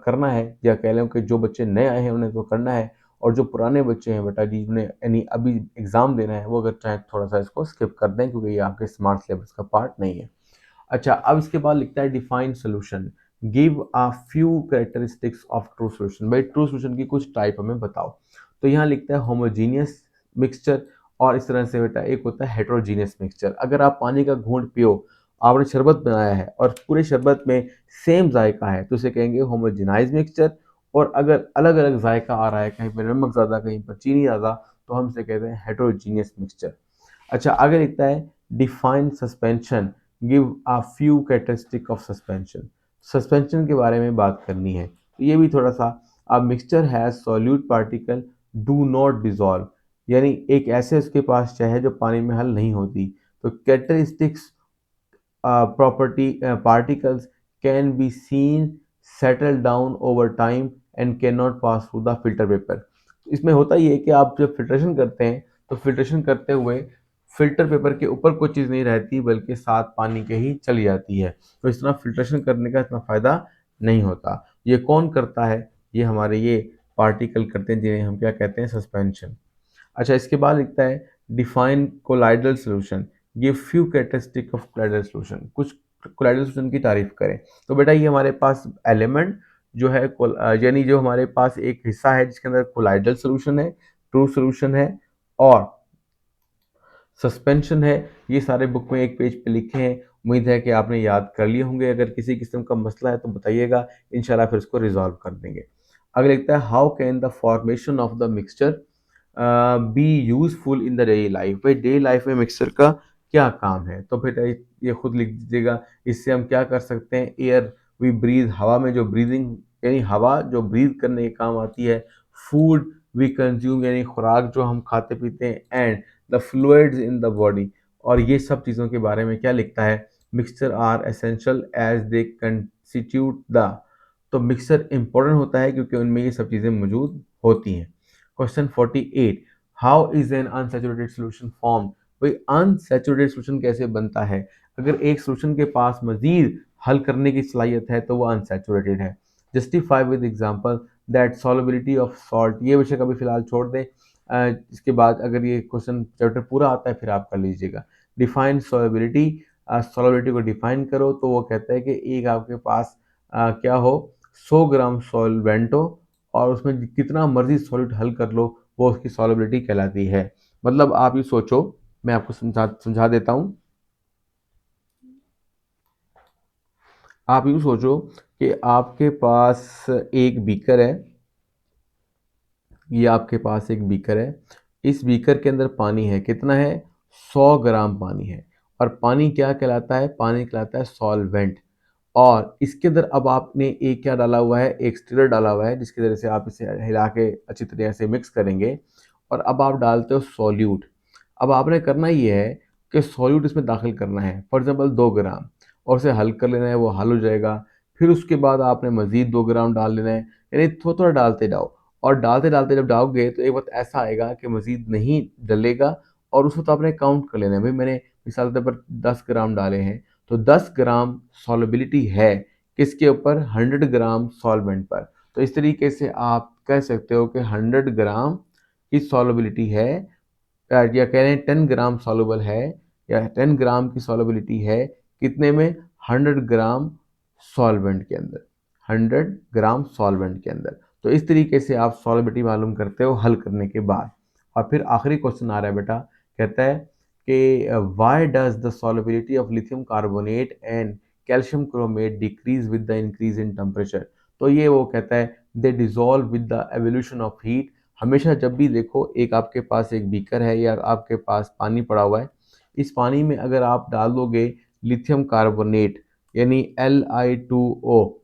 करना है, या कह लें कि जो बच्चे नए आए हैं उन्हें तो करना है, और जो पुराने बच्चे हैं बेटा जिन्हें यानी अभी एग्जाम देना है, वो अगर चाहें थोड़ा सा इसको स्किप कर दें, क्योंकि ये आपके स्मार्ट सिलेबस का पार्ट नहीं है। अच्छा, अब इसके बाद लिखता है define solution, give a few characteristics of true solution. भाई ट्रू सोल्यूशन की कुछ टाइप हमें बताओ। तो यहाँ लिखता है होमोजीनियस मिक्सचर, और इस तरह से बेटा एक होता है हेट्रोजीनियस मिक्सचर। अगर आप पानी का घूंट पियो, आपने शरबत बनाया है और पूरे शरबत में सेम जायका है, तो इसे कहेंगे होमोजिनाइज मिक्सचर। और अगर अलग अलग जायका आ रहा है, कहीं पर नमक ज़्यादा कहीं पर चीनी ज़्यादा, तो हम इसे कहते हैं हेट्रोजीनियस मिक्सचर। अच्छा, आगे लिखता है define suspension, give a few characteristic of suspension. Suspension के बारे में बात करनी है, तो ये भी थोड़ा सा, a mixture has solute particle do not dissolve, यानी एक ऐसे उसके पास चाहे जो पानी में हल नहीं होती। तो characteristics property particles can be seen settle down over time and cannot pass through the filter paper। इसमें होता ये है कि आप जब फिल्ट्रेशन करते हैं, तो फिल्ट्रेशन करते हुए फिल्टर पेपर के ऊपर कोई चीज़ नहीं रहती, बल्कि साथ पानी के ही चली जाती है। तो इस तरह फिल्ट्रेशन करने का इतना फ़ायदा नहीं होता। ये कौन करता है? ये हमारे ये पार्टिकल करते हैं, जिन्हें हम क्या कहते हैं, सस्पेंशन। अच्छा, इसके बाद लिखता है define colloidal solution, give few characteristic of colloidal solution. कुछ कोलाइडल सॉल्यूशन की तारीफ करें। तो बेटा ये हमारे पास एलिमेंट जो है, यानी जो हमारे पास एक हिस्सा है जिसके अंदर कोलाइडल सॉल्यूशन है, ट्रू सॉल्यूशन है, और सस्पेंशन है। ये सारे बुक में एक पेज पे लिखे हैं। उम्मीद है कि आपने याद कर लिए होंगे। अगर किसी किस्म का मसला है तो बताइएगा, इंशाल्लाह फिर उसको रिजॉल्व कर देंगे। अगर लिखता है how can the formation of the mixture be useful in the daily life. भाई डेली लाइफ में मिक्सचर का क्या काम है? तो फिर ये खुद लिख दीजिएगा। इससे हम क्या कर सकते हैं, एयर वी ब्रीथ, हवा में जो ब्रीदिंग यानी हवा जो ब्रीथ करने के काम आती है। फूड वी कंज्यूम, यानी खुराक जो हम खाते पीते हैं। And the fluids in the body, और ये सब चीज़ों के बारे में क्या लिखता है, mixture are essential as they constitute the तो मिक्सचर इंपॉर्टेंट होता है क्योंकि उनमें ये सब चीज़ें मौजूद होती हैं। Question 48, how is an unsaturated solution form? भाई अनसैचुरेटेड सोल्यूशन कैसे बनता है? अगर एक सोल्यूशन के पास मजीद हल करने की सलाहियत है तो वो अनसैचुरेटेड है। Justify with example that solubility of salt, ये विषय कभी फिलहाल छोड़ दें। इसके बाद अगर ये क्वेश्चन चैप्टर पूरा आता है फिर आप कर लीजिएगा। डिफाइन सॉल्युबिलिटी, सॉल्युबिलिटी को डिफाइन करो तो वो कहता है कि एक आपके पास क्या हो, 100 ग्राम सॉल्वेंट हो और उसमें कितना मर्जी सॉलिड हल कर लो वो उसकी सॉल्युबिलिटी कहलाती है। मतलब आप ये सोचो, मैं आपको समझा देता हूँ। आप यूँ सोचो कि आपके पास एक बीकर है, ये आपके पास एक बीकर है, इस बीकर के अंदर पानी है, कितना है, 100 ग्राम पानी है। और पानी क्या कहलाता है, पानी कहलाता है सॉल्वेंट। और इसके अंदर अब आपने एक क्या डाला हुआ है, एक स्टिरर डाला हुआ है जिसकी वजह से आप इसे हिला के अच्छी तरह से मिक्स करेंगे और अब आप डालते हो सॉल्यूट। अब आपने करना ये है कि सॉल्यूट इसमें दाखिल करना है, फॉर एग्जांपल 2 ग्राम, और उसे हल कर लेना है, वो हल हो जाएगा। फिर उसके बाद आपने मज़ीद 2 ग्राम डाल लेना है, यानी थोड़ा-थोड़ा डालते जाओ। और डालते-डालते जब डालोगे तो एक वक़्त ऐसा आएगा कि मज़ीद नहीं डलेगा और उसको तो आपने काउंट कर लेना है। भई मैंने मिसाल के तौर पर 10 ग्राम डाले हैं, तो 10 ग्राम सॉल्युबिलिटी है किसके ऊपर, 100 ग्राम सॉल्वेंट पर। तो इस तरीके से आप कह सकते हो कि 100 ग्राम की सॉल्युबिलिटी है, या कह लें 10 ग्राम सॉल्युबल है, या 10 ग्राम की सॉल्युबिलिटी है कितने में, 100 ग्राम सॉल्वेंट के अंदर, 100 ग्राम सॉल्वेंट के अंदर। तो इस तरीके से आप सॉल्युबिलिटी मालूम करते हो हल करने के बाद। और फिर आखिरी क्वेश्चन आ रहा है बेटा, कहता है कि why does the solubility of lithium carbonate and calcium chromate decrease with the increase in temperature? तो ये वो कहता है they dissolve with the evolution of heat. हमेशा जब भी देखो, एक आपके पास एक बीकर है या आपके पास पानी पड़ा हुआ है, इस पानी में अगर आप डाल दोगे लिथियम कार्बोनेट यानी Li2O,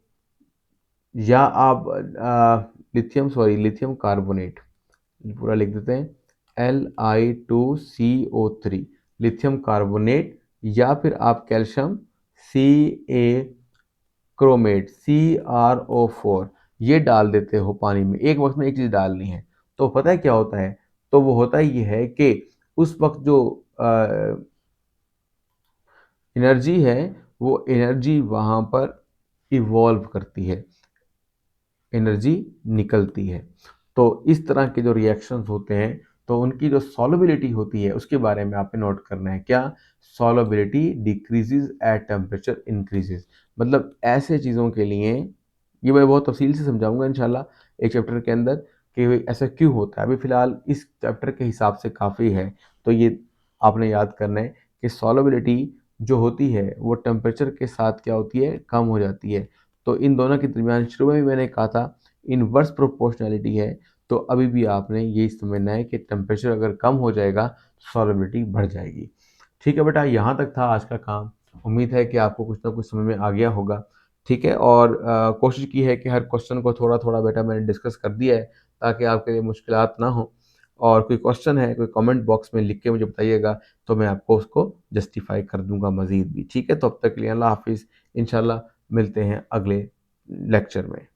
या आप लिथियम कार्बोनेट पूरा लिख देते हैं, Li2CO3, लिथियम कार्बोनेट, या फिर आप कैल्शियम Ca क्रोमेट CrO4 ये डाल देते हो पानी में, एक वक्त में एक चीज़ डालनी है, तो पता है क्या होता है, तो वो होता ये है कि उस वक्त जो एनर्जी है वो एनर्जी वहाँ पर इवॉल्व करती है, एनर्जी निकलती है। तो इस तरह के जो रिएक्शंस होते हैं तो उनकी जो सॉल्युबिलिटी होती है उसके बारे में आपने नोट करना है, क्या, solubility decreases at temperature increases. मतलब ऐसे चीज़ों के लिए ये मैं बहुत तफसील से समझाऊंगा इंशाल्लाह एक चैप्टर के अंदर कि भाई ऐसा क्यों होता है। अभी फ़िलहाल इस चैप्टर के हिसाब से काफ़ी है, तो ये आपने याद करना है कि सॉल्युबिलिटी जो होती है वो टेम्परेचर के साथ क्या होती है, कम हो जाती है। तो इन दोनों के दरमियान शुरू में भी मैंने कहा था इनवर्स प्रोपोर्शनैलिटी है, तो अभी भी आपने यही समझना है कि टेम्परेचर अगर कम हो जाएगा तो सॉल्युबिलिटी बढ़ जाएगी। ठीक है बेटा, यहाँ तक था आज का काम। उम्मीद है कि आपको कुछ ना कुछ समझ में आ गया होगा। ठीक है, और कोशिश की है कि हर क्वेश्चन को थोड़ा थोड़ा बेटा मैंने डिस्कस कर दिया है ताकि आपके लिए मुश्किलात ना हो। और कोई क्वेश्चन है, कोई कमेंट बॉक्स में लिख के मुझे बताइएगा, तो मैं आपको उसको जस्टिफाई कर दूंगा मज़ीद भी। ठीक है, तो अब तक के लिए अल्लाह हाफिज़। इंशाल्लाह मिलते हैं अगले लेक्चर में।